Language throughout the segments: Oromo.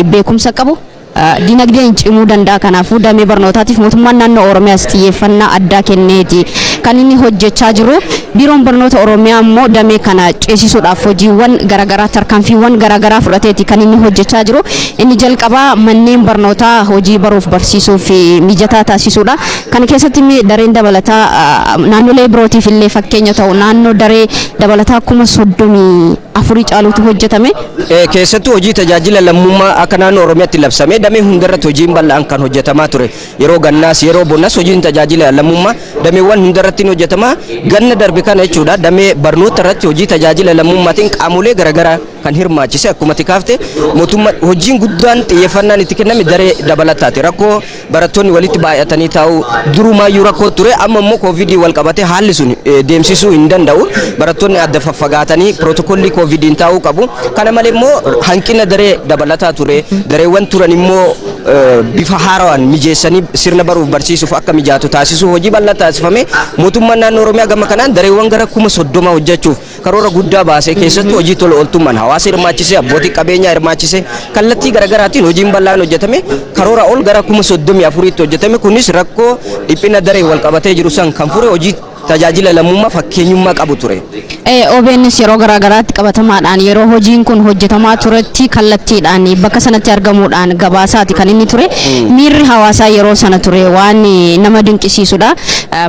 beekumsa qabu dinagdeen cimuu danda'a. Kanaafuu damee barnootaatiif mootummaan naannoo Oromiyaas xiyyeeffannaa addaa kenneeti kan inni hojjechaa jiru. Biiroon barnoota Oromiyaa immoo damee kana ceesisuudhaaf hojiiwwan garaagaraa tarkaanfiiwwan garaagaraa fudhateeti kan inni hojjechaa jiru. Inni jalqabaa manneen barnootaa hojii baruuf barsiisuuf mijataa taasisuudha. Kana keessatti dareen dabalataa naannolee birootiif illee fakkeenya ta'u naannoo daree dabalataa 34 caalutu hojjetame. Keessattuu hojii tajaajila lammummaa akka naannoo Oromiyaatti labsame damee hundarratti hojiin bal'aan kan hojjetamaa ture. Yeroo gannaas yeroo bonnaas hojiin tajaajila lammummaa dameewwan hundarratti hojjetama. Ganna darbe kana jechuudha damee barnoota irratti hojii tajaajila lammummaatiin qaamolee garaagaraa kan hirmaachise akkuma tikaafte mootummaa hojiin guddaan xiyyeeffannaan itti kenname daree dabalataati. Rakkoo barattoonni walitti baay'atanii taa'u durumaayyuu rakkoo ture amma immoo koovidii wal qabatee haalli sun deemsisuu hin danda'u. Barattoonni adda faffagaatanii pirootokoolii koovidiin taa'uu qabu. Kana malee immoo hanqina daree dabalataa ture. Dareewwan turan immoo bifa haaraan mijeessanii sirna baruuf barsiisuuf akka mijaatu taasisuu hojii bal'aa taasifame. Mootummaan naannoo Oromiyaa gama kanaan dareewwan gara 30 hojjechuuf karoora guddaa baasee keessattuu hojii tola ooltummaan hawaasa hirmaachisee abbootii qabeenyaa hirmaachisee kallattii garaagaraatiin hojiin bal'aan hojjetame karoora ol gara 34tti hojjetame. Kunis rakkoo dhiphina daree wal qabatee jiru san kan fure hojii tajaajila lammummaa fakkeenyummaa qabu ture. OBNs yeroo garaagaraatti qabatamaadhaan yeroo hojiin kun hojjetamaa turetti kallattiidhaan bakka sanatti argamuudhaan gabaasaati kan inni ture. Miirri hawaasaa yeroo sana ture waan nama dinqisiisudha.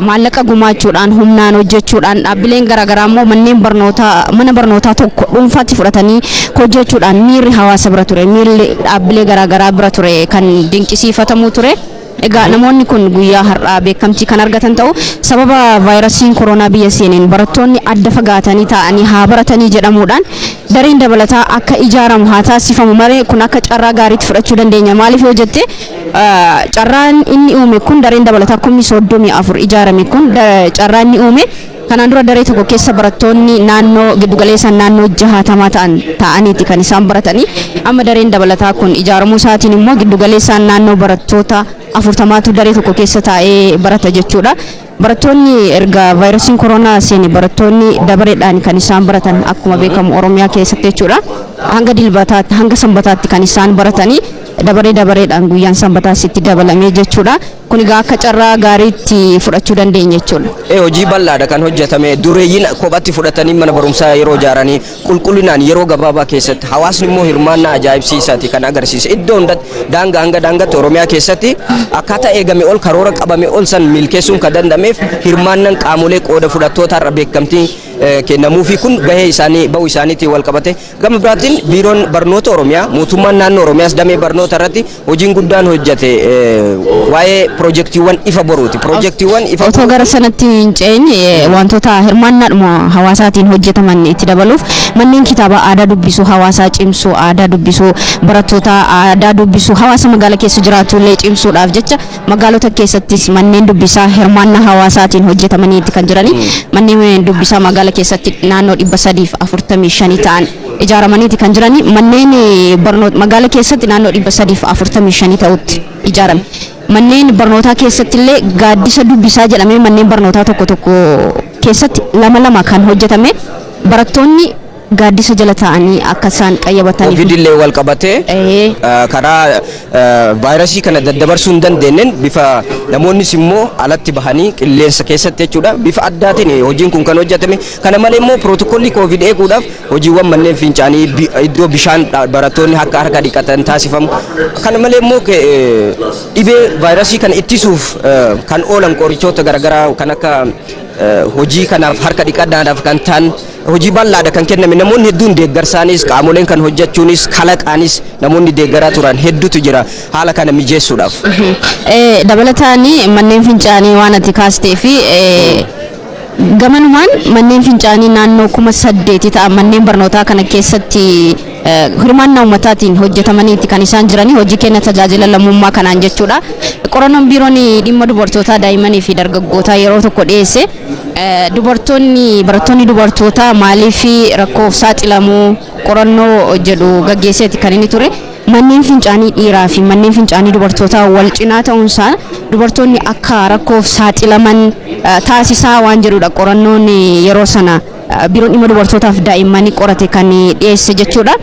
Maallaqa gumaachuudhaan humnaan hojjechuudhaan dhaabbileen garaagaraa immoo mana barnootaa tokko dhuunfaatti fudhatanii hojjechuudhaan miirri hawaasa bira ture. Miirri dhaabbilee garaagaraa bira ture kan dinqisiifatamuu ture. Egaa namoonni kun guyyaa har'aa beekamtii kan argatan ta'u sababa vaayirasiin koronaa biyya seeneen barattoonni adda fagaatanii taa'anii haa baratanii jedhamuudhaan dareen dabalataa akka ijaaramu haa taasifamu malee kun akka carraa gaariitti fudhachuu dandeenya. Maaliif yoo jette carraan inni uume kun dareen dabalataa 34 ijaarame kun carraan inni uume kanaan dura daree tokko keessa barattoonni naannoo giddugaleessa naannoo 60 ta'aniiti kan isaan baratanii amma dareen dabalataa kun ijaaramuu isaatiin immoo giddugaleessa naannoo barattoota 40tu daree tokko keessa taa'ee barata jechuudha. Barattoonni erga vaayirasiin koronaa seene barattoonni dabareedhaan kan isaan baratan akkuma beekamu Oromiyaa keessatti jechuudha. Hanga dilbataatti hanga sanbataatti kan isaan baratanii dabareedhaan guyyaan sanbataas itti dabalamee jechuudha. Kun egaa akka carraa gaariitti fudhachuu dandeenya jechuudha. Hojii bal'aadha kan hojjetame. Dureeyyiin kophatti fudhatanii mana barumsaa yeroo ijaaranii qulqullinaan yeroo gabaabaa keessatti hawaasni immoo hirmaannaa ajaa'ibsiisaati kan agarsiise. Iddoo hundatti daangaa hanga daangaatti Oromiyaa keessatti akkaataa eegame ol karoora qabame ol san milkeessuun kan danda'ameef hirmaannaan qaamolee qooda fudhattootaa irra beekamtii kennamuufi kun gahee isaanii ba'uu isaaniitiin wal qabate. Gama biraatiin biiroon barnoota Oromiyaa mootummaan naannoo Oromiyaas damee barnoota irratti hojiin guddaan hojjete waa'ee piroojeektiiwwan ifa boruuti. Piroojeektiiwwan ifa otoo gara sanatti hin ceenye wantoota hirmaannaadhuma hawaasaatiin hojjetaman itti dabaluuf manneen kitaaba aadaa dubbisuu hawaasaa cimsuu aadaa dubbisuu barattoota aadaa dubbisuu hawaasa magaalaa keessa jiraatu illee cimsuudhaaf jecha magaalota keessattis manneen dubbisaa hirmaannaa hawaasaatiin hojjetamaniiti kan jiranii. Manneen dubbisaa magaalaa keessatti naannoo 345 ta'an ijaaramaniiti kan jiranii. Manneen barnoota magaalaa keessatti naannoo 345 ta'utti ijaarame. Manneen barnootaa keessatti illee gaaddisa dubbisaa jedhamee manneen barnootaa tokko keessatti lama kan hojjetame barattoonni gaaddisa jala ta'anii akka isaan qayyabataniif Covidillee wal qabatee karaa vaayirasii kana daddabarsuu hin dandeenyeen bifa namoonnis immoo alatti bahanii qilleensa keessatti jechuudha bifa addaatiin hojiin kun kan hojjetame. Kana malee immoo pirootokoolii Covid eeguudhaaf hojiiwwan manneen fincaanii iddoo bishaan barattoonni harka dhiqatan taasifamu. Kana malee immoo dhibee vaayirasii kana ittisuuf kan oolan qorichoota garaagaraa kan akka hojii kanaaf harka dhiqannaadhaaf kan ta'an hojii bal'aadha kan kenname. Namoonni hedduun deeggarsaanis qaamoleen kan hojjechuunis kalaqaanis namoonni deeggaraa turan hedduutu jira haala kana mijeessuudhaaf. Dabalataan manneen fincaanii waan ati kaastee fi gamanumaan manneen fincaanii naannoo 8,000 ta'an manneen barnootaa kana keessatti hirmaannaa ummataatiin hojjetamaniiti kan isaan jiranii hojii kenna tajaajila lammummaa kanaan jechuudha. Qorannoon biiroon dhimma dubartootaa daa'immanii fi dargaggootaa yeroo tokko dhiyeesse barattoonni dubartootaa maaliif rakkoof saaxilamuu qorannoo jedhu gaggeesseeti kan inni ture. Manneen fincaanii dhiiraa fi manneen fincaanii dubartootaa wal cinaa ta'uunsaa dubartoonni akka rakkoof saaxilaman taasisaa waan jedhudha qorannoon yeroo sana biiroon dhimma dubartootaaf daa'immanii qorate kan dhiyeesse jechuudha.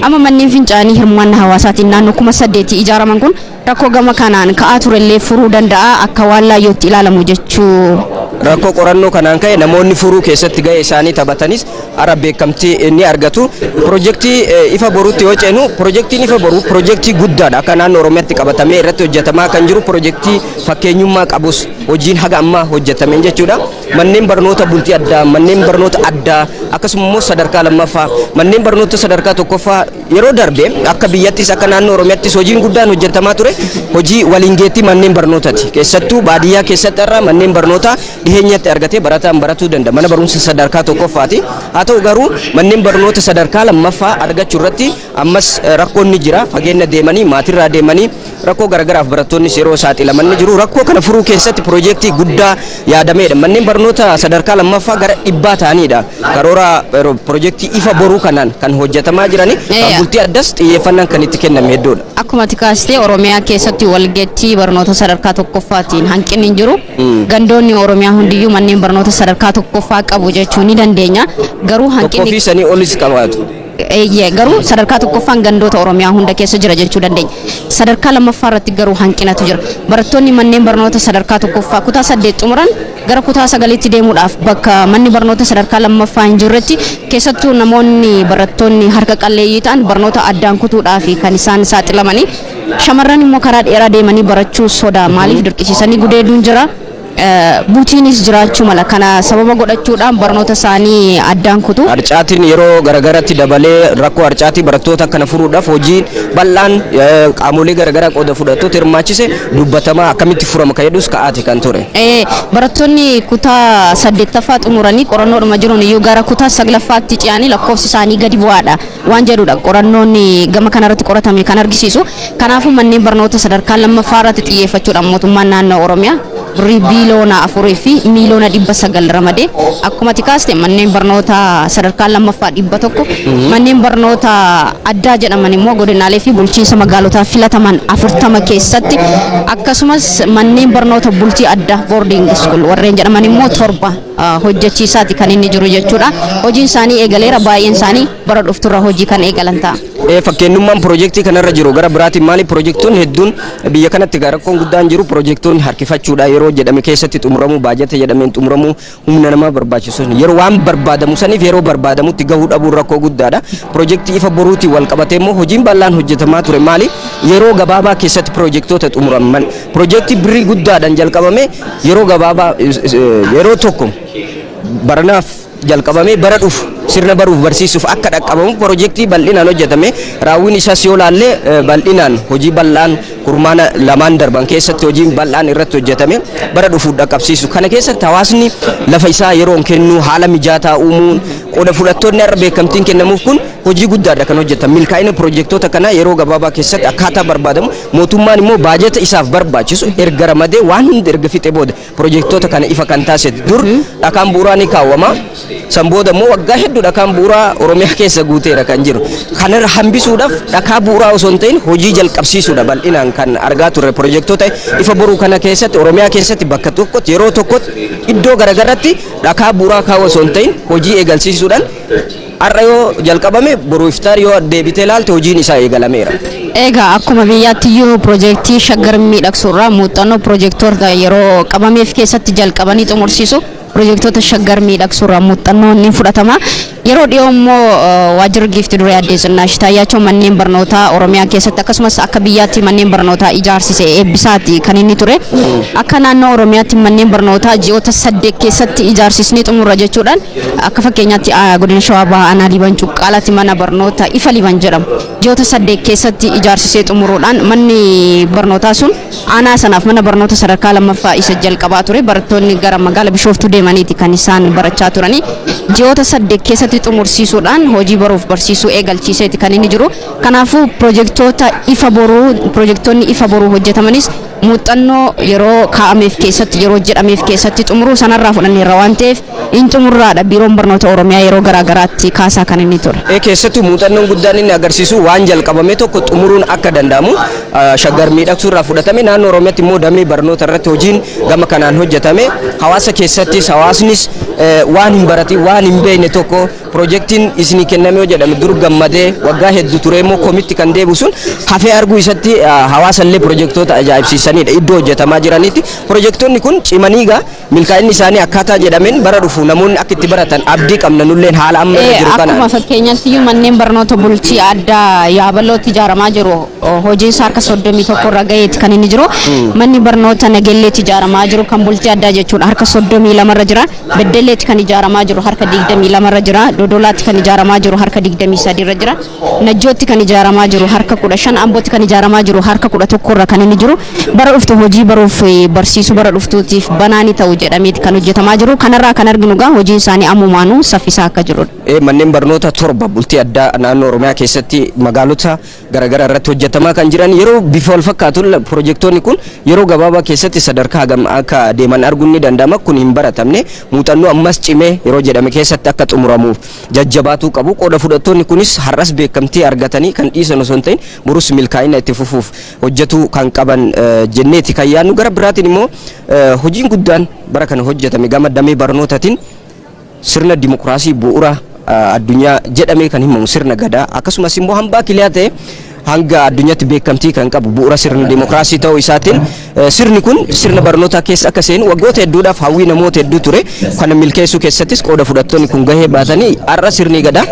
Amma manneen fincaanii hirmaannaa hawaasaatiin naannoo 8,000 ijaaraman kun rakkoo gama kanaan ka'aa turellee furuu danda'a akka waan laayyootti ilaalamu jechuu. Rakkoo qorannoo kanaan ka'e namoonni furuu keessatti gahee isaanii taphatanis ara beekamtii ni argatu. Piroojeektii ifa boruutti yoo ceenu piroojeektiin ifa boruu piroojeektii guddaadha akka naannoo Oromiyaatti qabatamee irratti hojjetamaa kan jiru piroojeektii fakkeenyummaa qabus hojiin haga ammaa hojjetameen jechuudha. Manneen barnoota bultii addaa, manneen barnoota addaa akkasumas immoo sadarkaa lammaffaa, manneen barnoota sadarkaa tokkoffaa yeroo darbe akka biyyattis akka naannoo Oromiyaattis hojiin guddaan hojjetamaa ture hojii waliingeettii manneen barnootaati. Keessattuu baadiyyaa keessatti irraa manneen barnootaa dhiheenyatti argatee barataan baratuu danda'a. Mana barumsa sadarkaa tokkoffaati. Haa ta'u garuu manneen barnoota sadarkaa lammaffaa argachuu irratti ammas rakkoon ni jira. Fageenya deemanii maatirraa deemanii rakkoo garagaraaf barattoonni yeroo saaxilaman ni jiru. Rakkoo kana furuu keessatti piroojeektii guddaa yaadameedha. Manneen barnoota sadarkaa lammaffaa gara 100 ta'anidha. Karoora piroojeektii ifa boruu kanaan kan hojjetamaa jirani. Kan bultii addas xiyyeeffannaan kan itti kenname hedduudha. Akkuma tikaastee Oromiyaa keessatti walgeettii barnoota sadarkaa tokkoffaatiin hanqinni jiru. Gandoonni Oromiyaa hundiyyuu manneen barnoota sadarkaa tokkoffaa qabu jechuu ni dandeenya. Garuu hanqinni tokkoffii sanii olis qabaatu. Garuu sadarkaa tokkoffaan gandoota Oromiyaa hunda keessa jira jechuu dandeenya. Sadarkaa lammaffaa irratti garuu hanqinatu jira. Barattoonni manneen barnoota sadarkaa tokkoffaa kutaa 8 xumuran gara kutaa 9tti deemuudhaaf bakka manni barnoota sadarkaa lammaffaa hin jirretti keessattuu namoonni barattoonni harka qalleeyyii ta'an barnoota addaan kutuudhaaf kan isaan saaxilamanii shamarran immoo karaa dheeraa deemanii barachuu sodaa maaliif dirqisiisanii gudeeduun jira. Buutiinis jiraachuu mala kana sababa godhachuudhaan barnoota isaanii addaan kutu. Harcaatiin yeroo garagaratti dabalee rakkoo harcaatii barattoota kana furuudhaaf hojii bal'aan qaamolee garagaraa qooda fudhattoota hirmaachise dubbatamaa akkamitti furama kayyadus ka'aati kan ture. Barattoonni kutaa 8ffaa xumuranii qorannoodhuma jiruun iyyuu gara kutaa 9ffaatti ce'anii lakkoofsi isaanii gadi bu'aadha waan jedhudha qorannoonni gama kanarratti qoratame kan argisiisu. Kanaafuu manneen barnoota sadarkaa lammaffaa irratti xiyyeeffachuudhaan mootummaan naannoo Oromiyaa biliyoona 4 fi miliyoona 900 ramadee akkuma tikaaste manneen barnoota sadarkaa lammaffaa 100 manneen barnoota addaa jedhaman immoo godinaalee fi bulchiinsa magaalotaa filataman 40 keessatti akkasumas manneen barnoota bultii addaa boarding school warreen jedhaman immoo 7 hojjechiisaati kan inni jiru jechuudha. Hojiin isaanii eegaleera baay'een isaanii bara dhufturra hojii kan eegalan ta'a. Fakkeenyummaan piroojeektii kanarra jiru gara biraatiin maali piroojeektoonni hedduun biyya kanatti rakkoon guddaan jiru piroojeektoonni harkifachuudha yeroo jedhame keessatti xumuramuu baajata jedhameen xumuramuu humna namaa barbaachisu yeroo waan barbaadamu saniif yeroo barbaadamutti gahuu dhabuun rakkoo guddaadha. Piroojeektii ifa boruutii wal qabatee immoo hojiin bal'aan hojjetamaa ture maali yeroo gabaabaa keessatti piroojeektoota xumuraman piroojeektii birrii guddaadhaan jalqabame yeroo gabaabaa yeroo tokko baranaaf jalqabame bara dhufu sirna baruuf barsiisuuf akka dhaqqabamu piroojeektii bal'inaan hojjetame raawwiin isaas yoo laalle bal'inaan hojii bal'aan kurmaana lamaan darban keessatti hojiin bal'aan irratti hojjetame bara dhufuuf dhaqqabsiisu kana keessatti hawaasni lafa isaa yeroon kennu haala mijataa uumuun qooda fudhattoonni irra beekamtiin kennamuuf kun hojii guddaadha kan hojjetan milkaa'ina piroojeektoota kana yeroo gabaabaa keessatti akkaataa barbaadamu mootummaan immoo baajata isaaf barbaachisu erga ramadee waan hundi erga fixe booda piroojeektoota kana ifa kan taasise dur dhakaan bu'uuraa ni kaawwama san booda immoo waggaa hedduu dhakaan bu'uuraa Oromiyaa keessa guuteera kan jiru kanarra hambisuudhaaf dhakaa bu'uuraa osoo hin ta'in hojii jalqabsiisuudha bal'inaan kan argaa turre piroojeektoota ifa boruu kana keessatti Oromiyaa keessatti bakka tokkotti yeroo tokkotti iddoo garagaraatti dhakaa bu'uuraa kaawwa osoo hin ta'in hojii eegalsiisuudhaan har'a yoo jalqabame boruu iftaar yoo deebitee ilaalte hojiin isaa eegalameera. Egaa akkuma biyyaatti iyyuu piroojeektii shaggar miidhagsuurraa muuxannoo piroojeektoota yeroo qabameef keessatti jalqabanii xumursiisu piroojeektoota shaggar miidhagsuurraa muuxannoon ni fudhatama. Yeroo dhiyoo immoo waajjirri giiftii duree addee Zinaash Taayyaachoo manneen barnootaa Oromiyaa keessatti akkasumas akka biyyaatti manneen barnootaa ijaarsise eebbisaati kan inni ture. Akka naannoo Oromiyaatti manneen barnootaa ji'oota 8 keessatti ijaarsisnee xumurra jechuudhaan akka fakkeenyaatti godina Shawaa Bahaa Aanaa Liban Cuqqaalaatti mana barnoota ifa Liban jedhamu ji'oota 8 keessatti ijaarsisee xumuruudhaan manni barnootaa sun aanaa sanaaf mana barnoota sadarkaa lammaffaa isa jalqabaa ture. Barattoonni gara magaalaa Bishooftuu deemaniiti kan isaan barachaa turani. Ji'oota 8 keessatti xumursiisuudhaan hojii baruuf barsiisuu eegalchiiseeti kan inni jiru. Kanaafuu piroojeektoonni ifa boruu hojjetamanis muuxannoo yeroo kaa'ameef keessatti yeroo jedhameef keessatti xumuruu sanarraa fudhanneerra waan ta'eef in xumurraadha biiroon barnoota Oromiyaa yeroo garaagaraatti kaasaa kan inni ture. Keessattuu muuxannoon guddaan inni agarsiisu waan jalqabame tokko xumuruun akka danda'amu shaggar miidhagsuu irraa fudhatame naannoo Oromiyaatti immoo damee barnoota irratti hojiin gama kanaan hojjetame hawaasa keessattis hawaasnis waan hin baratin waan hin beekne tokko piroojeektiin isinii kenname yoo jedhame dur gammadee waggaa hedduu ture immoo koomitti kan deebi'u sun hafee arguu isatti hawaasallee piroojeektoota ajaa'ibsiisanidha iddoo hojjetamaa jiranitti piroojeektoonni kun cimanii gaa milkaa'inni isaanii akkaataa jedhameen bara dhufu namoonni akka itti baratan abdii qabna nulleen haala amma jiru kana. Akkuma fakkeenyaatti manneen barnoota bultii addaa yaabalootti ijaaramaa jiru hojiin isaa harka 31 irra gaheeti kan inni jiru manni barnoota nagelleetti ijaaramaa jiru kan bultii addaa jechuudha harka 32 irra jira beddelleetti kan ijaaramaa jiru harka 22 irra jira dodolaatti kan ijaaramaa jiru harka 23 irra jira najjootti kan ijaaramaa jiru harka 15 ambootti kan ijaaramaa jiru harka 11 irra kan inni jiru bara dhuftu hojii baruuf barsiisuu bara dhuftuutiif banaani ta'u jedhameeti kan hojjetamaa jiru kanarraa kan arginu gaa hojiin isaanii ammumaanuu saffisaa akka jirudha. Manneen barnoota torba bultii addaa naannoo Oromiyaa keessatti magaalota garaagaraa irratti hojjetamaa kan jiran yeroo bifa wal fakkaatu piroojeektoonni kun yeroo gabaabaa keessatti sadarkaa hagam akka deeman arguun ni danda'ama kun hin baratamne muuxannoo ammas cimee yeroo jedhame keessatti akka xumuramuuf jajjabaatuu qabu qooda fudhattoonni kunis har'as beekamtii argatanii kan dhiisan osoo hin ta'in burus milkaa'ina itti fufuuf hojjetuu kan qaban jenneeti kan yaadnu gara biraatiin immoo hojiin guddaan bara kana hojjetame gama damee barnootaatiin sirna dimokiraasii bu'uura addunyaa jedhamee kan himamu sirna gadaa akkasumas immoo hambaa kiliyaa ta'e hanga addunyaatti beekamtii kan qabu bu'uura sirna dimokiraasii ta'uu isaatiin sirni kun sirna barnootaa keessa akka seenu waggoota hedduudhaaf hawwii namoota hedduu ture kana milkeessuu keessattis qooda fudhattoonni kun gahee baatanii har'a sirni gadaa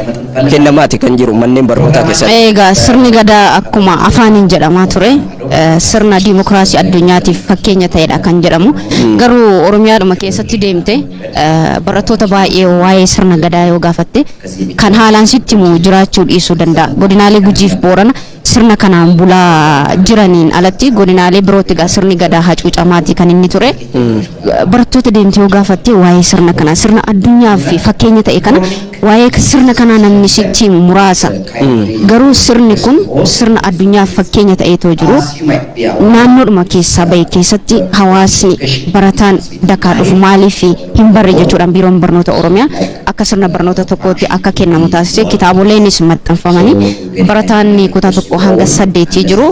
kennamaati kan jiru manneen barnootaa keessatti. Egaa sirni gadaa akkuma afaaniin jedhamaa ture sirna dimokiraasii addunyaatiif fakkeenya ta'edha kan jedhamu garuu Oromiyaadhuma keessatti deemte barattoota baay'ee waa'ee sirna gadaa yoo gaafatte kan haalaan sitti himu jiraachuu dhiisuu danda'a godinaalee Gujiif Boorana sirna kanaan bulaa jiraniin alatti godinaalee birootti gaa sirni gadaa hacuucamaati kan inni ture barattoota deemte yoo gaafatte waa'ee sirna kana sirna addunyaaf fakkeenya ta'e kana waa'ee sirna kana namni sitti himu muraasa garuu sirni kun sirna addunyaaf fakkeenya ta'eetoo jiru naannoodhuma keessaa bahe keessatti hawaasni barataan dakaa dhufu maaliif hin barre jechuudhaan biiroon barnoota Oromiyaa akka sirna barnoota tokkootti akka kennamu taasise kitaaboleenis maxxanfamanii barataan kutaa tokko hanga 8 jiru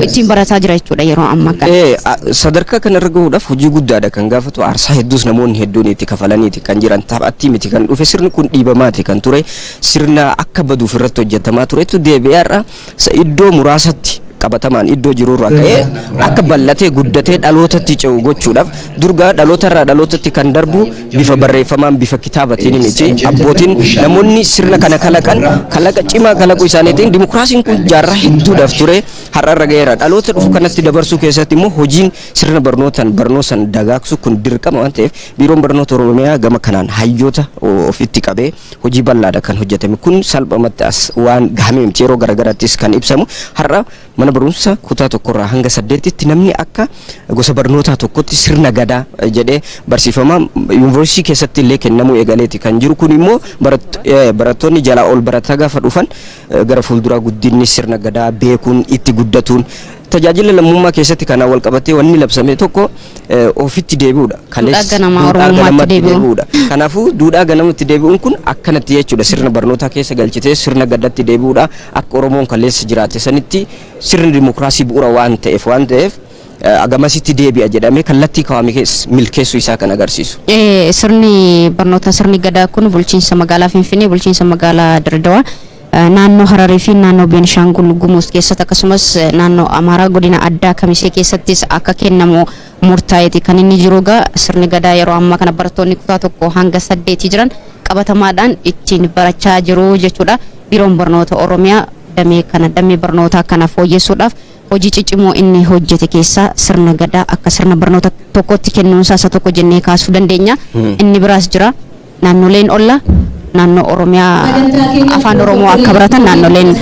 ittiin barataa jira jechuudha yeroo ammaa kana. Sadarkaa kanarra gahuudhaaf hojii guddaadha kan gaafatu aarsaa hedduus namoonni hedduun itti kafalaniiti kan jiran taphatti miti kan dhufe sirni kun dhiibamaati kan ture sirna akka baduuf irratti hojjetamaa turetu deebi'aadha iddoo muraasatti qabatamaan iddoo jirurraa ka'ee akka bal'atee guddatee dhalootatti ce'u gochuudhaaf durgaa dhalootarraa dhalootatti kan darbu bifa barreeffamaan bifa kitaabatiin miti abbootiin namoonni sirna kana kalaqa cimaa kalaquu isaaniitiin dimokiraasiin kun jaarraa hedduudhaaf ture har'arra ga'eera dhaloota dhufu kanatti dabarsuu keessatti immoo hojiin sirna barnootaan dagaagsu kun dirqama waan ta'eef biiroon barnoota Oromiyaa gama kanaan hayyoota ofitti qabee hojii bal'aadha kan hojjetame kun salphamatti as waan gahamee miti yeroo garaagaraattis kan ibsamu har'a mana barumsa kutaa tokkorraa hanga 8tti namni akka gosa barnootaa tokkotti sirna gadaa jedhee barsiifamaa yuunivarsiitii keessatti illee kennamuu eegaleeti kan jiru kun immoo barattoonni jalaa ol barataa gaafa dhufan gara fuulduraa guddinni sirna gadaa beekuun itti guddatuun tajaajila lammummaa keessatti kana wal qabatee wanni labsame tokko ofitti deebi'uudha. Ganamatti deebi'uudha. Kanaafuu duudhaa ganamatti deebi'uun kun akkanatti jechuudha sirna barnootaa keessa galchitee sirna gadaatti deebi'uudha akka Oromoon kaleessa jiraate sanitti sirni dimokiraasii bu'uura waan ta'eef agamasitti deebi'a jedhamee kallattii kaawame milkeessuu isaa kan agarsiisu. Sirni barnoota sirni gadaa kun bulchiinsa magaalaa Finfinnee bulchiinsa magaalaa Dirredawaa naannoo Hararii fi naannoo Beenishaangul Gumuz keessatti akkasumas naannoo Amaaraa godina addaa Kamisee keessattis akka kennamu murtaa'eeti kan inni jiru gaa sirni gadaa yeroo ammaa kana barattoonni kutaa tokko hanga 8 jiran qabatamaadhaan ittiin barachaa jiru jechuudha biiroon barnoota Oromiyaa damee barnootaa kana fooyyessuudhaaf hojii ciccimoo inni hojjete keessaa sirna gadaa akka sirna barnoota tokkotti kennuunsaa isa tokko jennee kaasuu dandeenya inni biraas jira naannoleen ollaa naannoo Oromiyaa afaan Oromoo akka baratan naannoleen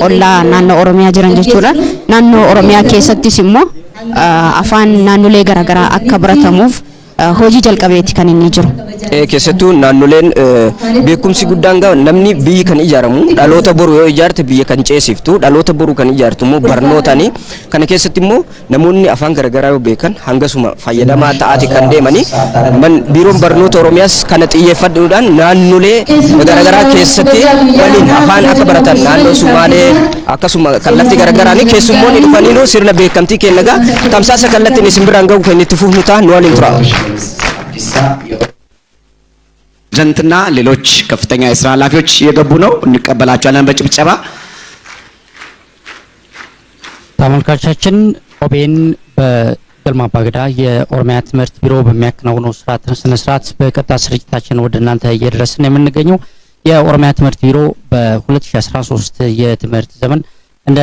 ollaa naannoo Oromiyaa jiran jechuudha naannoo Oromiyaa keessattis immoo afaan naannolee garaagaraa akka baratamuuf hojii jalqabeeti kan inni jiru. Keessattuu naannoleen beekumsi guddaan gaa namni biyyi kan ijaaramu dhaloota boru yoo ijaarte biyya kan ceesiftu dhaloota boru kan ijaartu immoo barnootani kana keessatti immoo namoonni afaan garaagaraa yoo beekan hangasuma fayyadamaa ta'ati kan deemani biiroon barnoota Oromiyaas kana xiyyeeffachuudhaan naannolee garaagaraa keessatti waliin afaan akka baratan naannoo Sumaalee akkasuma kallattii garaagaraani keessummoonni dhufaniinuu sirna beekamtii kennagaa tamsaasa kallattiin isin biraan gahu kan itti fufnu ta'a nu waliin tura. ፕሬዝዳንትና ሌሎች ከፍተኛ የስራ ኃላፊዎች እየገቡ ነው። እንቀበላቸዋለን በጭብጨባ። ተመልካቾቻችን ኦቤን በገልማ አባገዳ የኦሮሚያ ትምህርት ቢሮ በሚያከናውነው ስነ ስርዓት በቀጥታ ስርጭታችን ወደ እናንተ እየደረስን የምንገኘው የኦሮሚያ ትምህርት ቢሮ በ2013 የትምህርት ዘመን እንደ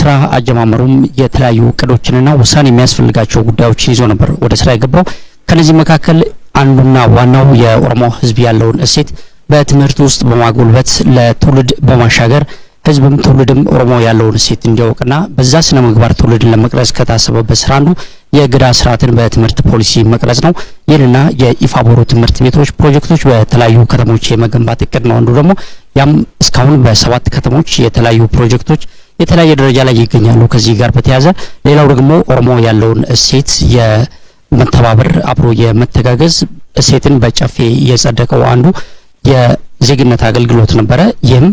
ስራ አጀማመሩም የተለያዩ እቅዶችንና ውሳኔ የሚያስፈልጋቸው ጉዳዮችን ይዞ ነበር ወደ ስራ የገባው። ከነዚህ መካከል አንዱና ዋናው የኦሮሞ ህዝብ ያለውን እሴት በትምህርት ውስጥ በማጎልበት ለትውልድ በማሻገር ህዝብም ትውልድም ኦሮሞ ያለውን እሴት እንዲያውቅና በዛ ስነ ምግባር ትውልድን ለመቅረጽ ከታሰበበት ስራ አንዱ የግዳ ስርዓትን በትምህርት ፖሊሲ መቅረጽ ነው። ይህንና የኢፋቦሩ ትምህርት ቤቶች ፕሮጀክቶች በተለያዩ ከተሞች የመገንባት እቅድ ነው። አንዱ ደግሞ ያም እስካሁን በ7 ከተሞች የተለያዩ ፕሮጀክቶች የተለያየ ደረጃ ላይ ይገኛሉ። ከዚህ ጋር በተያያዘ ሌላው ደግሞ ኦሮሞ ያለውን እሴት መተባበር አብሮ የመተጋገዝ እሴትን በጨፌ የጸደቀው አንዱ የዜግነት አገልግሎት ነበረ። ይህም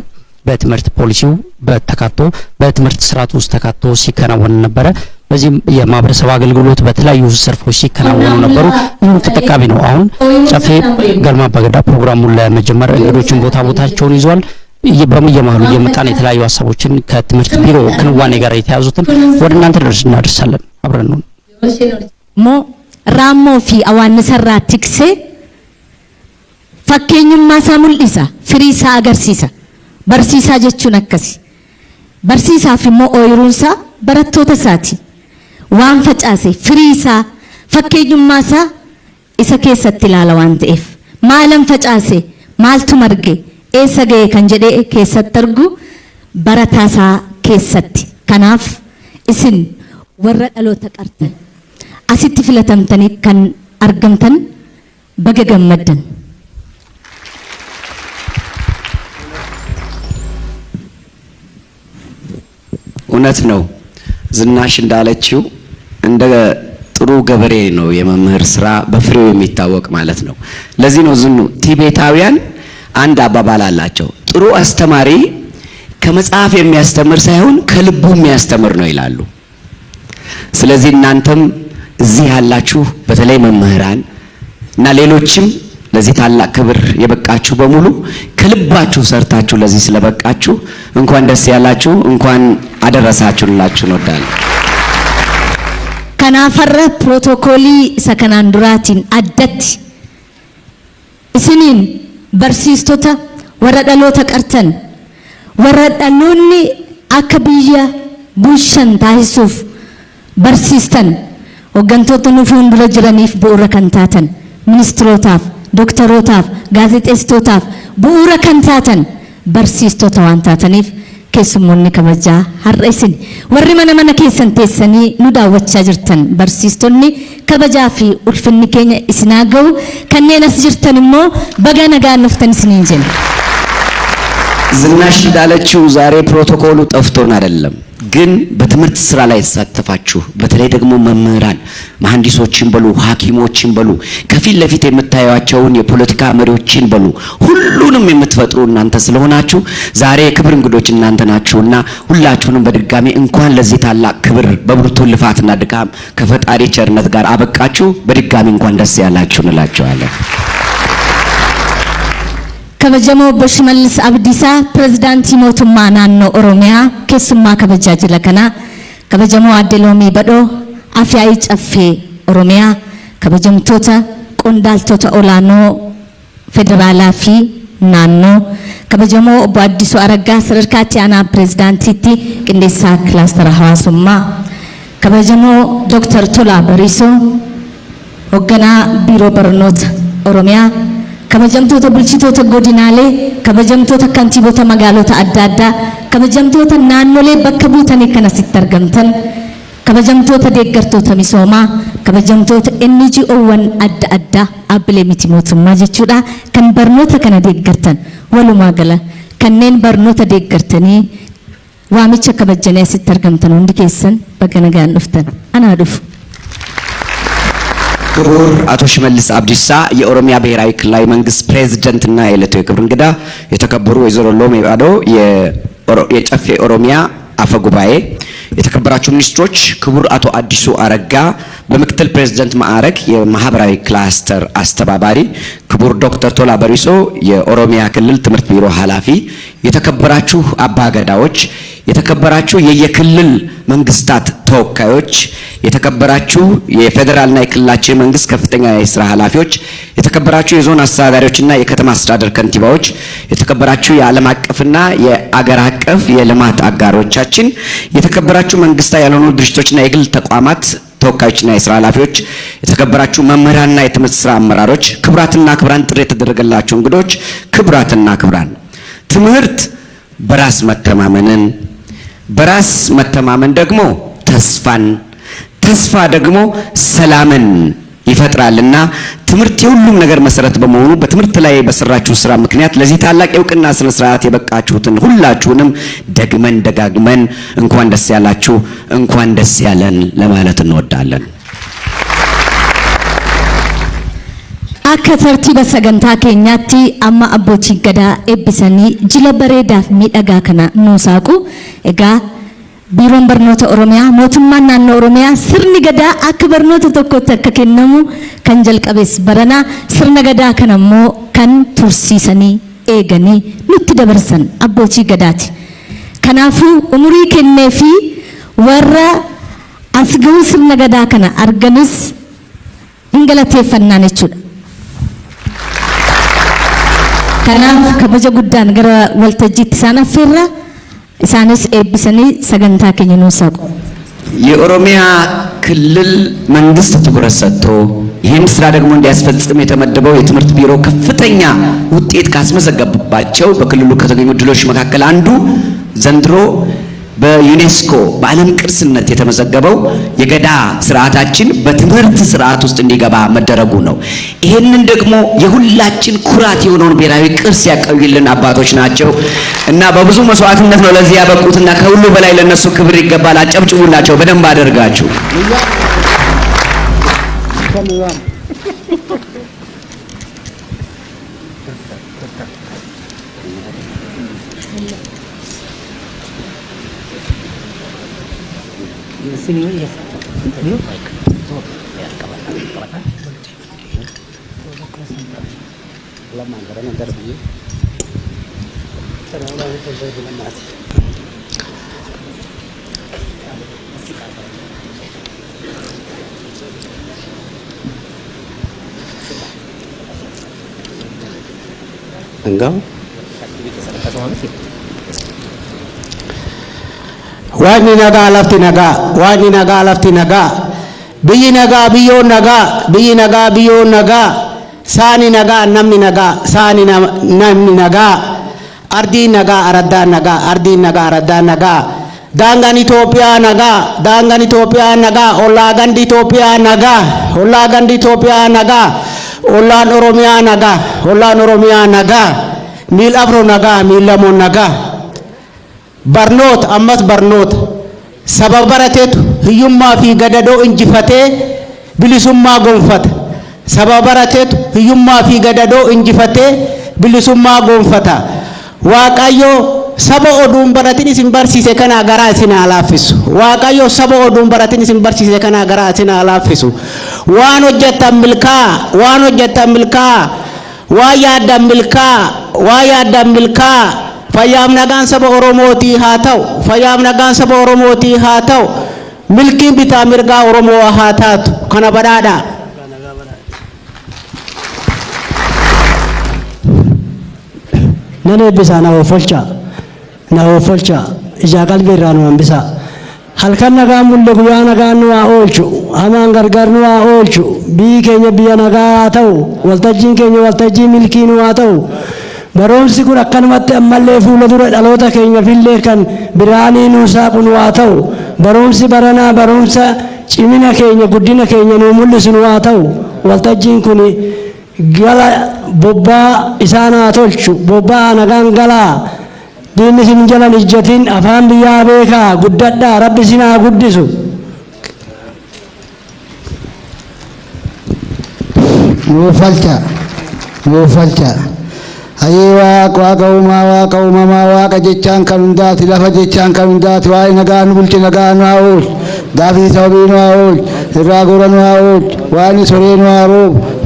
በትምህርት ፖሊሲው በተካቶ በትምህርት ስርዓት ውስጥ ተካቶ ሲከናወን ነበረ። በዚህም የማህበረሰብ አገልግሎት በተለያዩ ዘርፎች ሲከናወኑ ነበሩ። ይህም ተጠቃሚ ነው። አሁን ጨፌ ገልማ አባገዳ ፕሮግራሙን ለመጀመር እንግዶችን ቦታቸውን ይዟል። በየመሃሉ እየመጣን የተለያዩ ሀሳቦችን ከትምህርት ቢሮ ክንዋኔ ጋር የተያዙትን ወደ እናንተ እናደርሳለን። አብረን ነው Raammoo fi awwaannisarraa tiksee fakkeenyummaa isaa mul'isa, firii isaa agarsiisa. Barsiisaa jechuun akkasi. Barsiisaaf immoo ooyiruunsaa barattoota isaati. Waan facaase firii isaa fakkeenyummaa isaa isa keessatti ilaala waan ta'eef. Maalan facaase maaltu marge eessa ga'e kan jedhee keessatti argu barataa isaa keessatti. Kanaaf isin warra dhaloota qartan asitti filatamtanii kan argamtan baga gammaddan. እውነት ነው ዝናሽ እንዳለችው እንደ ጥሩ ገበሬ ነው የመምህር ስራ በፍሬው የሚታወቅ ማለት ነው። ለዚህ ነው ዝኑ ቲቤታውያን አንድ አባባል አላቸው። ጥሩ አስተማሪ ከመጽሐፍ የሚያስተምር ሳይሆን ከልቡ የሚያስተምር ነው ይላሉ። ስለዚህ እናንተም እዚህ ያላችሁ በተለይ መምህራን እና ሌሎችም ለዚህ ታላቅ ክብር የበቃችሁ በሙሉ ከልባችሁ ሰርታችሁ ለዚህ ስለበቃችሁ እንኳን ደስ ያላችሁ፣ እንኳን አደረሳችሁ ልላችሁ እንወዳለን። ከናፈረ ፕሮቶኮሊ ሰከናን ዱራቲን አደት እስኒን በርሲስቶታ ወረዳሎታ ቀርተን ወረዳሎኒ አከብያ ቡሸን ታይሱፍ በርሲስተን hooggantoota nu fuuldura jiraniif bu'uura kan taatan ministirootaaf dooktarootaaf gaazexeessitootaaf bu'uura kan taatan barsiistota waan taataniif keessummoonni kabajaa har'a isin warri mana keessan teessanii nu daawwachaa jirtan barsiistonni kabajaa fi ulfinni keenya isinaa ga'u kanneen as jirtan immoo baga nagaan dhuftan isiniin jenna. ዝናሽ እንዳለችው ዛሬ ፕሮቶኮሉ ጠፍቶን አይደለም፣ ግን በትምህርት ስራ ላይ ተሳተፋችሁ በተለይ ደግሞ መምህራን መሐንዲሶችን በሉ ሐኪሞችን በሉ ከፊት ለፊት የምታዩዋቸውን የፖለቲካ መሪዎችን በሉ ሁሉንም የምትፈጥሩ እናንተ ስለሆናችሁ ዛሬ የክብር እንግዶች እናንተ ናችሁና ሁላችሁንም በድጋሚ እንኳን ለዚህ ታላቅ ክብር በብርቱ ልፋትና ድካም ከፈጣሪ ቸርነት ጋር አበቃችሁ። በድጋሚ እንኳን ደስ ያላችሁ እንላችኋለን። ከበጀሞ በሽመልስ አብዲሳ ፕሬዝዳንት ሞቱማ ናኖ ኦሮሚያ ከሱማ ከበጃጅ ለከና ከበጀሞ አደሎሚ በዶ አፍያይ ጨፌ ኦሮሚያ ከበጀምቶታ ቆንዳልቶታ ኦላኖ ፌደራላ ፊ ናኖ ከበጀሞ በአዲሱ አረጋ ስርካቲ አና ፕሬዝዳንቲቲ ቅንዴሳ ክላስተር ሐዋሱማ ከበጀሞ ዶክተር ቶላ በሪሶ ሆገና ቢሮ በርኖት ኦሮሚያ kabajamtoota bulchitoota godinaalee kabajamtoota kantiibota magaalota adda addaa kabajamtoota naannolee bakka buutanii kan asitti argamtan kabajamtoota deeggartoota misoomaa, kabajamtoota NGO'wwan adda addaa dhaabbilee miti mootummaa jechuudha kan barnoota kana deeggartan walumaa gala kanneen barnoota deeggartanii waamicha kabajanii asitti argamtan hundi keessan baga nagaan dhuftan anaa dhufu. ክቡር አቶ ሽመልስ አብዲሳ የኦሮሚያ ብሔራዊ ክልላዊ መንግስት ፕሬዝዳንትና የዕለቱ የክብር እንግዳ፣ የተከበሩ ወይዘሮ ሎሜ ባዶ የጨፌ ኦሮሚያ አፈ ጉባኤ፣ የተከበራችሁ ሚኒስትሮች፣ ክቡር አቶ አዲሱ አረጋ በምክትል ፕሬዝዳንት ማዕረግ የማህበራዊ ክላስተር አስተባባሪ፣ ክቡር ዶክተር ቶላ በሪሶ የኦሮሚያ ክልል ትምህርት ቢሮ ኃላፊ፣ የተከበራችሁ አባገዳዎች፣ የተከበራችሁ የየክልል መንግስታት ተወካዮች፣ የተከበራችሁ የፌደራልና የክልላችን መንግስት ከፍተኛ የስራ ኃላፊዎች፣ የተከበራችሁ የዞን አስተዳዳሪዎችና የከተማ አስተዳደር ከንቲባዎች፣ የተከበራችሁ የዓለም አቀፍና የአገር አቀፍ የልማት አጋሮቻችን፣ የተከበራችሁ መንግስታዊ ያልሆኑ ድርጅቶችና የግል ተቋማት ተወካዮችና የስራ ኃላፊዎች፣ የተከበራችሁ መምህራንና የትምህርት ስራ አመራሮች፣ ክቡራትና ክቡራን፣ ጥሪ የተደረገላችሁ እንግዶች፣ ክቡራትና ክቡራን፣ ትምህርት በራስ መተማመንን፣ በራስ መተማመን ደግሞ ተስፋን፣ ተስፋ ደግሞ ሰላምን ይፈጥራልና ትምህርት የሁሉም ነገር መሰረት በመሆኑ በትምህርት ላይ በሰራችሁ ስራ ምክንያት ለዚህ ታላቅ የእውቅና ስነ ስርዓት የበቃችሁትን ሁላችሁንም ደግመን ደጋግመን እንኳን ደስ ያላችሁ እንኳን ደስ ያለን ለማለት እንወዳለን። akka tartiiba sagantaa keenyaatti amma abbootii gadaa eebbisanii jila bareedaaf miidhagaa kana nuusaaqu egaa biiroon barnoota Oromiyaa mootummaan naannoo Oromiyaa sirni gadaa akka barnoota tokkotti akka kennamu kan jalqabees baranaa sirna gadaa kana immoo kan tursiisanii eeganii nutti dabarsan abbootii gadaati. Kanaafuu umurii kennee fi warra as ga'uu sirna gadaa kana arganis hin galateeffannaan jechuudha. Kanaaf kabaja guddaan gara waltajjiitti isaan affeerra isaanis eebbisanii sagantaa keenya nuusaaqu። የኦሮሚያ ክልል መንግስት ትኩረት ሰጥቶ ይህን ስራ ደግሞ እንዲያስፈጽም የተመደበው የትምህርት ቢሮ ከፍተኛ ውጤት ካስመዘገበባቸው በክልሉ ከተገኙ ድሎች መካከል አንዱ ዘንድሮ በዩኔስኮ በዓለም ቅርስነት የተመዘገበው የገዳ ስርዓታችን በትምህርት ስርዓት ውስጥ እንዲገባ መደረጉ ነው። ይሄንን ደግሞ የሁላችን ኩራት የሆነውን ብሔራዊ ቅርስ ያቆዩልን አባቶች ናቸው እና በብዙ መስዋዕትነት ነው ለዚህ ያበቁትና ከሁሉ በላይ ለነሱ ክብር ይገባል። አጨብጭቡላቸው በደንብ አደርጋችሁ። Enggak. Wani naga lafti naga, wani naga lafti naga, biyi naga biyo naga, biyi naga biyo naga, sani naga namni naga, sani namni naga, ardi naga aradda naga, ardi naga aradda naga, dangan Ethiopia naga, dangan Ethiopia naga, olagan di Ethiopia naga, olagan di Ethiopia naga, olan Oromia naga, olan Oromia naga, mil afro naga, mil lamon naga. Barnoot ammas barnoot sababa barateetu hiyyummaa fi gadadoo injifatee bilisummaa gonfata. Sababa barateetu hiyyummaa fi gadadoo injifatee bilisummaa gonfata. Waaqayyo saba oduun baratin isin barsiise kana garaa isin laaffisu. Waaqayyo saba oduun baratin isin barsiise kana garaa isin laaffisu. Waan hojjettan milkaa, waan hojjettan milkaa, waa yaaddan milkaa, waa yaaddan milkaa. Fayyam nagaan saba Oromootii haa ta'u, fayyam nagaan saba Oromootii haa ta'u, milkiin bitaa mirgaa Oromoo haa taatu kana badhaadha. Nan eebbisa na ofolcha ijaa qalbii irraa nu hambisa. Halkan nagaan mulle guyyaa nagaan nu haa oolchu, hamaan gargar nu haa oolchu, biyyi keenya biyya nagaa haa ta'u, waltajjiin keenya waltajjii milkii nu haa ta'u. Barumsi kun akkanumatti ammallee fuula dura dhaloota keenya fillee kan biraanii nuusaaqu nu haa ta'u. barumsi baranaa barumsa cimina keenya guddina keenya nuu mul'isu nu haa ta'u. Waltajjiin kun gala bobbaa isaan haa tolchu, bobbaa nagaan galaa. Diinni isin jalan ijjatin afaan biyyaa beekaa guddadhaa rabbi isin haa guddisu. Nuufalcha hayee waaqa uumamaa waaqa jechaan kan hundaati lafa jechaan kan hundaati waa'ee nagaa nu bulche nagaa nu haa oolchu daafii sababii nu haa oolchu irraa gora nu haa oolchu waan soree nu haa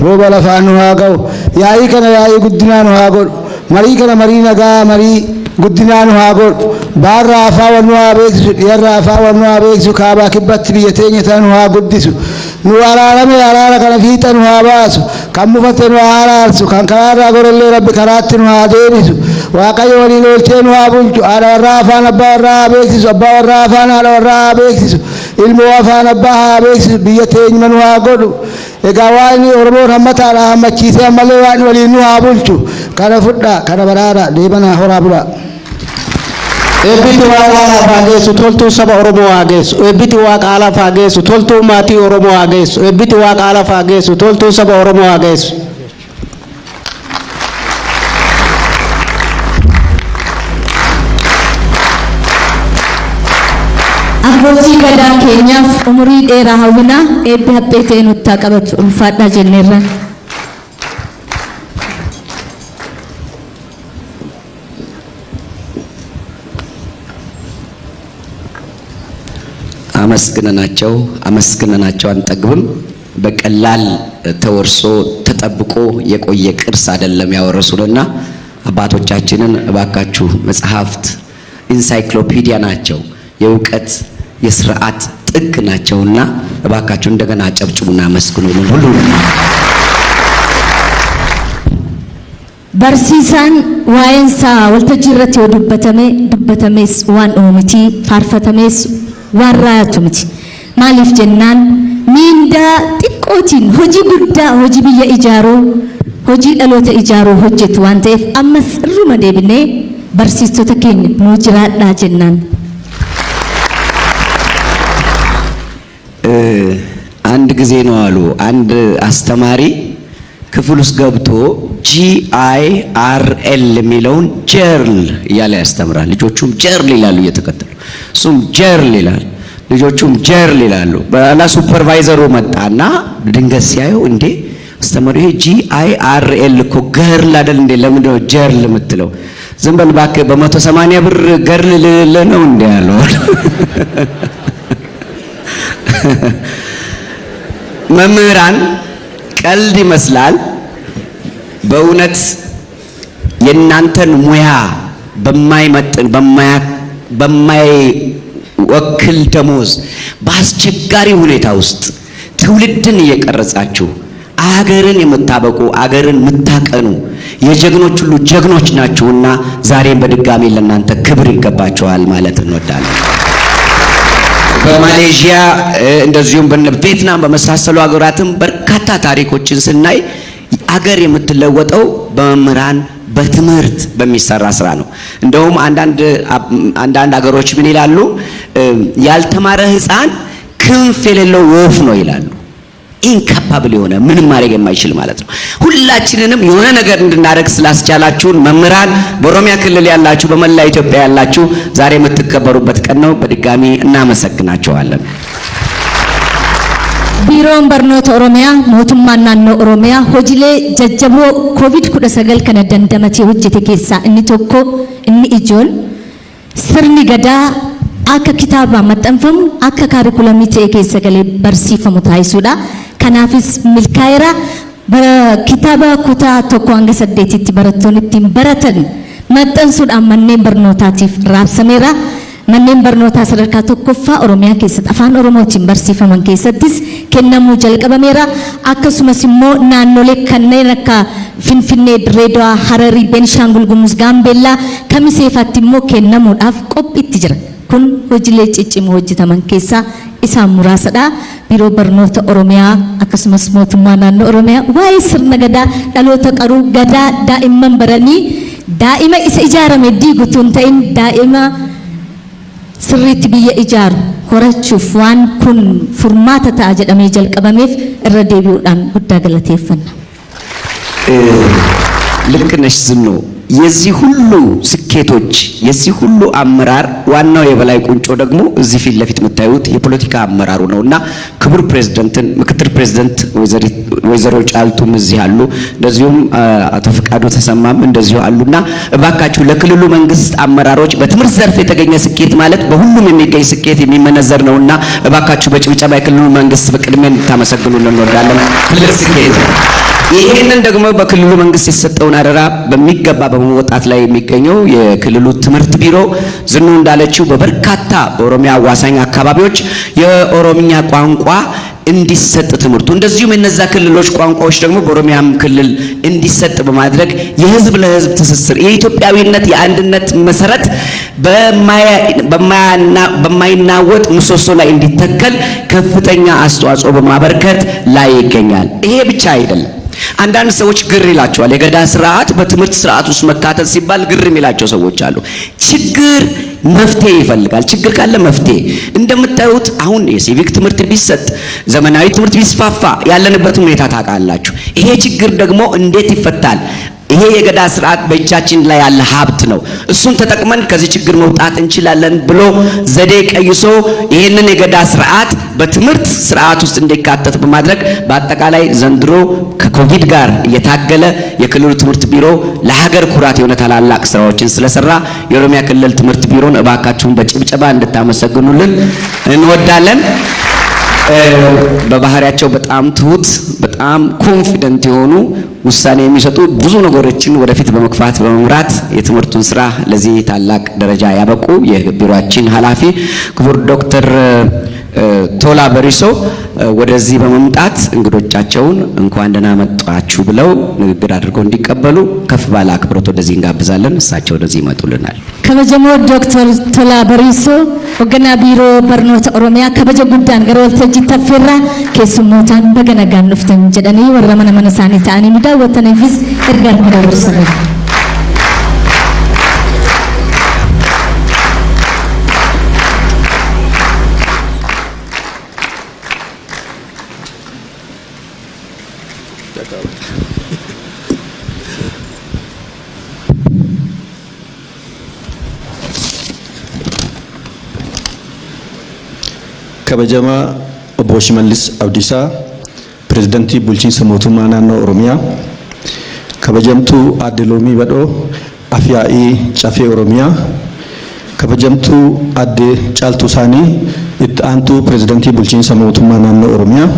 rooba lafaan nu haa ga'u yaa'ii kana yaa'ii guddinaa nu haa godhu marii kana marii nagaa marii guddinaa nu haa godhu baarraa afaa wal nu haa beeksisu dhiyarraa afaa wal nu haa beeksisu kaabaa kibbatti biyya teenya tana nu haa guddisu nu araarame araara kana fiixa nu haa baasu kan mufate nu haa araarsu kan karaarraa gorellee rabbi karaatti nu haa deebisu waaqayyo waliin oolchee nu haa bulchu haadha warraa afaan abbaa warraa haa beeksisu abbaa warraa afaan haadha warraa haa beeksisu ilmoo afaan abbaa haa beeksisu biyya teenya nu haa godhu egaa waan oromoon hammataadha hammachiisee ammallee waan waliin nu haa bulchu kana fudhaa kana baraara deemanaa horaa bulaa. Eebbiti waaqa alaaf haa geessu toltuu saba Oromoo haa geessu. Eebbiti waaqa alaaf haa geessu toltuu maatii Oromoo haa geessu. Eebbiti waaqa alaaf haa geessu toltuu saba Oromoo haa geessu. Abbootii gadaa keenyaaf umurii dheeraa hawwina eebbi haphee ta'e nutti haa qabatu ulfaadhaa jenneerra. አመስግነናቸው አንጠግብም። በቀላል ተወርሶ ተጠብቆ የቆየ ቅርስ አይደለም ያወረሱንና አባቶቻችንን እባካችሁ መጽሐፍት ኢንሳይክሎፒዲያ ናቸው፣ የእውቀት የስርዓት ጥግ ናቸውና እባካችሁ እንደገና አጨብጭቡና አመስግኑልን ሁሉ Barsiisaan waa'eensaa waltajjii irratti yoo dubbatames waan uumiti faarfatames waan raayatu miti. Maaliif jennaan miindaa xiqqootiin hojii guddaa hojii biyya ijaaruu hojii dhaloota ijaaruu hojjetu waan ta'eef ammas irruma deebinee barsiistota keenya nuu jiraadhaa jennaan. አንድ ጊዜ ነው አሉ አንድ አስተማሪ ክፍል ውስጥ ገብቶ GIRL የሚለውን ጀርል እያለ ያስተምራል። ልጆቹም ጀርል ይላሉ እየተከተሉ፣ እሱም ጀርል ይላል፣ ልጆቹም ጀርል ይላሉ። በኋላ ሱፐርቫይዘሩ መጣና ድንገት ሲያየው እንዴ አስተማሪው ይሄ GIRL እኮ ገርል አይደል እንዴ ለምንድን ነው ጀርል የምትለው? ዝም በል እባክህ በ180 ብር ገርል ልልህ ነው እንዴ ያለው። መምህራን ቀልድ ይመስላል። በእውነት የእናንተን ሙያ በማይመጥን በማይወክል ደሞዝ በአስቸጋሪ ሁኔታ ውስጥ ትውልድን እየቀረጻችሁ አገርን የምታበቁ አገርን የምታቀኑ የጀግኖች ሁሉ ጀግኖች ናችሁና ዛሬም በድጋሚ ለእናንተ ክብር ይገባችኋል ማለት እንወዳለን። በማሌዥያ እንደዚሁም በቪየትናም በመሳሰሉ ሀገራትም በርካታ ታሪኮችን ስናይ አገር የምትለወጠው በመምህራን በትምህርት በሚሰራ ስራ ነው። እንደውም አንዳንድ ሀገሮች ምን ይላሉ? ያልተማረ ሕፃን ክንፍ የሌለው ወፍ ነው ይላሉ። ኢንካፓብል የሆነ ምንም ማድረግ የማይችል ማለት ነው። ሁላችንንም የሆነ ነገር እንድናደርግ ስላስቻላችሁን መምህራን በኦሮሚያ ክልል ያላችሁ በመላ ኢትዮጵያ ያላችሁ ዛሬ የምትከበሩበት ቀን ነው። በድጋሚ እናመሰግናችኋለን። Biiroon barnoota Oromiyaa mootummaan naannoo Oromiyaa hojiilee jajjaboo COVID-19 kana dandamatee hojjete keessaa inni tokko inni ijoon sirni gadaa akka kitaabaan maxxanfamu akka kaarikulamii ta'e keessa galee barsiifamu taasisuudha. Kanaafis milkaa'eera kitaaba kutaa 1-8tti barattoonni ittiin baratan maxxansuudhaan manneen barnootaatiif raabsameera. Manneen barnootaa sadarkaa tokkoffaa Oromiyaa keessatti afaan Oromootiin barsiifaman keessattis kennamuu jalqabameera. Akkasumas immoo naannolee kanneen akka Finfinnee, Dirreedawaa, Hararii, Beenishaangul Gumuz, Gaambeellaa, Kamiseefaatti immoo kennamuudhaaf qophiitti jira. Kun hojiilee ciccimoo hojjetaman keessaa isaan muraasadha. Biiroo barnoota Oromiyaa akkasumas mootummaa naannoo Oromiyaa waa'ee sirna gadaa dhaloota qaruu gadaa daa'imman baranii daa'ima isa ijaarame diigutuun ta'in daa'ima sirriitti biyya ijaaru horachuuf waan kun furmaata ta'a jedhamee jalqabameef irra deebi'uudhaan guddaa galateeffanna. ልክ ነሽ ዝኑ። የዚህ ሁሉ ስኬቶች የዚህ ሁሉ አመራር ዋናው የበላይ ቁንጮ ደግሞ እዚህ ፊት ለፊት የምታዩት የፖለቲካ አመራሩ ነውና ክቡር ፕሬዝዳንትን ምክትል ፕሬዝዳንት ወይዘሮ ጫልቱም እዚህ አሉ፣ እንደዚሁም አቶ ፍቃዱ ተሰማም እንደዚሁ አሉና እባካችሁ ለክልሉ መንግስት አመራሮች በትምህርት ዘርፍ የተገኘ ስኬት ማለት በሁሉም የሚገኝ ስኬት የሚመነዘር ነውና እባካችሁ በጭብጨባ የክልሉ መንግስት በቅድሚያ እንድታመሰግኑልን እንወዳለን። ትልቅ ስኬት ይሄንን ደግሞ በክልሉ መንግስት የሰጠውን አደራ በሚገባ በመወጣት ላይ የሚገኘው የክልሉ ትምህርት ቢሮ ዝኑ እንዳለችው በበርካታ በኦሮሚያ አዋሳኝ አካባቢዎች የኦሮምኛ ቋንቋ እንዲሰጥ ትምህርቱ እንደዚሁም እነዛ ክልሎች ቋንቋዎች ደግሞ በኦሮሚያም ክልል እንዲሰጥ በማድረግ የህዝብ ለህዝብ ትስስር የኢትዮጵያዊነት የአንድነት መሰረት በማይናወጥ ምሰሶ ላይ እንዲተከል ከፍተኛ አስተዋጽኦ በማበርከት ላይ ይገኛል። ይሄ ብቻ አይደለም። አንዳንድ ሰዎች ግር ይላቸዋል። የገዳ ስርዓት በትምህርት ስርዓት ውስጥ መካተት ሲባል ግር የሚላቸው ሰዎች አሉ። ችግር መፍትሄ ይፈልጋል። ችግር ካለ መፍትሄ እንደምታዩት አሁን የሲቪክ ትምህርት ቢሰጥ ዘመናዊ ትምህርት ቢስፋፋ ያለንበት ሁኔታ ታውቃላችሁ። ይሄ ችግር ደግሞ እንዴት ይፈታል? ይሄ የገዳ ስርዓት በእጃችን ላይ ያለ ሀብት ነው። እሱን ተጠቅመን ከዚህ ችግር መውጣት እንችላለን ብሎ ዘዴ ቀይሶ ይሄንን የገዳ ስርዓት በትምህርት ስርዓት ውስጥ እንዲካተት በማድረግ በአጠቃላይ ዘንድሮ ከኮቪድ ጋር እየታገለ የክልሉ ትምህርት ቢሮ ለሀገር ኩራት የሆነ ታላላቅ ስራዎችን ስለሰራ የኦሮሚያ ክልል ትምህርት ቢሮን እባካችሁን በጭብጨባ እንድታመሰግኑልን እንወዳለን። በባህሪያቸው በጣም ትሁት በጣም ኮንፊደንት የሆኑ ውሳኔ የሚሰጡ ብዙ ነገሮችን ወደፊት በመግፋት በመምራት የትምህርቱን ስራ ለዚህ ታላቅ ደረጃ ያበቁ የቢሮአችን ኃላፊ ክቡር ዶክተር ቶላ በሪሶ ወደዚህ በመምጣት እንግዶቻቸውን እንኳን ደህና መጣችሁ ብለው ንግግር አድርገው እንዲቀበሉ ከፍ ባለ አክብሮት ወደዚህ እንጋብዛለን። እሳቸው ወደዚህ ይመጡልናል። ከበጀሞ ዶክተር ቶላ በሪሶ ወገና ቢሮ በርኖታ ኦሮሚያ ከበጀ ጉዳን ገረ ወልተጂ ተፈራ ከስሞታን በገነጋን ንፍተን ጀደኒ ወረመነ መነሳኒ ታኒ ሚዳ ወተነፊስ እርጋን ወረሰረ kabajama obbo Shimallis Abdiisaa pirezidaantii bulchiinsa mootummaa naannoo Oromiyaa, kabajamtuu aadde Loomii Badhoo afyaa'ii cafee Oromiyaa, kabajamtuu aadde Caaltuu Saanii itti aantuu pirezidaantii bulchiinsa mootummaa naannoo Oromiyaa,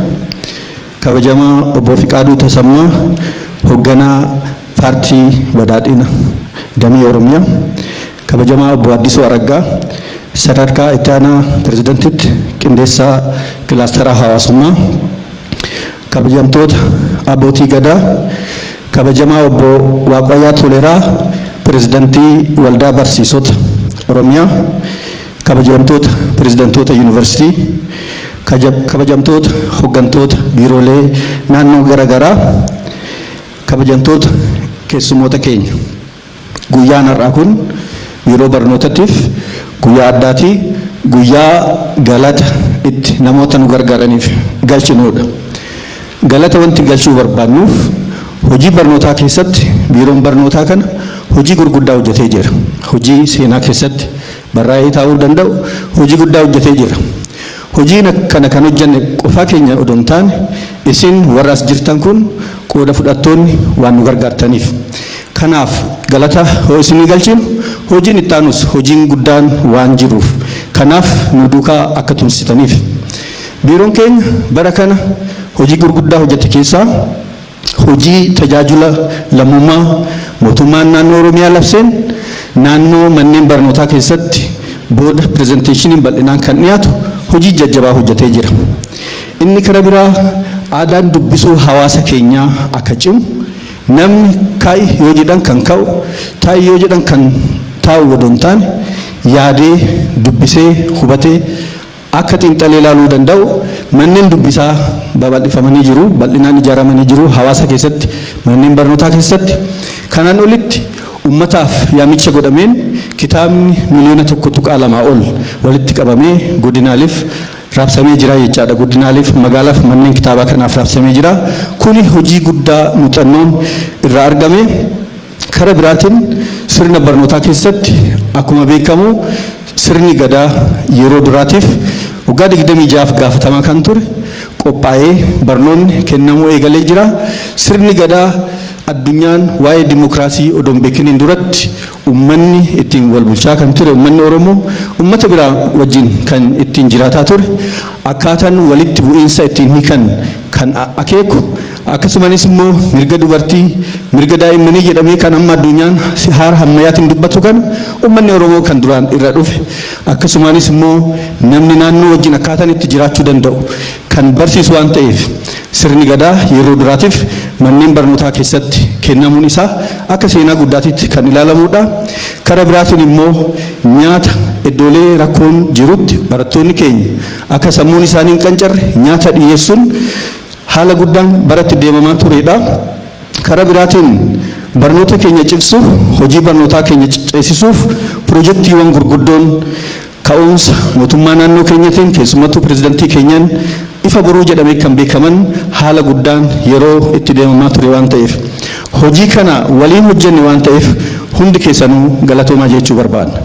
kabajamaa obbo Fiqaaduu Tasammaa hoogganaa paartii badhaadhina damee Oromiyaa, kabajamaa obbo Addisuu Araggaa sadarkaa itti aanaa pirezidaantiitti qindeessaa kilaastara hawaasummaa, kabajamtoota abbootii gadaa, kabajamaa obbo Waaqoyyaa Toleeraa pirezidaantii waldaa barsiisota Oromiyaa, kabajamtoota pirezidaantoota yuunivarsiitii, kabajamtoota hooggantoota biiroolee naannoo garaagaraa, kabajamtoota keessummoota keenya. Guyyaan har'aa kun yeroo barnootaatiif guyyaa addaati, guyyaa galata itti namoota nu gargaaraniif galchinuudha. Galata wanti galchuu barbaannuuf hojii barnootaa keessatti biiroon barnootaa kana hojii gurguddaa hojjetee jira. Hojii seenaa keessatti barraa'ee taa'uu danda'u hojii guddaa hojjetee jira. Hojii kana kan hojjenne qofaa keenya odoo hin taane isin warra as jirtan kun qooda fudhattoonni waan nu gargaartaniif. Kanaaf galata hoo isinii galchinu hojiin itti aanus hojiin guddaan waan jiruuf kanaaf nu duukaa akka tumsitaniif. Biiroon keenya bara kana hojii gurguddaa hojjete keessaa hojii tajaajila lammummaa mootummaan naannoo Oromiyaa labseen naannoo manneen barnootaa keessatti booda pirezenteeshiniin bal'inaan kan dhiyaatu hojii jajjabaa hojjetee jira. Inni karaa biraa aadaan dubbisuu hawaasa keenyaa akka cimu namni kaa'i yoo jedhan kan ka'u taa'i yoo jedhan kan taa'u odoo hin taane yaadee dubbisee hubatee akka xiinxalee ilaaluu danda'u manneen dubbisaa babal'ifamanii jiru, bal'inaan ijaaramanii jiru hawaasa keessatti, manneen barnootaa keessatti. Kanaan olitti ummataaf yaamicha godhameen kitaabni miliyoona 1.2 ol walitti qabamee godinaaliif raabsamee jira jechaadha. Godinaaliif magaalaaf manneen kitaabaa kanaaf raabsamee jira. Kuni hojii guddaa muuxannoon irraa argame. Karaa biraatiin sirna barnootaa keessatti akkuma beekamu sirni gadaa yeroo duraatiif waggaa 26 gaafatamaa kan ture qophaa'ee barnoonni kennamuu eegalee jira. Sirni gadaa addunyaan waa'ee dimokiraasii odoon beekiniin duratti ummanni ittiin wal bulchaa kan ture ummanni Oromoo ummata biraa wajjin kan ittiin jiraataa ture akkaataan walitti bu'iinsa ittiin hiikan kan akeeku akkasumas immoo mirga dubartii mirga daa'immanii jedhamee kan amma addunyaan haala ammayyaatiin dubbatu kan ummanni Oromoo kan duraan irra dhufe akkasumas immoo namni naannoo wajjin akkaataan itti jiraachuu danda'u kan barsiisu waan ta'eef sirni gadaa yeroo duraatiif manneen barnootaa keessatti kennamuun isaa akka seenaa guddaatitti kan ilaalamudha. Karaa biraatiin immoo nyaata iddoolee rakkoon jirutti barattoonni keenya akka sammuun isaanii hin qancarre nyaata dhiyeessuun haala guddaan baratti deemamaa turedha. Karaa biraatiin barnoota keenya cimsuuf hojii barnootaa keenya ceesisuuf piroojeektiiwwan gurguddoon ka'umsa mootummaa naannoo keenyatiin keessumattuu pirezidantii keenyaan ifa boruu jedhamee kan beekaman haala guddaan yeroo itti deemamaa ture waan ta'eef hojii kana waliin hojjenne waan ta'eef hundi keessanuu galatoomaa jechuu barbaadna.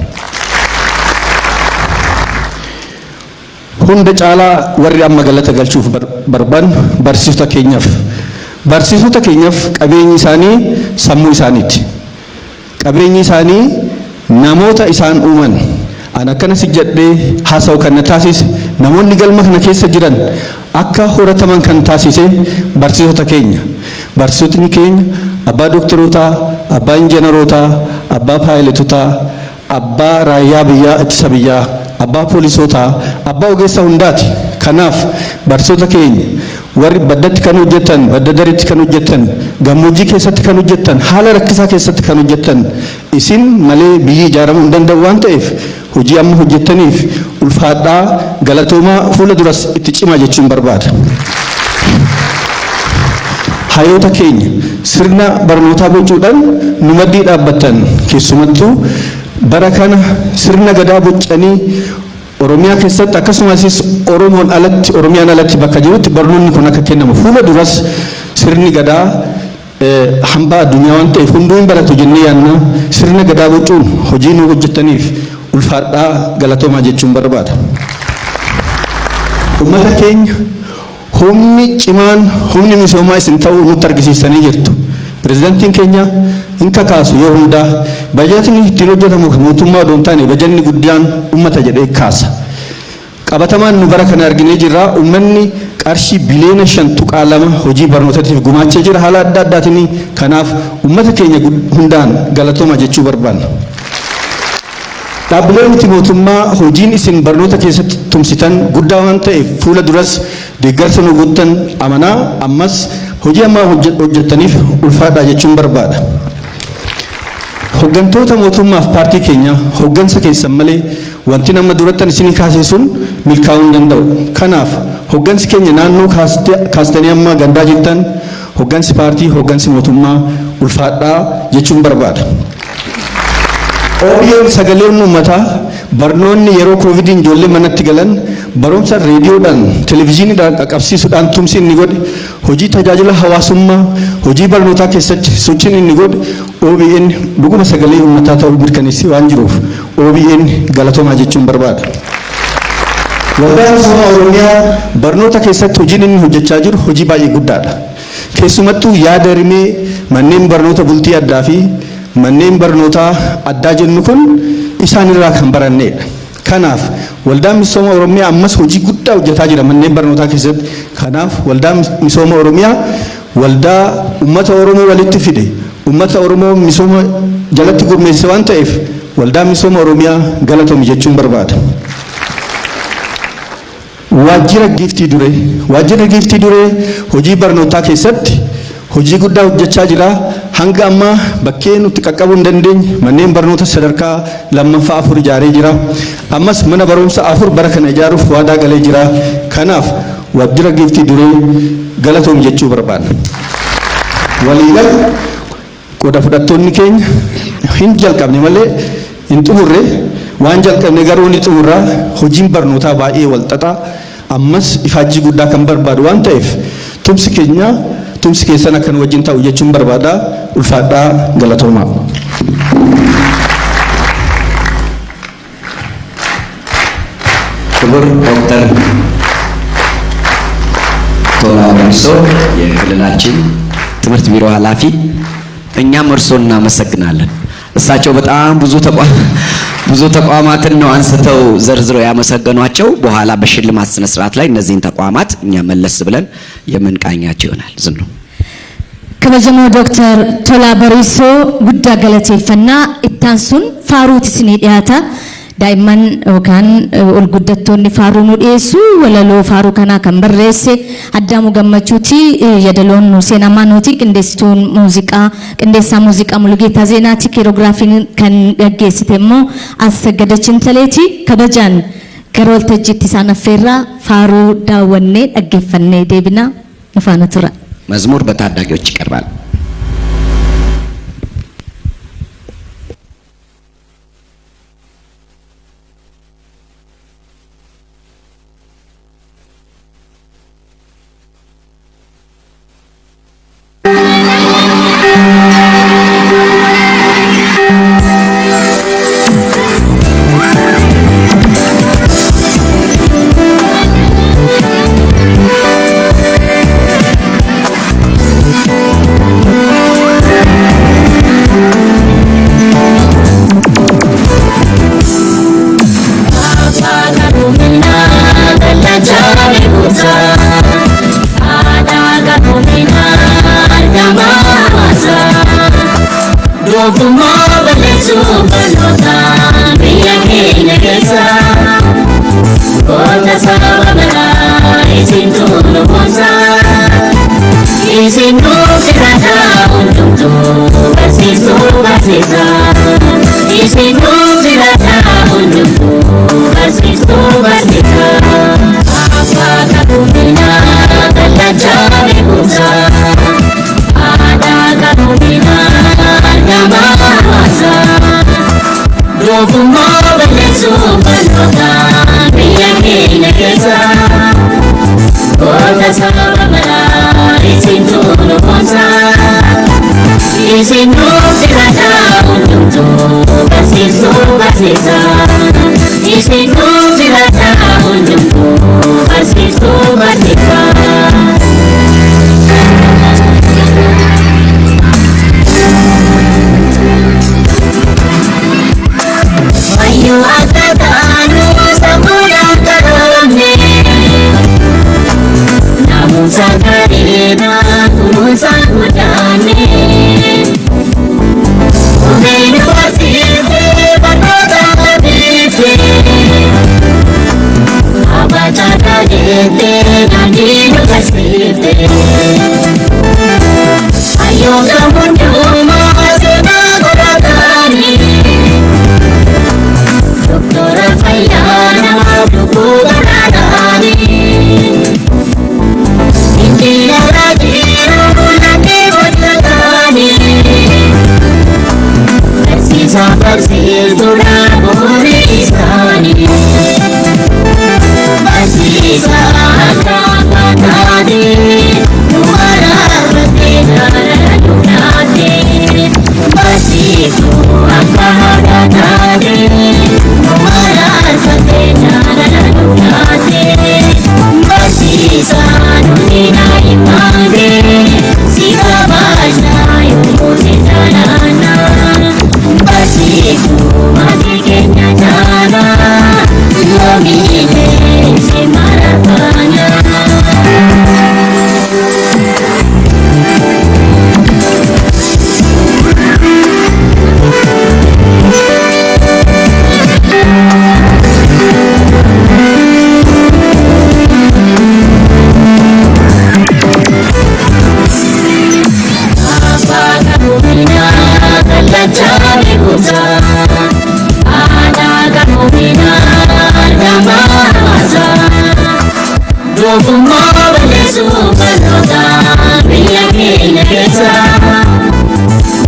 Hunda caalaa warri amma galata galchuuf barbaannu barsiisota keenyaaf. Barsiisota keenyaaf qabeenyi isaanii sammuu isaaniiti. Qabeenyi isaanii namoota isaan uuman. Ana akkana si jedhee haasa'u kan na taasise namoonni galma kana keessa jiran akka horataman kan taasise barsiisota keenya. Barsiisotni keenya abbaa dooktorootaa, abbaa injiinarootaa, abbaa paayileetotaa, abbaa raayyaa biyyaa ittisa biyyaa, abbaa poolisootaa, abbaa ogeessa hundaati. Kanaaf barsiisota keenya warri baddatti kan hojjetan, badda dariitti kan hojjetan, gammoojjii keessatti kan hojjetan, haala rakkisaa keessatti kan hojjetan isin malee biyyi ijaaramuu hin danda'u waan ta'eef hojii amma hojjettaniif ulfaadhaa galatoomaa fuula duras itti cimaa jechuun barbaada. Hayyoota keenya sirna barnootaa bocuudhaan nu maddii dhaabbattan keessumattuu bara kana sirna gadaa bocanii Oromiyaa keessatti akkasumas Oromoon alatti Oromiyaan alatti bakka jirutti barnoonni kun akka kennamu fuula duras sirni gadaa hamba addunyaa waan ta'eef hunduu baratu jennee yaadna. Sirna gadaa bocuun hojii nu hojjettaniif ulfaadhaa galatoomaa jechuun barbaada. Uummata keenya humni cimaan humni misoomaa isin ta'uu nutti argisiisanii jirtu. Pirezidaantiin keenya hin kakaasu yoo hundaa bajetni ittiin hojjetamu mootummaa odoon taane bajanni guddaan uummata jedhee kaasa. Qabatamaan nu bara kana arginee jirra uummanni qarshii biliyoona 5.2 hojii barnootaatiif gumaachee jira haala adda addaatiin. Kanaaf uummata keenya hundaan galatooma jechuu barbaanna. Dhaabbileen itti mootummaa hojiin isin barnoota keessatti tumsitan guddaa waan ta'eef fuula duras deeggarsa nu gootan amanaa ammas hojii ammaa hojjettaniif ulfaadhaa jechuun barbaada. Hooggantoota mootummaaf paartii keenya hooggansa keessan malee wanti nama durattan isinii kaasisuun milkaa'uu hin danda'u. Kanaaf hooggansi keenya naannoo kaastanii amma gandaa jirtan hooggansi paartii hooggansi mootummaa ulfaadhaa jechuun barbaada. OBN sagaleen uummataa barnoonni yeroo koovidiin ijoollee manatti galan barumsa reediyoodhaan televezyiiniidhaan qaqqabsiisuudhaan tumsi inni godhe hojii tajaajila hawaasummaa hojii barnootaa keessatti sochiin inni godhe OBN dhuguma sagalee uummataa ta'uu mirkaneessee waan jiruuf OBN galatoomaa jechuun barbaada. Waldaan Misooma Oromiyaa barnoota keessatti hojiin inni hojjechaa jiru hojii baay'ee guddaadha. Keessumattuu yaada rimee manneen barnoota bultii addaa fi manneen barnootaa addaa jennu kun isaanirraa kan barannedha. Kanaaf waldaan misooma Oromiyaa ammas hojii guddaa hojjetaa jira manneen barnootaa keessatti. Kanaaf waldaan misooma Oromiyaa waldaa uummata Oromoo walitti fide uummata Oromoo misooma jalatti gurmeesse waan ta'eef waldaan misooma Oromiyaa galatoomi jechuun barbaada. Waajjira giiftii duree hojii barnootaa keessatti hojii guddaa hojjechaa jira. Hanga amma bakkee nuti qaqqabuu hin dandeenye manneen barnoota sadarkaa 2-4 ijaaree jira. Ammas mana barumsa 4 bara kana ijaaruuf waadaa galee jira. Kanaaf waajjira giiftii duree galatoom jechuu barbaada. Waliigal qooda fudhattoonni keenya hin jalqabne malee xumurre waan jalqabne garuu ni xumurra hojiin barnootaa baay'ee wal xaxaa ammas ifaajjii guddaa kan barbaadu waan ta'eef tumsi keessan akkan wajjin ta'u jechuun barbaada ulfaadhaa galatoomaa. ክቡር ዶክተር ቶላ በሪሶ የክልላችን ትምህርት ቢሮ ኃላፊ፣ እኛም እርሶን እናመሰግናለን። እሳቸው በጣም ብዙ ተቋማትን ነው አንስተው ዘርዝረው ያመሰገኗቸው። በኋላ በሽልማት ስነ ስርዓት ላይ እነዚህን ተቋማት እኛ መለስ ብለን የምንቃኛቸው ይሆናል። ዝኑ ከበጀሞ ዶክተር ቶላ በሪሶ ጉዳ ገለቴፈና ኢታንሱን ፋሩት ሲኒ ዲያታ daa'imman yookaan olguddattoonni faaruu nu dhiyeessu walaloo faaruu kanaa kan barreesse Addaamu Gammachuuti. Yadaloon seenamaa nuti qindeessaa muuziqaa Mulugeetaa Zeenaati. Kiirogiraafiin kan gaggeessite immoo Assagadachiin Taleeti. Kabajaan gara waltajjiitti isaan affeerraa faaruu daawwannee dhaggeeffannee deebina. Nu faana tura. መዝሙር በታዳጊዎች ይቀርባል።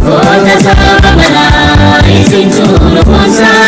Kota sabamala isin tulu ponsa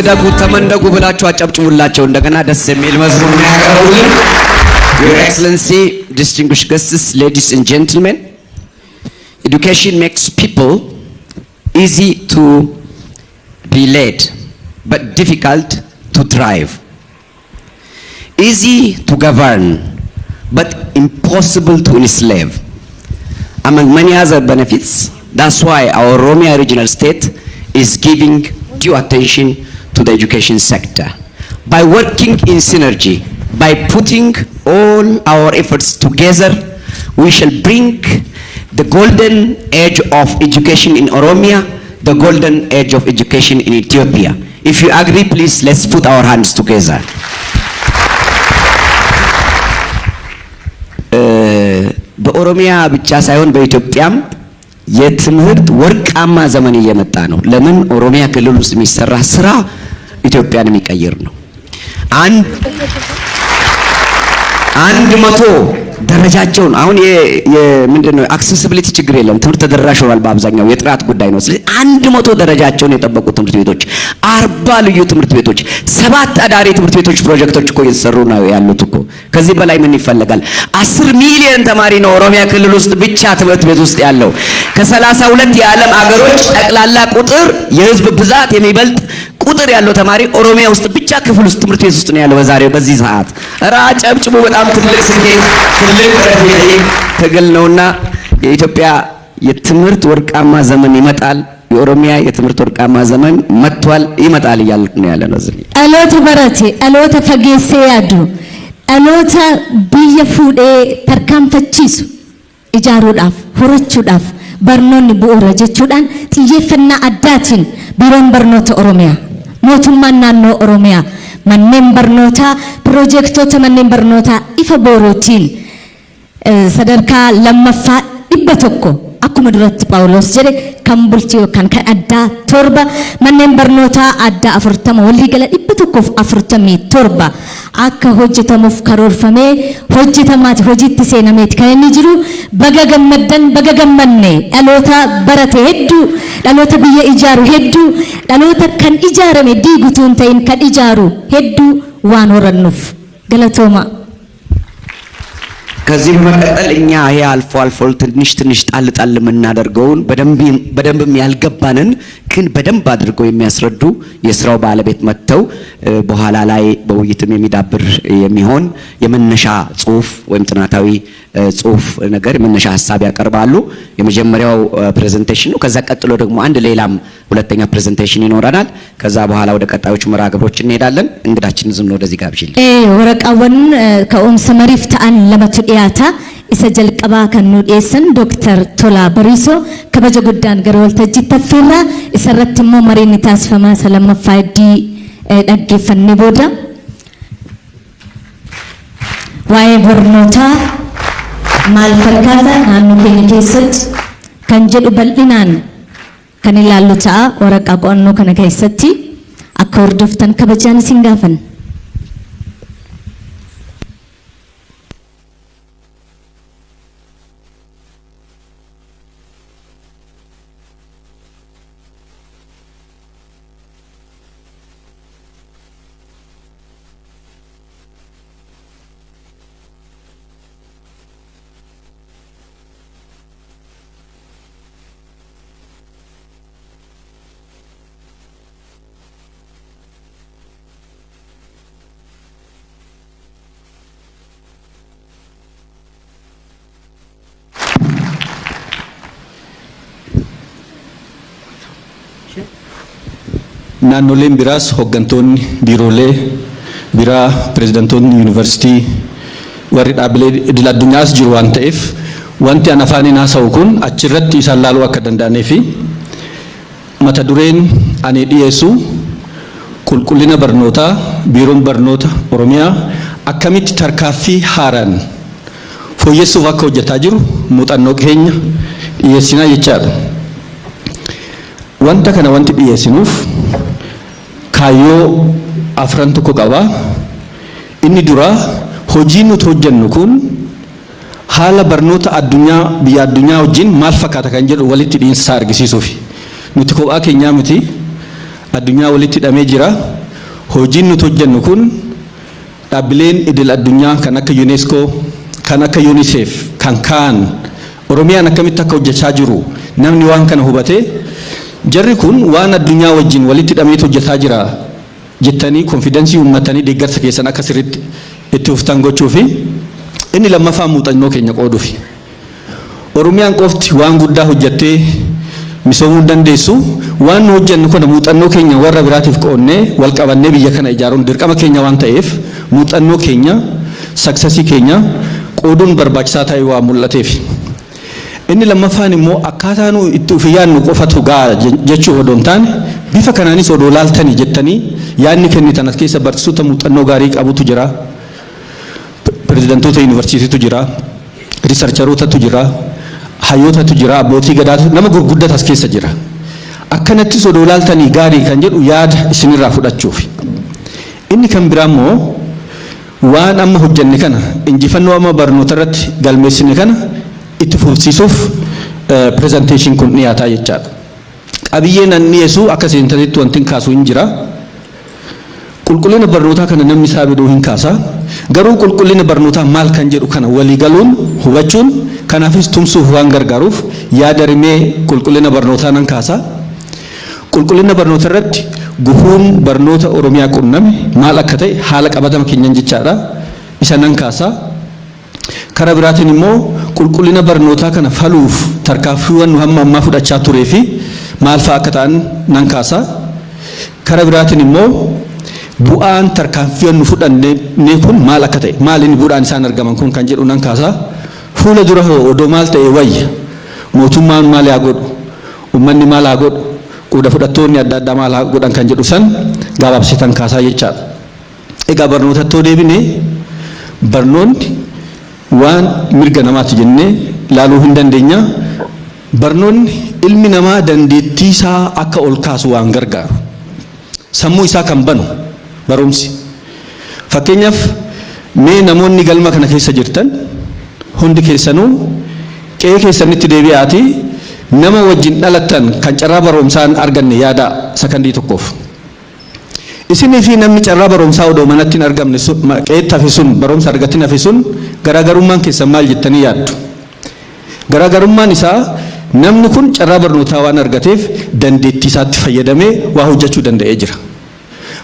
ደጉ ተመንደጉ ብላችሁ አጨብጭቡላቸው። እንደገና ደስ የሚል መዝሙር ነው ያቀርቡልን። Your Excellency, distinguished guests, ladies and gentlemen, education makes people easy to be led, but difficult to thrive. Easy to govern, but impossible to enslave. Among many other benefits, that's why our Oromia regional state is giving due attention to the education sector. By working in synergy, by putting all our efforts together, we shall bring the golden age of education in Oromia, the golden age of education in Ethiopia. If you agree, please, let's put our hands together. በኦሮሚያ ብቻ ሳይሆን በኢትዮጵያም የትምህርት ወርቃማ ዘመን እየመጣ ነው። ለምን? ኦሮሚያ ክልል ውስጥ የሚሰራ ስራ ኢትዮጵያን የሚቀይር ነው። አንድ መቶ ደረጃቸውን አሁን ምንድነው አክሰሲቢሊቲ ችግር የለም። ትምህርት ተደራሽ ሆኗል። በአብዛኛው የጥራት ጉዳይ ነው። ስለዚህ 100 ደረጃቸውን የጠበቁ ትምህርት ቤቶች፣ 40 ልዩ ትምህርት ቤቶች፣ 7 አዳሪ ትምህርት ቤቶች ፕሮጀክቶች እኮ እየተሰሩ ነው ያሉት እኮ። ከዚህ በላይ ምን ይፈልጋል? 10 ሚሊዮን ተማሪ ነው ኦሮሚያ ክልል ውስጥ ብቻ ትምህርት ቤት ውስጥ ያለው። ከ32 የዓለም አገሮች ጠቅላላ ቁጥር የህዝብ ብዛት የሚበልጥ ቁጥር ያለው ተማሪ ኦሮሚያ ውስጥ ብቻ ክፍል ውስጥ ትምህርት ቤት ውስጥ ነው ያለው በዚህ ሰዓት። ራ ጨብጭቡ። በጣም ትልቅ ስኬት፣ ትልቅ ትግል ነውና የኢትዮጵያ የትምህርት ወርቃማ ዘመን ይመጣል። የኦሮሚያ የትምህርት ወርቃማ ዘመን መጥቷል፣ ይመጣል እያልን ነው ያለነው። እዚህ አሎተ በረቴ አሎተ ፈጌሴ ያዱ አሎተ ብየ ፉዴ ተርካንፈቺሱ ኢጃሩዳፍ ሁረቹዳፍ በርኖን ቡኡረ ጀቹዳን ጥየፈና አዳችን ቢሮን በርኖተ ኦሮሚያ mootummaan naannoo Oromiyaa manneen barnootaa piroojeektoota manneen barnootaa ifa boorootiin sadarkaa lammaffaa 100 akkuma duratti Phaawulos jedhe kan bulchi yookaan kan addaa 7 manneen barnootaa addaa 40 walii gala 147 akka hojjetamuuf karoorfamee hojjetamaati hojiitti seenameeti kan inni jiru. baga gammaddan baga gammanne dhaloota barate hedduu dhaloota biyya ijaaru hedduu dhaloota kan ijaarame diigutuun ta'in kan ijaaru hedduu waan horannuuf galatooma. ከዚህ በመቀጠል እኛ ይሄ አልፎ አልፎ ትንሽ ጣል የምናደርገውን በደንብም ያልገባንን ግን በደንብ አድርገው የሚያስረዱ የስራው ባለቤት መጥተው በኋላ ላይ በውይይትም የሚዳብር የሚሆን የመነሻ ጽሁፍ ወይም ጥናታዊ ጽሁፍ ነገር የመነሻ ሐሳብ ያቀርባሉ። የመጀመሪያው ፕሬዘንቴሽን ነው። ከዛ ቀጥሎ ደግሞ አንድ ሌላም ሁለተኛ ፕሬዘንቴሽን ይኖረናል። ከዛ በኋላ ወደ ቀጣዮቹ መርሃ ግብሮች እንሄዳለን። እንግዳችን ዝም ነው ወደዚህ ጋብዥልኝ። ወረቃውን ከኦምሰ መሪፍ ተአን ለመቱ ዲያታ isa jalqabaa kan nu dhiyeessan Dr. Tola Bariso kabaja guddaan gara waltajjii taffeerraa isarratti immoo mariin ni taasifamaa lammaffaa dhaggeeffannee booda waa'ee barnootaa maal fakkaata naannoo keenya keessatti kan jedhu bal'inaan kan ilaallu ta'a waraqaa qo'annoo kana keessatti akka hordoftan kabajaan isin gaafanna. naannoleen biraas hooggantoonni biiroolee biraa pirezidantoonni yuunivarsiitii warri dhaabbilee idil addunyaas jiru waan ta'eef wanti an afaaniin haasa'u kun achirratti isaan laaluu akka danda'anii fi mata dureen ani dhiyeessu qulqullina barnootaa biiroon barnoota Oromiyaa akkamitti tarkaaffii haaraan fooyyessuuf akka hojjetaa jiru muuxannoo keenya dhiyeessinaa jechaadha. Wanta kana wanti dhiyeessinuuf kaayyoo afran tokko qaba. Inni dura hojiin nuti hojjennu kun haala barnoota addunyaa biyya addunyaa wajjin maal fakkaata kan jedhu walitti dhiinsa argisiisuuf nuti kophaa keenyaa miti addunyaa walitti hidhamee jira. Hojiin nuti hojjennu kun dhaabbileen idil addunyaa kan akka UNESCO kan akka UNICEF kan kaan Oromiyaan akkamitti akka hojjechaa jiru namni waan kana hubatee jarri kun waan addunyaa wajjin walitti hidhamee hojjetaa jira jettanii konfidensii uummatanii deeggarsa keessan akka sirriitti itti uftan gochuufi inni lammaffaa muuxannoo keenya qooduufi. Oromiyaan qofti waan guddaa hojjettee misoomuu dandeessu waan nu hojjennu kana muuxannoo keenya warra biraatiif qoonnee wal qabannee biyya kana ijaaruun dirqama keenya waan ta'eef muuxannoo keenya saksasii keenya qooduun barbaachisaa ta'e waan mul'ateef. Inni lammaffaan immoo akkaataa nu itti ufiyyaannu qofatu gaa jechuu odoo hin taane bifa kanaanis odoo laaltanii jettanii yaadni kennitan as keessa barsiisota muuxannoo gaarii qabutu jira. Pirezidantoota yuunivarsiitiitu jira. Riisarcharootatu jira. Hayyootatu jira. Abbootii gadaatu nama gurguddatu as keessa jira. Akkanattis odoo laaltanii gaarii kan jedhu yaada isinirraa fudhachuuf. Inni kan biraa immoo waan amma hojjenne kana injifannoo amma barnoota irratti galmeessine kana itti fufsiisuuf presentation kun dhiyaataa jechaadha. Qabiyyeen an dhiyeessu akka seentanitti wanti kaasu hin jira. Qulqullina barnootaa kana namni isaa biduu hin kaasa. Garuu qulqullina barnootaa maal kan jedhu kana walii galuun hubachuun kanaafis tumsuuf waan gargaaruuf yaada rimee qulqullina barnootaa nan kaasa. Qulqullina barnoota irratti gufuun barnoota Oromiyaa qunname maal akka ta'e haala qabatama keenyan jechaadha. Isa nan kaasa. Karaa biraatiin immoo qulqullina barnootaa kana faluuf tarkaanfiiwwan nu hamma ammaa fudhachaa turee fi maal fa'aa akka ta'an nan kaasa. Karaa biraatiin immoo bu'aan tarkaanfiiwwan nu fudhannee kun maal akka ta'e maal inni bu'aan isaan argaman kun kan jedhu nan kaasa. Fuula dura odoo maal ta'e wayya mootummaan maal haa godhu uummanni maal haa godhu qooda fudhattoonni adda addaa maal haa godhan kan jedhu san gabaabsitan kaasaa jechaadha. Egaa barnootattoo deebinee barnoonni waan mirga namaati jennee laaluu hin dandeenya. Barnoonni ilmi namaa dandeettii isaa akka ol kaasu waan gargaaru. Sammuu isaa kan banu barumsi. Fakkeenyaaf mee namoonni galma kana keessa jirtan hundi keessanuu qe'ee keessanitti deebi'aati nama wajjin dhalattan kan carraa barumsaan arganne yaada sakandii tokkoof. Isinii fi namni carraa barumsaa odoo manatti hin argamne qe'eetti hafe sun barumsa argatin hafe sun garaagarummaan keessan maal jettanii yaaddu? Garaagarummaan isaa namni kun carraa barnootaa waan argateef dandeettii isaatti fayyadamee waa hojjechuu danda'ee jira.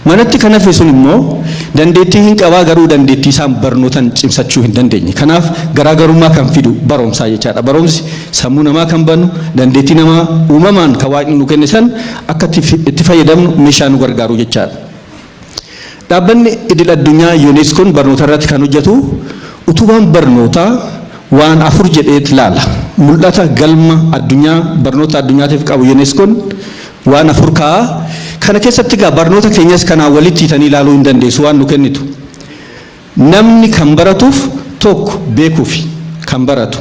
Manatti kan hafe sun immoo dandeettii hin qabaa garuu dandeettii isaan barnootan cimsachuu hin dandeenye. Kanaaf garaagarummaa kan fidu barumsaa jechaadha. Barumsi sammuu namaa kan bannu dandeettii namaa uumamaan kan waaqni nu kenne san akka itti fayyadamnu meeshaa nu gargaaru jechaadha. Dhaabbanni idil addunyaa UNESCOon barnoota irratti kan hojjetu utubaan barnootaa waan 4 jedhee ilaala. Mul'ata galma addunyaa barnoota addunyaatiif qabu UNESCOon waan 4 kaa'a. Kana keessatti gaa barnoota keenyas kanaan walitti hiitanii ilaaluu hin dandeessu waan nu kennitu. Namni kan baratuuf tokko beekuuf kan baratu.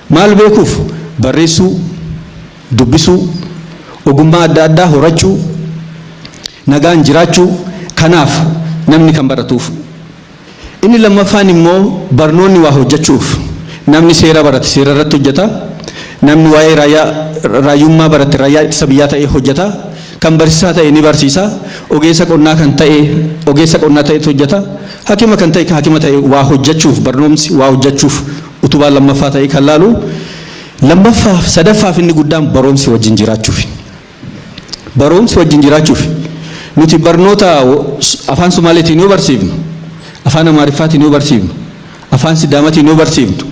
Maal beekuuf? Barreessuu, dubbisuu, ogummaa adda addaa horachuu, nagaan jiraachuu. Kanaaf namni kan baratuuf. Inni lammaffaan immoo barnoonni waa hojjechuuf. Namni seera barate seera irratti hojjeta. Namni waa'ee raayyummaa barate raayyaa ittisa biyyaa ta'ee hojjeta. Kan barsiisaa ta'e ni barsiisa. Ogeessa qonnaa kan ta'e ogeessa qonnaa ta'e hojjeta. Hakima kan ta'e hakima ta'e waa hojjechuuf barnoomsi waa hojjechuuf utubaa lammaffaa ta'e kan laalu. Lammaffaa sadaffaaf inni guddaan barumsi wajjin jiraachuuf. Barumsi wajjin jiraachuuf. Nuti barnoota afaan Somaaliitiin yoo barsiifnu, afaan Amaariffaatiin yoo barsiifnu, afaan Sidaamaatiin yoo barsiifnu,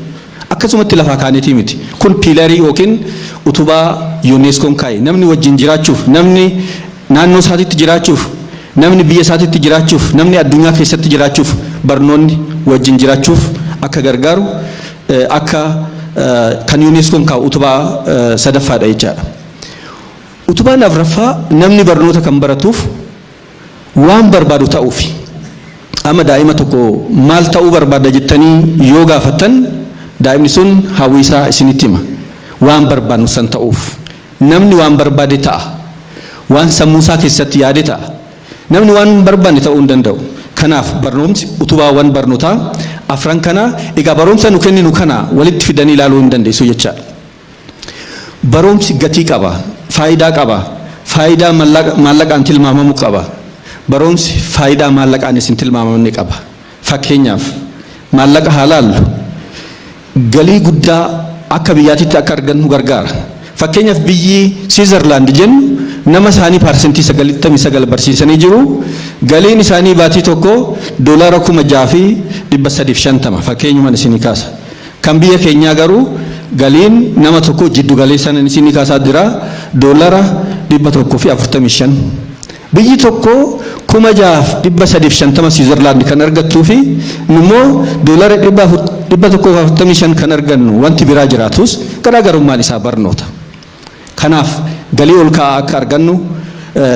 akkasumatti lafaa kaanetii miti. Kun piilarii yookiin utubaa UNESCOon kaa'e. Namni wajjin jiraachuuf, namni naannoo isaatiitti jiraachuuf, namni biyya isaatiitti jiraachuuf, namni addunyaa keessatti jiraachuuf barnoonni wajjin jiraachuuf akka gargaaru akka kan UNESCOon kaa'u utubaa sadaffaadha jechaadha. Utubaan afuraffaa namni barnoota kan baratuuf waan barbaadu ta'uuf. Amma daa'ima tokko maal ta'uu barbaada jettanii yoo gaafattan daa'imni sun hawwii isaa isinitti hima. Waan barbaadu san ta'uuf. Namni waan barbaade ta'a. Waan sammuu isaa keessatti yaade ta'a. Namni waan barbaade ta'uu hin danda'u. Kanaaf barnoomsi utubaawwan barnootaa afran kana egaa barumsa nu kenninu kana walitti fidanii ilaaluu hin dandeessu jechaadha. Barumsi gatii qaba, faayidaa qaba, faayidaa maallaqaan tilmaamamuu qaba. Barumsi faayidaa maallaqaan isin tilmaamamne qaba. Fakkeenyaaf maallaqa halaallu galii guddaa akka biyyaatitti akka argannu gargaara. Fakkeenyaaf biyyi Switzerland jennu nama isaanii parsentii 99 barsiisanii jiru. Galiin isaanii baatii tokko $6,350 fakkeenyuma isinii kaasa. Kan biyya keenyaa garuu galiin nama tokko jiddu galeessan isinii kaasaa jira $145. Biyyi tokko 6,350 Switzerland kan argattuu fi immoo $145 kan argannu wanti biraa jiraatus garaagarummaan isaa barnoota. Kanaaf galii ol ka'aa akka argannu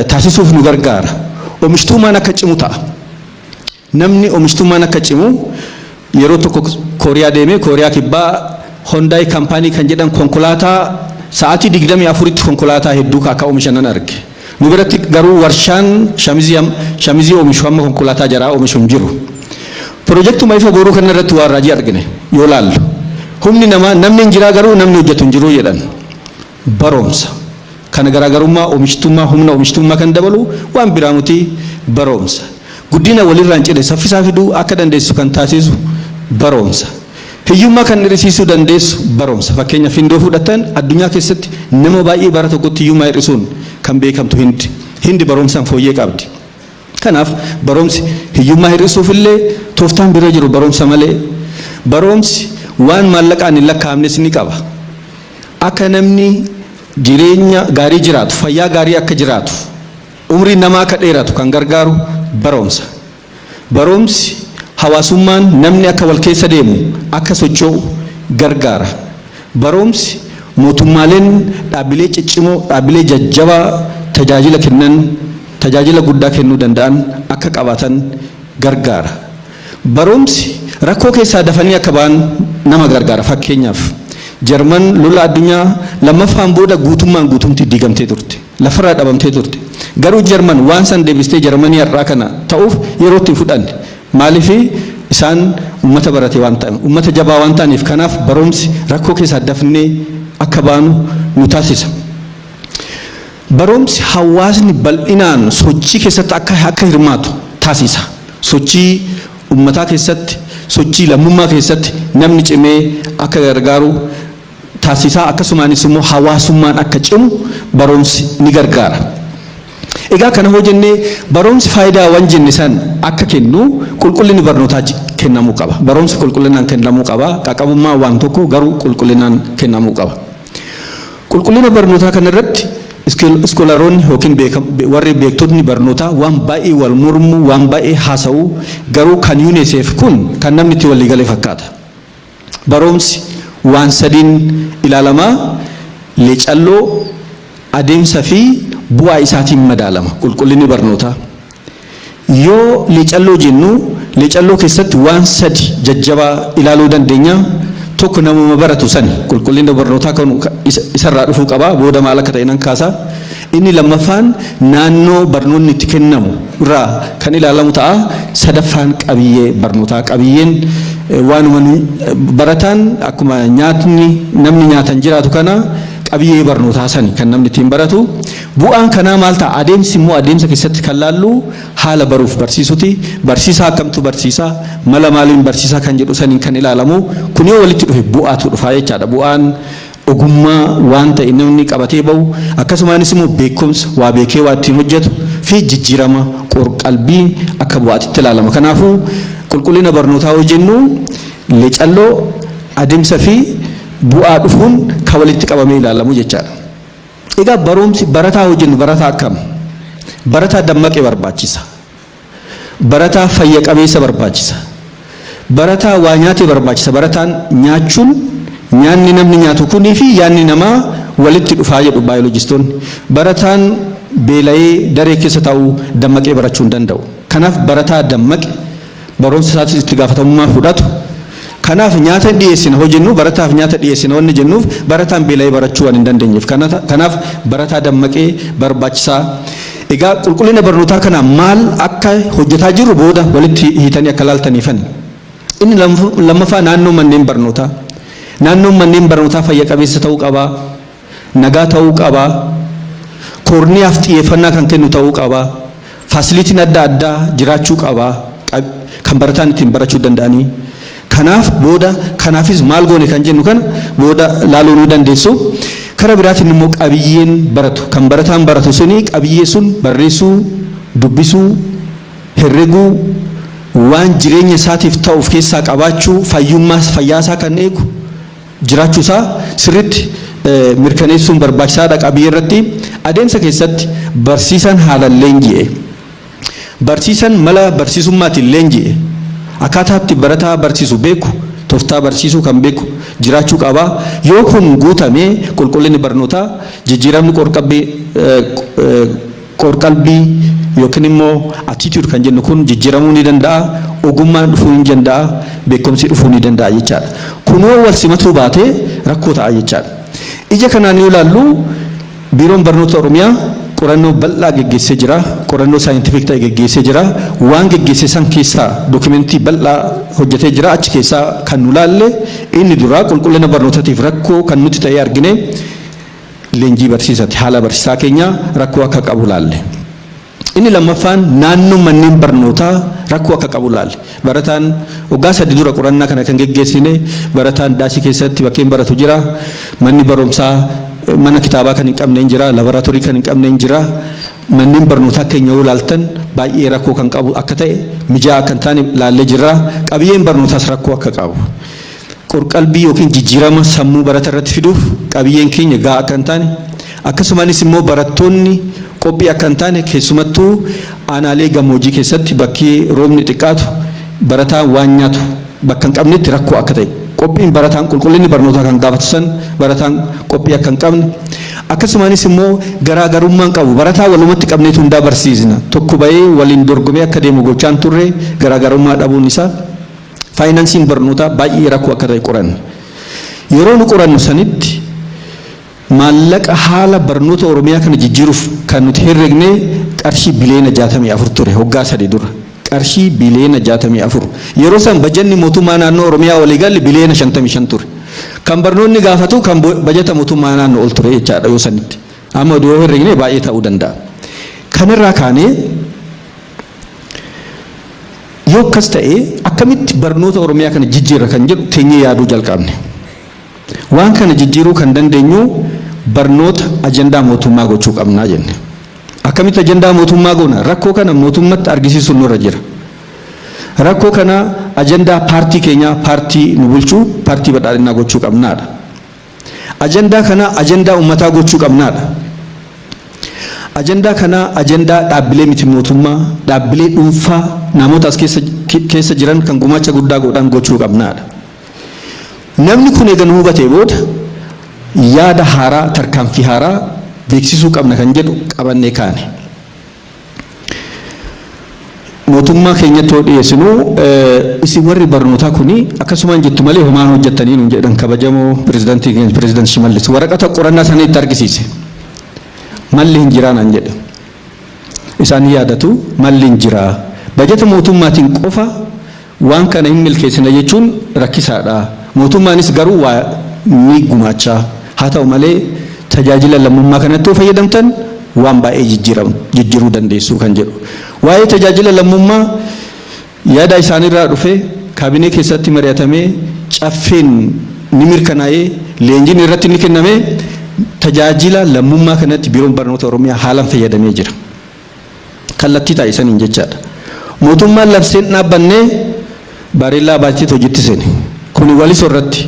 taasisuuf nu gargaara. Oomishtummaan akka cimu ta'a. Namni oomishtummaan akka cimu yeroo tokko Kooriyaa deemee Kooriyaa kibbaa Hondaay kaampaanii kan jedhan konkolaataa sa'aatii 24tti konkolaataa hedduu akka oomishan arge. Nu biratti garuu warshaan shamizii oomishu amma konkolaataa jaraa oomishu hin jiru. Piroojektuma ifa gooruu kana irratti waan raajii argine yoo laallu. Humni namaa namni hin jiraa garuu namni hojjetu hin jiru jedhan. Barumsa. Kana garaagarummaa oomishtummaa humna oomishtummaa kan dabalu waan biraa muti barumsa. Guddina walirraan cidhe saffisaa fiduu akka dandeessu kan taasisu barumsa. Hiyyummaa kan hir'isiisuu dandeessu barumsa. Fakkeenyaaf hindoo fudhatan addunyaa keessatti nama baay'ee bara tokkotti hiyyummaa hir'isuun kan beekamtu hindi barumsaan fooyyee qabdi. Kanaaf barumsi hiyyummaa hir'isuuf illee tooftaan bira jiru barumsa malee. Barumsi waan maallaqaan hin lakkaa'amnes ni qaba. Akka namni jireenya gaarii jiraatu, fayyaa gaarii akka jiraatu, umrii namaa akka dheeratu kan gargaaru barumsa. Barumsi hawaasummaan namni akka wal keessa deemu, akka socho'u gargaara. Barumsi mootummaaleen dhaabbilee ciccimoo, dhaabbilee jajjabaa tajaajila kennan, tajaajila guddaa kennuu danda'an akka qabaatan gargaara. Barumsi rakkoo keessaa dafanii akka ba'an nama gargaara. Fakkeenyaaf Jarman lola addunyaa lammaffaan booda guutummaatti diigamtee turte. Lafarraa dhabamtee turte. Garuu Jarman waan san deebistee Jarmanii har'aa kana ta'uuf yeroo itti fudhanne. Maaliif isaan uummata barate waan ta'an, uummata jabaa waan ta'aniif kanaaf barumsi rakkoo keessaa dafnee akka baanu nu taasisa. Barumsi hawaasni bal'inaan sochii keessatti akka hirmaatu taasisa. Sochii uummataa keessatti, sochii lammummaa keessatti namni cimee akka gargaaru taasisaa akkasumaanis immoo hawaasummaan akka cimu barumsi ni gargaara. Egaa kana hoo jennee barumsi faayidaawwan jenne san akka kennu qulqullinni barnootaa kennamuu qaba. Barumsi qulqullinaan kennamuu qaba. Qaqqabummaa waan tokko garuu qulqullinaan kennamuu qaba. Qulqullina barnootaa kanarratti iskoolaroonni yookiin warri beektonni barnootaa waan baay'ee wal mormu waan baay'ee haasa'u garuu kan UNICEF kun kan namni itti walii galee fakkaata. Barumsi waan sadiin ilaalamaa leecalloo adeemsa fi bu'aa isaatiin madaalama qulqullinni barnootaa. Yoo leecalloo jennu leecalloo keessatti waan sadi jajjabaa ilaaluu dandeenya. Tokko namuma baratu sani qulqullina barnootaa kan isarraa dhufuu qaba booda maal akka ta'e nan kaasa. Inni lammaffaan naannoo barnoonni itti kennamu irraa kan ilaalamu ta'a. Sadaffaan qabiyyee barnootaa qabiyyeen waanuma barataan akkuma nyaatni namni nyaatan jiraatu kana qabiyyee barnootaa sani kan namni ittiin baratu. Bu'aan kanaa maal ta'a? Adeemsi immoo adeemsa keessatti kan laallu haala baruuf barsiisuti. Barsiisaa akkamtu barsiisaa mala maaliin barsiisaa kan jedhu saniin kan ilaalamu. Kun yoo walitti dhufe bu'aatu dhufa jechaadha. Bu'aan ogummaa waan ta'e namni qabatee bahu akkasumaanis immoo beekumsa waa beekee waa ittiin hojjetu fi jijjiirama qalbii akka bu'aatitti ilaalama. Kanaafuu qulqullina barnootaa yoo jennu leecalloo adeemsa fi bu'aa dhufuun kan walitti qabamee ilaalamu jechaadha. Egaa barumsi barataa yoo jennu barataa akkam? Barataa dammaqee barbaachisa. Barataa fayya qabeessa barbaachisa. Barataa waa nyaatee barbaachisa. Barataan nyaachuun nyaanni namni nyaatu kunii fi yaanni namaa walitti dhufaa jedhu baayoloojistoonni. Barataan beela'ee daree keessa taa'uu dammaqee barachuu hin danda'u. Kanaaf barataa dammaqe barumsa isaatis itti gaafatamummaa fudhatu. Kanaaf nyaata dhiyeessina hoo jennu barataaf nyaata dhiyeessina wanni jennuuf barataan beela'ee barachuu waan hin dandeenyeef. Kanaaf barataa dammaqee barbaachisaa. Egaa qulqullina barnootaa kana maal akka hojjetaa jirru booda walitti hiitanii akka laaltaniifan. Inni lammaffaa naannoo manneen barnootaa. Naannoon manneen barnootaa fayya qabeessa ta'uu qaba. Nagaa ta'uu qaba. Koorniyaaf xiyyeeffannaa kan kennu ta'uu qaba. Faasilitiin adda addaa jiraachuu qaba. Kan barataan ittiin barachuu danda'anii. Kanaaf booda kanaafis maal goone kan jennu kana booda laaluu nu dandeessu. Karaa biraatiin immoo qabiyyeen baratu kan barataan baratu suni qabiyyee sun barreessuu, dubbisuu, herreguu waan jireenya isaatiif ta'uuf keessaa qabaachuu fayyaasaa kan eegu jiraachuusaa sirriitti mirkaneessuun barbaachisaadha. Qabiyyee irratti adeemsa keessatti barsiisan haalaan leenji'e. Barsiisan mala barsiisummaatiin leenji'e. Akkaataatti barataa barsiisu beeku tooftaa barsiisuu kan beeku jiraachuu qaba. Yoo kun guutamee qulqullinni barnootaa jijjiiramni qorqalbii yookiin immoo attitude kan jennu kun jijjiiramuu ni danda'a. Ogummaan dhufuu ni danda'a. Beekumsi dhufuu ni danda'a jechaadha. Kunoo wal simatuu baatee rakkoo ta'a jechaadha. Ija kanaan yoo ilaallu biiroon barnoota Oromiyaa qorannoo bal'aa geggeessee jira. Qorannoo saayintifik ta'e geggeessee jira. Waan geggeesse san keessaa dookimentii bal'aa hojjetee jira. Achi keessaa kan nu laalle inni dura qulqullina barnootaatiif rakkoo kan nuti ta'ee argine leenjii barsiisaati. Haala barsiisaa keenya rakkoo akka qabu laalle. Inni lammaffaan naannoo manneen barnootaa rakkoo akka qabu laalle. Barataan waggaa 3 dura qorannaa kana kan geggeessine barataan daasii keessatti bakkeen baratu jira. Manni barumsaa mana kitaabaa kan hin qabne hin jira. Laboraatoorii kan hin qabne hin jira. Manneen barnootaa keenya yoo ilaaltan baay'ee rakkoo kan qabu akka ta'e mijaa'aa kan taane laallee jirra. Qabiyyeen barnootaas rakkoo akka qabu. Qorqalbii yookiin jijjiirama sammuu barata irratti fiduuf qabiyyeen keenya gahaa akka hin taane akkasumas immoo barattoonni qophii akka hin taane keessumattuu aanaalee gammoojjii keessatti bakki roobni xiqqaatu barataan waan nyaatu bakka hin qabnetti rakkoo akka ta'e. Qophiin barataan qulqullinni barnootaa kan gaafatu san barataan qophii akka hin qabne akkasumas immoo garaagarummaan qabu barataa walumatti qabneetu hundaa barsiisna tokko bahee waliin dorgomee akka deemu gochaan turre garaagarummaa dhabuun isaa faayinaansiin barnootaa baay'ee rakkoo akka ta'e qoranne. Yeroo nu qorannu sanitti maallaqa haala barnoota Oromiyaa kana jijjiiruuf kan nuti herregne qarshii biliyoona 64 ture waggaa 3 dura. Qarshii biliyoona 64. Yeroo san bajanni mootummaa naannoo Oromiyaa waliigalli biliyoona 55 ture. Kan barnoonni gaafatu kan bajata mootummaa naannoo ol ture jechaadha yoo sanitti. Amma yoo herregne baay'ee ta'uu danda'a. Kanarraa kaanee yoo akkas ta'e akkamitti barnoota Oromiyaa kana jijjiirra kan jedhu teenyee yaaduu jalqabne. Waan kana jijjiiruu kan dandeenyu barnoota ajandaa mootummaa gochuu qabnaa jenne. Akkamitti ajandaa mootummaa goona? Rakkoo kana mootummatti argisiisuun nurra jira. Rakkoo kana ajandaa paartii keenya paartii nu bulchuu paartii badhaadhinaa gochuu qabnaadha. Ajandaa kana ajandaa uummataa gochuu qabnaadha. Ajandaa kana ajandaa dhaabbilee miti mootummaa dhaabbilee dhuunfaa namoota as keessa jiran kan gumaacha guddaa godhan gochuu qabnaadha. Namni kun eega nu hubatee booda yaada haaraa tarkaanfii haaraa beeksisuu qabna kan jedhu qabannee kaane. Mootummaa keenyatti yoo dhiyeessinu isin warri barnootaa kuni akkasumaan jettu malee homaan hojjettanii nuun jedhan kabajamoo pirezidaantii keenya pirezidaantii Shimallis waraqata qorannaa sana itti argisiise. Malli hin jiraa naan jedhe. Isaan yaadatu malli hin jiraa. Bajeta mootummaatiin qofa waan kana hin milkeessina jechuun rakkisaadha. Mootummaanis garuu waa ni gumaachaa. Haa ta'u malee tajaajila lammummaa kanatti fayyadamtan waan baay'ee jijjiiruu dandeessu kan jedhu. Waa'ee tajaajila lammummaa yaada isaanirraa dhufe kaabinee keessatti mari'atamee caffeen ni mirkanaa'ee leenjiin irratti ni kenname tajaajila lammummaa kanatti biiroon barnoota Oromiyaa haalaan fayyadamee jira. Kallattii taa'isaniin jechaadha. Mootummaan labseen dhaabbannee bareellaa baatee hojiitti seene. Kuni walis irratti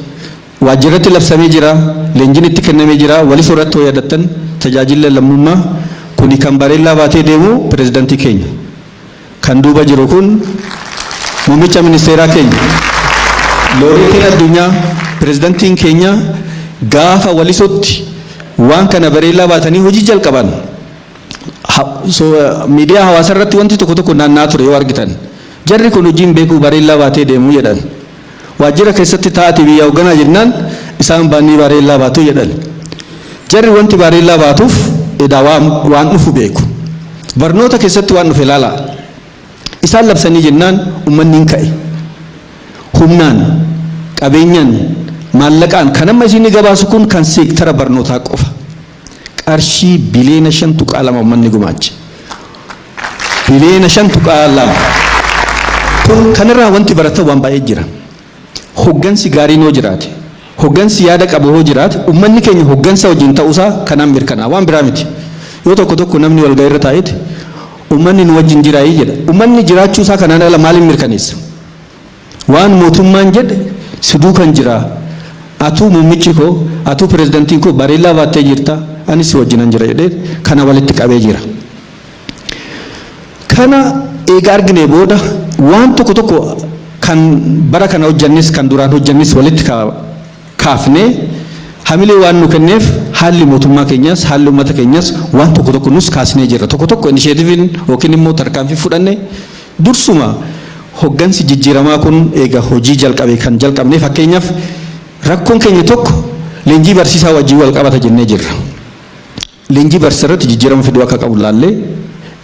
waajjirratti labsamee jira, leenjiin itti kennamee jira, walis irratti hoo yaadattan tajaajila lammummaa kuni kan bareellaa baatee deemu pirezidaantii keenya. Kan duuba jiru kun muummicha ministeeraa keenya. Looreetiin addunyaa pirezidaantiin keenya gaafa walisotti waan kana bareellaa baatanii hojii jalqaban. Miidiyaa hawaasaa irratti wanti tokko naannaa ture yoo argitan. Jarri kun hojiin beekuu bareellaa baatee deemuu jedhan. Waajjira keessatti taa'anii biyya hoogganaa jennaan isaan baanii bareellaa baatu jedhan. Jarri wanti bareellaa baatuuf edaa waan dhufu beeku. Barnoota keessatti waan dhufe ilaalaa. Isaan labsanii jennaan uummanni hin ka'e. Humnaan, qabeenyaan, maallaqaan kan amma isin gabaasu kun kan seektara barnootaa qofa. Qarshii biliyoona 5.2 uummanni gumaache. Biliyoona 5.2. Kun kanarraa wanti baratan waan baay'ee jira. Hoggansi gaariin hoo jiraate, hoggansi yaada qabu hoo jiraate, uummanni keenya hoggansa wajjin ta'uusaa kanaan mirkanaa waan biraa miti. Yoo tokko namni walga'ii irra taa'eeti uummanni nu wajjin jiraayii jedha. Uummanni jiraachuusaa kanaan ala maaliin mirkaneessa? Waan mootummaan jedhe siduu kan jiraa. Atuu muummichi koo, atuu pirezidaantiin koo bareellaa baattee jirta, anis wajjinan jira jedhee kana walitti qabee jira. Kana eega argine booda waan tokko kan bara kana hojjannis kan duraan hojjannis walitti kaafnee hamilee waan nu kenneef haalli mootummaa keenyas haalli uummata keenyas waan tokko nus kaasnee jirra. Tokko inisheetiiviin yookiin immoo tarkaanfii fudhanne dursuma hoggansi jijjiiramaa kun eega hojii jalqabee kan jalqabne fakkeenyaaf rakkoon keenya tokko leenjii barsiisaa wajjin wal qabata jennee jirra. Leenjii barsiisaa irratti jijjiirama fiduu akka qabu laallee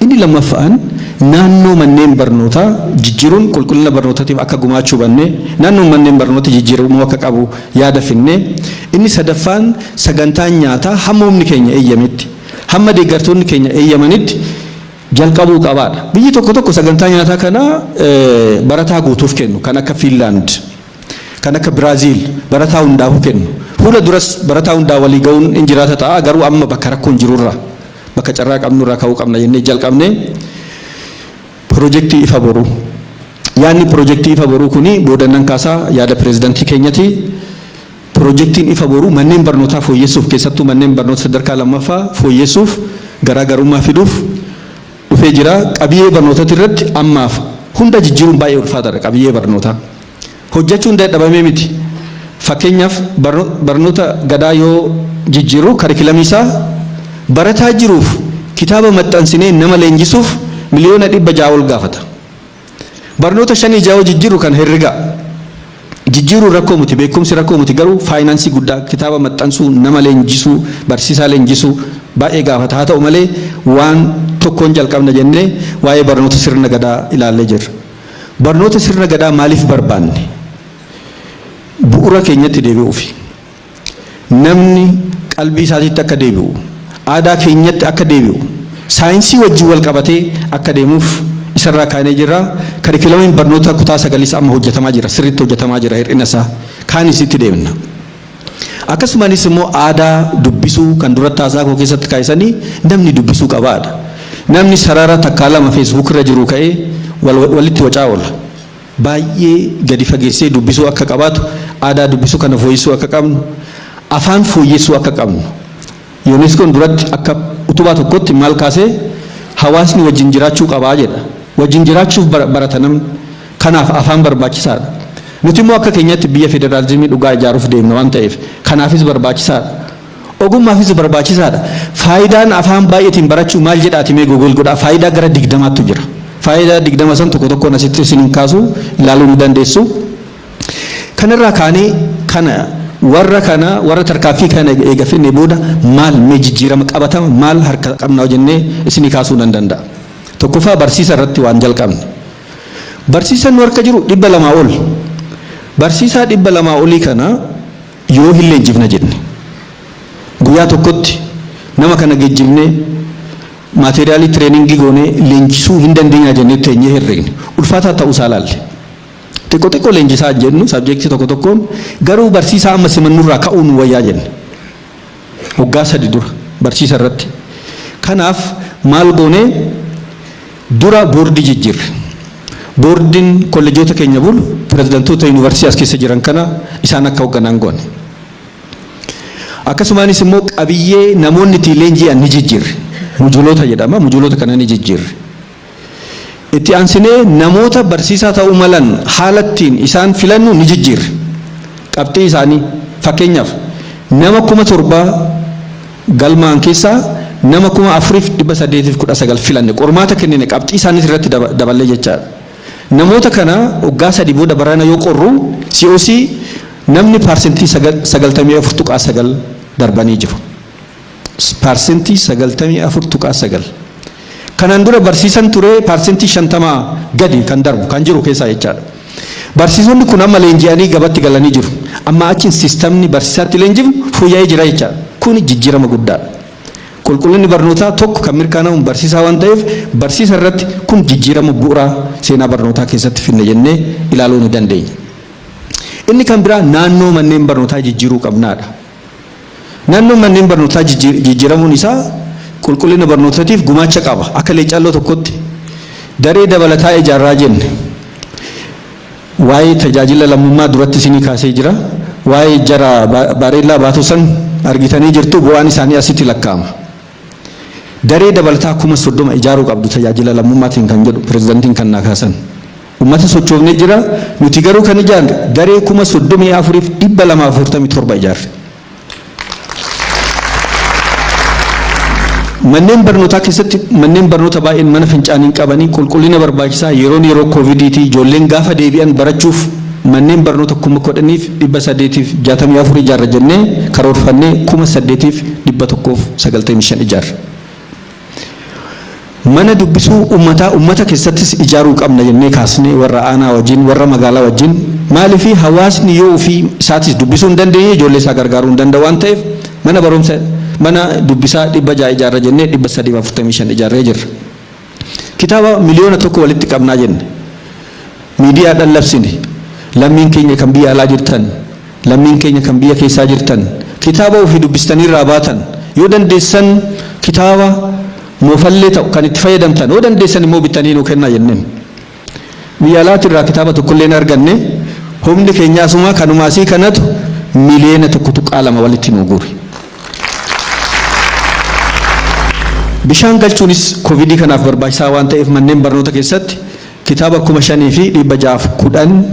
inni lammaffaan naannoo manneen barnootaa jijjiiruun qulqullina barnootaatiif akka gumaachuu bannee naannoo manneen barnoota jijjiiramuu akka qabu yaada finnee inni sadaffaan sagantaan nyaataa hamma humni keenya eeyyametti hamma deeggartoonni keenya eeyyamanitti jalqabuu qabaadha. Biyyi tokko sagantaa nyaataa kana barataa guutuuf kennu kan akka Fiinlaand kan akka Biraaziil barataa hundaafuu kennu. Fuula duras barataa hundaa walii ga'uun hin jiraata ta'a garuu amma bakka rakkoon jirurra bakka carraa qabnurraa ka'uu qabna jennee jalqabnee Projektii ifa boruu. Yaadni projektii ifa boruu kuni boodannan kaasaa yaada pirezidaantii keenyati. Projektiin ifa boruu manneen barnootaa fooyyessuuf keessattuu manneen barnoota sadarkaa lammaffaa fooyyessuuf garaagarummaa fiduuf dhufee jira. Qabiyyee barnootatti irratti ammaaf hunda jijjiiruun baay'ee ulfaataadha qabiyyee barnootaa. Hojjechuun dadhabamee miti. Fakkeenyaaf barnoota gadaa yoo jijjiiru karikilamii isaa barataa jiruuf kitaaba maxxansinee nama leenjisuuf miliyoona 100 ol gaafata. Barnoota 5-6 jijjiiru kan herrega. Jijjiiru rakkoo miti beekumsi rakkoo miti garuu faayinaansii guddaa kitaaba maxxansuu nama leenjisuu barsiisaa leenjisuu baay'ee gaafata. Haa ta'u malee waan tokkoon jalqabna jennee waa'ee barnoota sirna gadaa ilaallee jirra. Barnoota sirna gadaa maaliif barbaanne? Bu'uura keenyatti deebi'uufi. Namni qalbii isaatiitti akka deebi'u, aadaa keenyatti akka deebi'u, saayinsii wajjin wal qabatee akka deemuuf isarraa kaanee jirra. Karikulamiin barnoota kutaa 9 amma hojjetamaa jira, sirriitti hojjetamaa jira hir'ina isaa. Kaan isitti deemna. akkasumanis immoo aadaa dubbisuu kan duratti haasaa koo keessatti kaa'isanii namni dubbisuu qabaadha. Namni sarara takkaa lama Facebook irra jiru ka'ee walitti wacaa oola. Baay'ee gadi fageessee dubbisuu akka qabaatu, aadaa dubbisuu kana fooyyessuu akka qabnu, afaan fooyyessuu akka qabnu. UNESCOon duratti akka utubaa tokkotti maal kaasee hawaasni wajjin jiraachuu qabaa jedha. Wajjin jiraachuuf barata namni. Kanaaf afaan barbaachisaadha. Nuti immoo akka keenyatti biyya federaalizimii dhugaa ijaaruuf deemna waan ta'eef kanaafis barbaachisaadha. Ogummaafis barbaachisaadha. Faayidaan afaan baay'eetiin barachuu maal jedhaati mee Google godhaa faayidaa gara 20tu jira. Faayidaa 20 san tokko tokkoon asitti isin kaasu ilaaluu ni dandeessu. Kanarraa kaanee warra tarkaaffii kana eegafine booda maal mee jijjiirama qabatama maal harka qabna jennee isin kaasuu nan danda'a. Tokkoffaa barsiisa irratti waan jalqabne. Barsiisaan nu harka jiru 200 ol. Barsiisaa 200 olii kana yoo hin leenjifna jenne guyyaa tokkotti nama kana geejjibnee maateriaalii tireeningii goonee leenjisuu hin dandeenya jennee teenyee herregne ulfaataa ta'uu isaa laalle. Xiqqoo leenjisaa jennu sabjektii tokko tokkoon garuu barsiisaa amma simannurraa ka'uun wayyaa jenne. Waggaa 3 dura barsiisa irratti. Kanaaf maal goonee dura boordii jijjiirre. Boordiin kolleejota keenya bulu pirezidantoota yuunivarsiitii as keessa jiran kana isaan akka hoogganan goone. Akkasumaanis immoo qabiyyee namoonni ittiin leenji'an ni jijjiirre. Mujuloota jedhama. Mujuloota kana ni jijjiirre. Itti aansinee namoota barsiisaa ta'uu malan haala ittiin isaan filannu ni jijjiirre. Qabxii isaanii fakkeenyaaf nama 7,000 galmaan keessaa nama 4,819 filanne qormaata kennine qabxii isaanii irratti daballee jechaadha. Namoota kana waggaa 3 booda barana yoo qorru COC namni parsentii 94.9 darbanii jiru. Parsentii 94.9. Kanaan dura barsiisan ture parsentii 50 gadi kan darbu kan jiru keessaa jechaadha. Barsiisonni kun amma leenji'anii gabatti galanii jiru. Amma achiin sistemni barsiisaatti leenjifu fooyya'ee jira jechaadha. Kun jijjiirama guddaadha. Qulqullinni barnootaa tokko kan mirkanaa'u barsiisaa waan ta'eef barsiisa irratti kun jijjiirama bu'uuraa seenaa barnootaa keessatti finne jennee ilaaluu ni dandeenya. Inni kan biraa naannoo manneen barnootaa jijjiiruu qabnaadha. Naannoo manneen barnootaa jijjiiramuun isaa qulqullina barnootaatiif gumaacha qaba. Akka Leecalloo tokkotti daree dabalataa ijaarraa jenne. Waa'ee tajaajila lammummaa duratti isinii kaasee jira. Waa'ee jara bareellaa baatu san argitanii jirtu bu'aan isaanii asitti lakkaa'ama. Daree dabalataa 30,000 ijaaruu qabdu tajaajila lammummaatiin kan jedhu pirezidantiin kan naa kaasan. Uummata sochoofnee jira. Nuti garuu kan ijaarre daree 34,247 ijaarre. Manneen barnootaa keessatti manneen barnoota baay'een mana fincaanii qabanii qulqullina barbaachisaa yeroo koovidiitii ijoolleen gaafa deebi'an barachuuf manneen barnoota 10,864 ijaarra jennee karoorfannee 8,195 ijaarra. Mana dubbisuu uummata keessattis ijaaruu qabna jennee kaasnee warra aanaa wajjin warra magaalaa wajjin maaliif hawaasni yoo ofii isaatis dubbisuu hin dandeenye ijoollee isaa gargaaruu hin danda'a waan ta'eef mana barumsa mana dubbisaa 600 ijaarra jennee 345 ijaarree jirra. Kitaaba miliyoona 1 walitti qabnaa jenne. Miidiyaadhaan labsine. Lammiin keenya kan biyya alaa jirtan, lammiin keenya kan biyya keessaa jirtan, kitaaba ofii dubbistanii irraa baatan yoo dandeessan kitaaba moofallee ta'u kan itti fayyadamtan yoo dandeessan immoo bitanii nuu kennaa jenneen. Biyya alaati irraa kitaaba tokkollee hin arganne humni keenyaasuma kanumaasii kanatu miliyoona 1.2 walitti nuu guure. Bishaan galchuunis koovidii kanaaf barbaachisaa waan ta'eef manneen barnoota keessatti kitaaba 5,610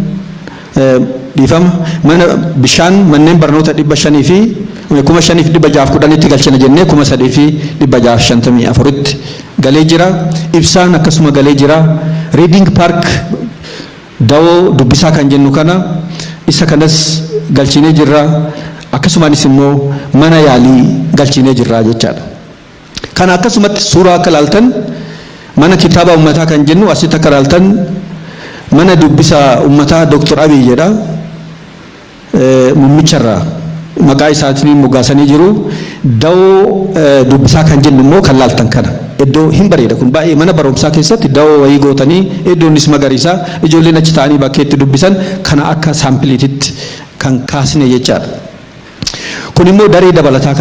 dhiifama mana bishaan manneen barnoota 500 fi 5,610 galchina jennee 3,654 galee jira. Ibsaan akkasuma galee jira. Reading Park dawoo dubbisaa kan jennu kana isa kanas galchinee jirra. Akkasumas immoo mana yaalii galchinee jirra jechaadha. Kana akkasumatti suuraa akka laaltan mana kitaaba uummataa kan jennu asitti akka laaltan mana dubbisa uummataa Dr. Abiy jedha. Mummicharraa maqaa isaatiin moggaasanii jiru. Dawoo dubbisaa kan jennu immoo kan laaltan kana. Iddoo hin bareeda kun baay'ee mana barumsaa keessatti dawoo wayii gootanii iddoonis magariisa ijoolleen achi ta'anii bakkeetti dubbisan kana akka saampiliititti kan kaasne jechaadha. kun immoo daree dabalataa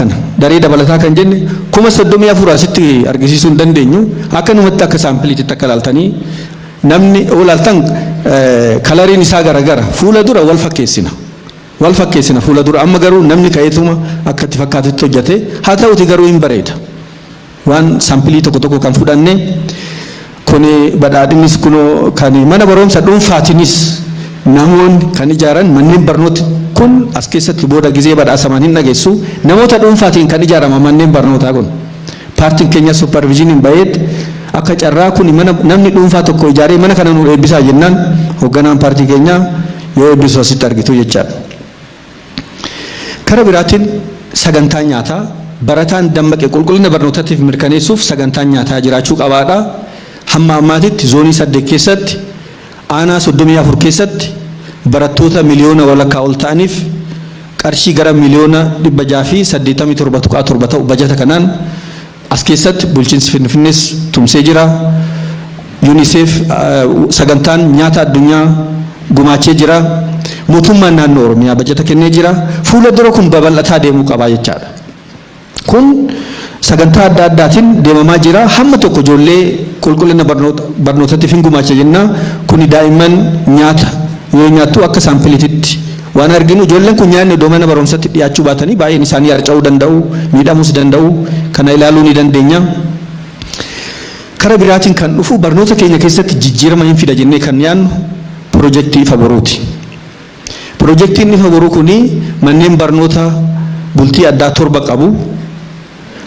kan jenne 34,000 asitti argisiisuu hin dandeenyu akkanumatti akka saampiliitti akka ilaaltanii namni olaaltan kalariin isaa garagara fuula dura wal fakkeessina fuula dura amma garuu namni ka'eetuma akka itti fakkaatutti hojjete haa ta'uti garuu hin bareeda waan saampilii tokko kan fudhanne kun badhaadhinis kun kan mana barumsa dhuunfaatinis namoonni kan ijaaran manneen barnoota kun as keessatti booda gizee badhaasaman hin dhageessu namoota dhuunfaatiin kan ijaarama manneen barnootaa kun paartiin keenya supervisiiniin bayeet akka carraa kun namni dhuunfaa tokko ijaaree mana kana nu eebbisaa jennaan hoogganaan paartii keenyaa yoo eebbisu asitti argitu jechaadha. Kara biraatiin sagantaa nyaataa barataan dammaqee qulqullina barnootaatiif mirkaneessuuf sagantaa nyaataa jiraachuu qabaadha. Hamma ammaatitti zoonii 8 keessatti aanaa 34 keessatti barattoota miliyoona walakkaa ol ta'aniif qarshii gara miliyoona 687 ta'u bajata kanaan as keessatti bulchiinsi Finfinnees tumsee jira. UNICEF sagantaan nyaata addunyaa gumaachee jira. Mootummaan naannoo Oromiyaa bajata kennee jira. Fuula dura kun babal'ataa deemuu qaba jechaadha. Kun sagantaa adda addaatiin deemamaa jira. Hamma tokko ijoollee qulqullina barnootaatiif hin gumaacha jenna. Kuni daa'imman nyaata yoo nyaattu akka saampiliititti waan arginu ijoolleen kun nyaanni iddoo mana barumsaatti dhiyaachuu baatanii baay'een isaanii harca'uu danda'u, miidhamuus danda'u. Kana ilaaluu ni dandeenya. Kara biraatiin kan dhufu barnoota keenya keessatti jijjiirama hin fida jennee kan yaannu piroojeektii ifa boruuti. Piroojeektiin ifa boruu kuni manneen barnoota bultii addaa 7 qabu.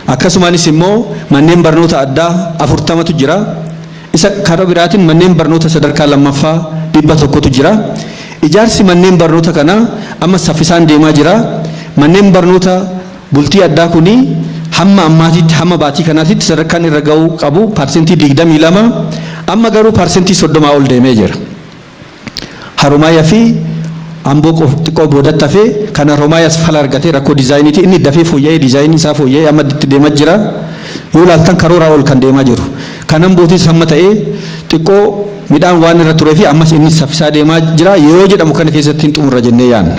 Akkasumas immoo manneen barnoota addaa 40tu jira. Isa kara biraatiin manneen barnoota sadarkaa lammaffaa 100tu jira. Ijaarsi manneen barnoota kana amma saffisaan deemaa jira. Manneen barnoota bultii addaa kuni hamma ammaatitti hamma baatii kanaatitti sadarkaan irra ga'uu qabu parsentii 22 amma garuu parsentii 30 ol deemee jira. Haromaayaa fi Amboo xiqqoo boodatti hafee kan Haromaayaas fala argatee rakkoo diizaayiniiti inni dafee fooyya'ee diizaayinii isaa fooyya'ee amma itti deemaa jira. Yoo ilaaltan karooraa ol kan deemaa jiru. Kan Ambootis hamma ta'ee xiqqoo midhaan waan irra turee fi ammas inni saffisaa deemaa jira yoo jedhamu kana keessatti hin xumurra jennee yaadna.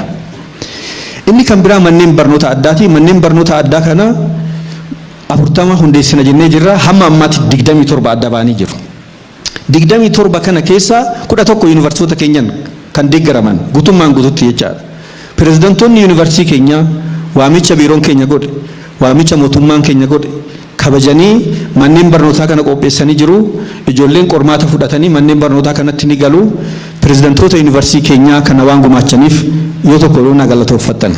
Inni kan biraa manneen barnoota addaati. Manneen barnoota addaa kana 40 hundeessina jennee jirra. Hamma ammaatti 27 adda baanii jiru. 27 kana keessa 11 yuunivarsiitota keenyan kan deeggaraman guutummaan guututti jechaadha. Pirezidantoonni yuunivarsiitii keenyaa waamicha biiroon keenya godhe, waamicha mootummaan keenya godhe kabajanii manneen barnootaa kana qopheessanii jiru. Ijoolleen qormaata fudhatanii manneen barnootaa kanatti ni galu. Pirezidantoota yuunivarsiitii keenyaa kana waan gumaachaniif yoo tokko yoo na galatooffattan.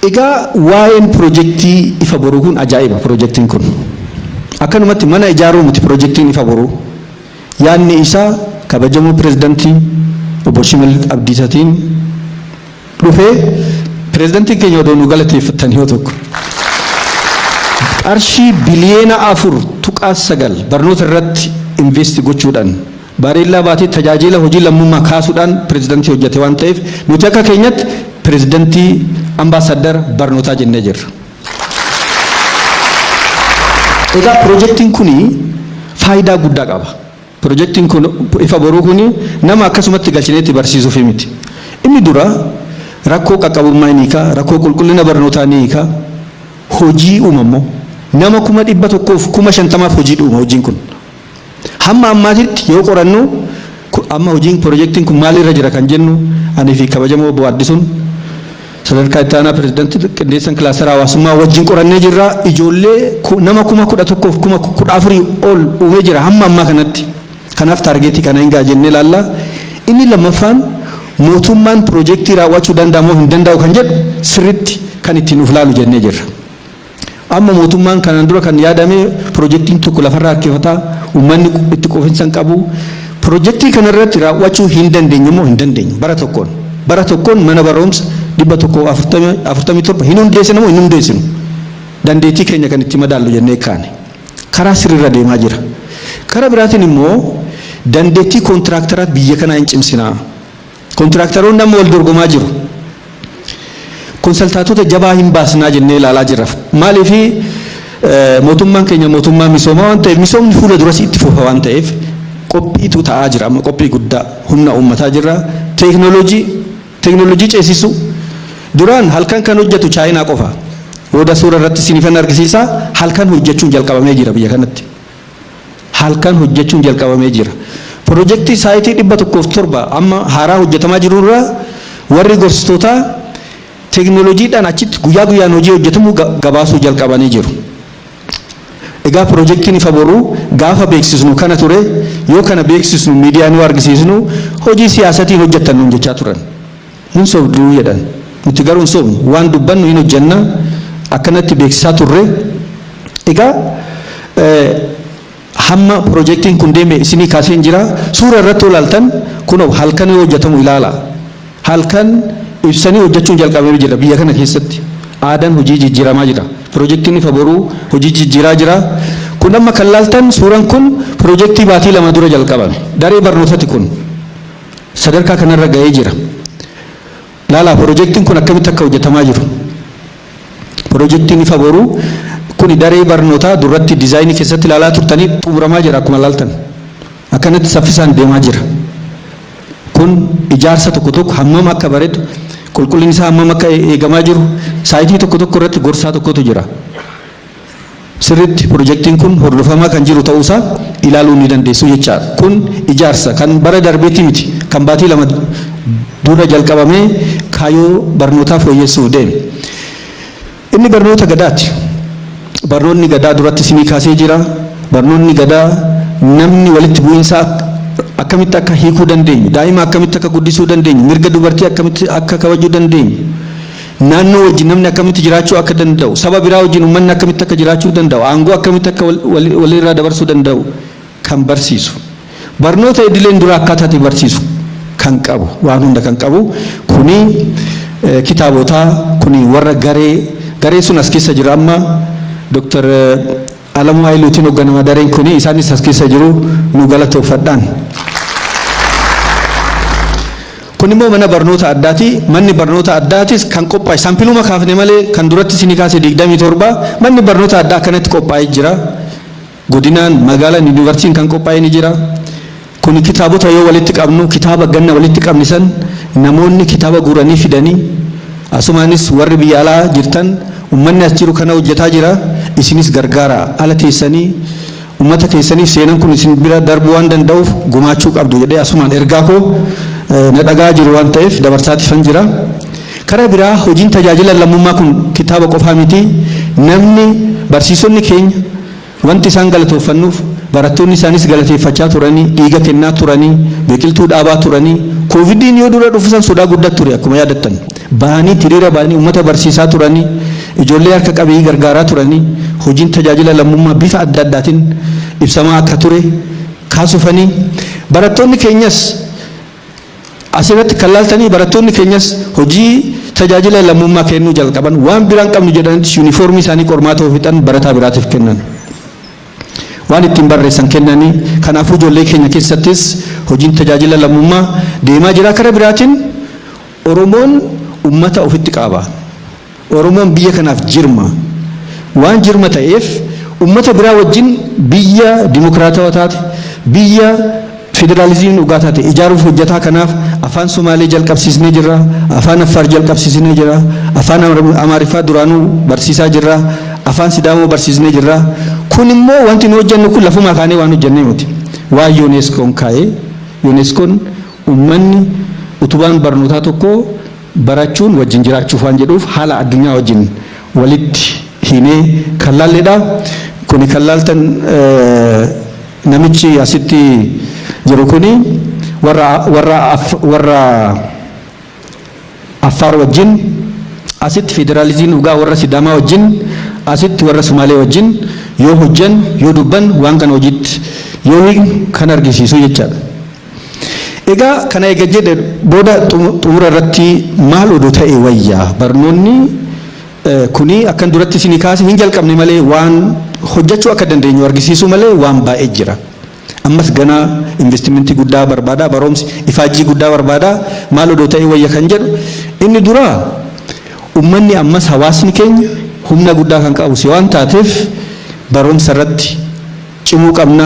Egaa waa'een piroojeektii ifa boruu kun ajaa'iba piroojeektiin kun. Akkanumatti mana ijaaruu miti piroojeektiin ifa boruu. Yaanni isaa kabajamoo pirezidantii obbo Shimallis Abdiisaatiin dhufee pirezidantiin keenya odoo nu galateeffatan yoo tokko. Qarshii biliyeena 4.9 barnoota irratti investi gochuudhaan bareellaa baatee tajaajila hojii lammummaa kaasuudhaan pirezidantii hojjete waan ta'eef nuti akka keenyatti pirezidantii ambaasaddar barnootaa jennee jirra. Egaa piroojeektiin kuni faayidaa guddaa qaba. Piroojeektiin kun ifa boruu kuni nama akkasumatti galchineetti barsiisuuf miti. Inni dura rakkoo qaqqabummaa ni hiika, rakkoo qulqullina barnootaa ni hiika, hojii uumamoo nama 150,000 hojii uuma hojiin kun. Hamma ammaatitti yoo qorannu amma hojiin piroojeektiin kun maalirra jira kan jennu ani fi kabajamoo obbo Addisuun sadarkaa itti aanaa pirezidantii qindeessan kilaasara hawaasummaa wajjin qorannee jirra. Ijoollee nama 11,014 ol uumee jira hamma ammaa kanatti. Kanaaf taargeetii kana hin gaajennee ilaalla. Inni lammaffaan mootummaan piroojeektii raawwachuu danda'a moo hin danda'u kan jedhu sirriitti kan ittiin of ilaalu jennee jirra. Amma mootummaan kanaan dura kan yaadame piroojeektiin tokko lafarraa harkifataa uummanni itti quufinsa hin qabu. Piroojeektii kanarratti raawwachuu hin dandeenye moo hin dandeenye bara tokkoon mana barumsa 147 hin hundeessinu moo hin hundeessinu dandeettii keenya kan itti madaallu jennee kaane karaa sirriirra deemaa jira. Karaa biraatiin immoo dandeettii kontiraaktaraa biyya kanaa hin cimsinaa. Kontiraaktaroonni amma wal dorgomaa jiru. Konsaltaatota jabaa hin baasnaa jennee ilaalaa jirra. Maaliif mootummaan keenya mootummaa misoomaa waan ta'eef misoomni fuula duras itti fufa waan ta'eef qophiitu ta'aa jira. Amma qophii guddaa humna uummataa jirra. Teekinooloojii teknoolojii ceesisuu. Duraan halkan kan hojjetu chaayinaa qofa. Oda suura irratti sinifan argisiisa halkan hojjechuun jalqabamee jira biyya kanatti. Halkan hojjechuun jalqabamee jira. Piroojeektii saayitii 107 amma haaraa hojjetamaa jirurraa warri gorsitoota teknooloojiidhaan achitti guyyaa guyyaan hojii hojjetamu gabaasuu jalqabanii jiru. Egaa piroojeektiin ifa boruu gaafa beeksisnu kana ture yoo kana beeksisnu miidiyaa nu argisiisnu hojii siyaasatiin hojjettan nuun jechaa turan. Hin sobduu jedhan. Nuti garuu hin sobnu waan dubbannu hin hojjenna akkanatti beeksisaa turre. Egaa hamma piroojeektiin kun deeme isinii kaaseen jira suura irratti ilaaltan kun halkan hojjetamu ilaala. Halkan ibsanii hojjechuun jalqabamee jira biyya kana keessatti. Aadaan hojii jijjiiramaa jira. Piroojeektiin ifa boruu hojii jijjiiraa jira. Kun amma kan laaltan suuraan kun piroojeektii baatii 2 dura jalqabame. Daree barnootaati kun sadarkaa kanarra ga'ee jira. Laala piroojeektiin kun akkamitti akka hojjetamaa jiru. Piroojeektiin ifa boruu kun daree barnootaa duratti diizaayinii keessatti ilaalaa turtanii xumuramaa jira akkuma laaltan. Akkanatti saffisaan deemaa jira. Kun ijaarsa tokko hammam akka bareedu qulqullinni isaa hammam akka eegamaa jiru saayitii tokko irratti gorsaa tokkotu jira. Sirriitti piroojeektiin kun hordofamaa kan jiru ta'uusaa ilaaluu ni dandeessu jechaadha. Kun ijaarsa kan bara darbeetti miti kan baatii 2 dura jalqabamee kaayyoo barnootaa fooyyessuuf deeme. Inni barnoota gadaati. Barnoonni gadaa duratti isinii kaasee jira. Barnoonni gadaa namni walitti bu'iinsa akkamitti akka hiikuu dandeenyu, daa'ima akkamitti akka guddisuu dandeenyu, mirga dubartii akkamitti akka kabajuu dandeenyu, naannoo wajjin namni akkamitti jiraachuu akka danda'u, saba biraa wajjin uummanni akkamitti akka jiraachuu danda'u, aangoo akkamitti akka walirraa dabarsuu danda'u kan barsiisu. Barnoota idileen dura akkaataatti barsiisu kan qabu, waan hunda kan qabu. Kuni kitaabotaa, kuni warra garee sun as keessa jira amma Dr. Alamuu Haayiluutiin hoogganama dareen kuni isaanis as keessa jiru nu galatoofadhaan. Kun immoo mana barnoota addaati. Manni barnoota addaatis kan qophaa'e saampiluma kaafne malee kan duratti isinii kaase 27 manni barnoota addaa kanatti qophaa'ee jira. Godinaan magaalaan yuunivarsiitiin kan qophaa'ee ni jira. Kun kitaabota yoo walitti qabnu kitaaba ganna walitti qabnisan namoonni kitaaba guuranii fidanii asumaanis warri biyya alaa jirtan ummanni as jiru kana hojjetaa jira. Isinis gargaara ala teessanii ummata keessaniif seenan kun isin bira darbuu waan danda'uuf gumaachuu qabdu jedhee asumaan ergaa koo na dhagaa jiru waan ta'eef dabarsaatifan jira. Karaa biraa hojiin tajaajila lammummaa kun kitaaba qofaa miti. Namni barsiisonni keenya wanti isaan galatooffannuuf barattoonni isaanis galateeffachaa turanii dhiiga kennaa turanii biqiltuu dhaabaa turanii koovidiin yoo dura dhufusan sodaa guddaa ture akkuma yaadattan bahanii hiriira bahanii ummata barsiisaa turanii ijoollee harka qabeeyyii gargaaraa turanii hojiin tajaajila lammummaa bifa adda addaatiin ibsamaa akka ture kaasufanii barattoonni keenyas asirratti kan laaltanii barattoonni keenyas hojii tajaajila lammummaa kennuu jalqaban waan biraan qabnu jedhanitti yuunifoormii isaanii qormaata ofixan barataa biraatiif kennan. Waan ittiin barreessan kennanii kanaafuu ijoollee keenya keessattis hojiin tajaajila lammummaa deemaa jira. Karaa biraatiin Oromoon ummata ofitti qaba. Oromoon biyya kanaaf jirma. Waan jirma ta'eef ummata biraa wajjin biyya dimokiraatawaa taate biyya federaalizimii dhugaa taate ijaaruuf hojjetaa. Kanaaf afaan Somaalee jalqabsiisnee jirra, afaan Affaar jalqabsiisnee jirra, afaan Amaariffaa duraanuu barsiisaa jirra, afaan Sidaamoo barsiisnee jirra. Kun immoo wanti nu hojjennu kun lafuma kaanee waan hojjennee miti. Waan UNESCOon kaa'ee UNESCOon uummanni utubaan barnootaa tokko barachuun wajjin jiraachuuf waan jedhuuf haala addunyaa wajjin walitti himee kan laalledha. Kuni kan laaltan namichi asitti jiru kuni warra Affaar wajjin asitti federaalizimii dhugaa warra Sidaamaa wajjin asitti warra Somaalee wajjin yoo hojjan yoo dubban waan kana hojiitti yoo kan argisiisu jechaadha. Egaa kana eega jedhe booda xumura irratti maal oduu ta'e wayyaa barnoonni kuni akkan duratti isinii kaase hin jalqabne malee waan hojjechuu akka dandeenyu argisiisu malee waan baay'ee jira. Ammas gana investimentii guddaa barbaada, barumsi ifaajjii guddaa barbaada. Maal oduu ta'e wayya kan jedhu inni dura ummanni ammas hawaasni keenya humna guddaa kan qabu si waan taateef barumsa irratti cimuu qabna,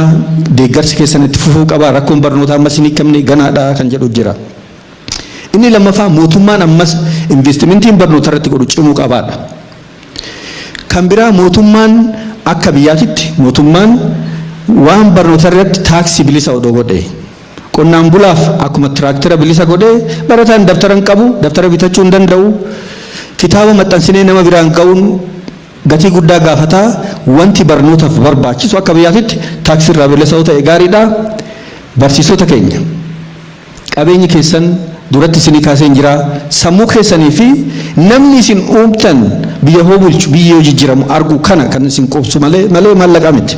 deeggarsi keessanitti fufuu qaba, rakkoon barnootaa ammas hin hiikamne ganaadha kan jedhu jira. Inni lammaffaa mootummaan ammas investimentiin barnoota irratti godhu cimuu qabaadha. Kan biraa mootummaan akka biyyaatitti mootummaan waan barnoota irratti taaksii bilisa odoo godhe qonnaan bulaaf akkuma tiraaktera bilisa godhe barataan daftara hin qabu daftara bitachuu hin danda'u kitaaba maxxansinee nama biraan qabuun gatii guddaa gaafataa wanti barnootaaf barbaachisu akka biyyaatitti taaksii irraa bilisa ta'e gaariidha. Barsiisota keenya qabeenyi keessan duratti isinii kaasee hin jira sammuu keessanii fi namni isin uumtan biyya hoo bulchu biyya hoo jijjiiramu argu kana kan isin qobsu malee maallaqa miti.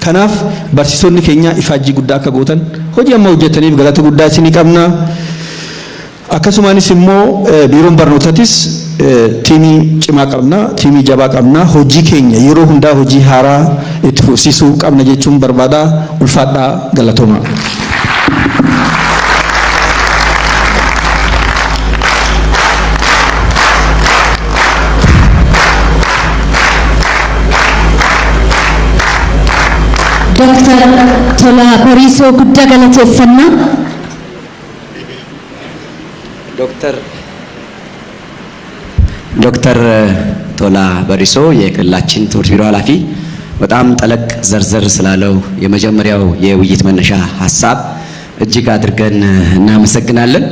Kanaaf barsiisonni keenya ifaajjii guddaa akka gootan hojii amma hojjetaniif galata guddaa isinii qabna. Akkasumaanis immoo biiroon barnootatis tiimii cimaa qabna, tiimii jabaa qabna. Hojii keenya yeroo hundaa hojii haaraa itti fufsiisuu qabna jechuun barbaada. Ulfaadhaa galatooma. Dr. Tola Bariso guddaa galateeffannaa. ዶክተር ቶላ በሪሶ የክልላችን ትምህርት ቢሮ ኃላፊ በጣም ጠለቅ ዘርዘር ስላለው የመጀመሪያው የውይይት መነሻ ሐሳብ እጅግ አድርገን እናመሰግናለን።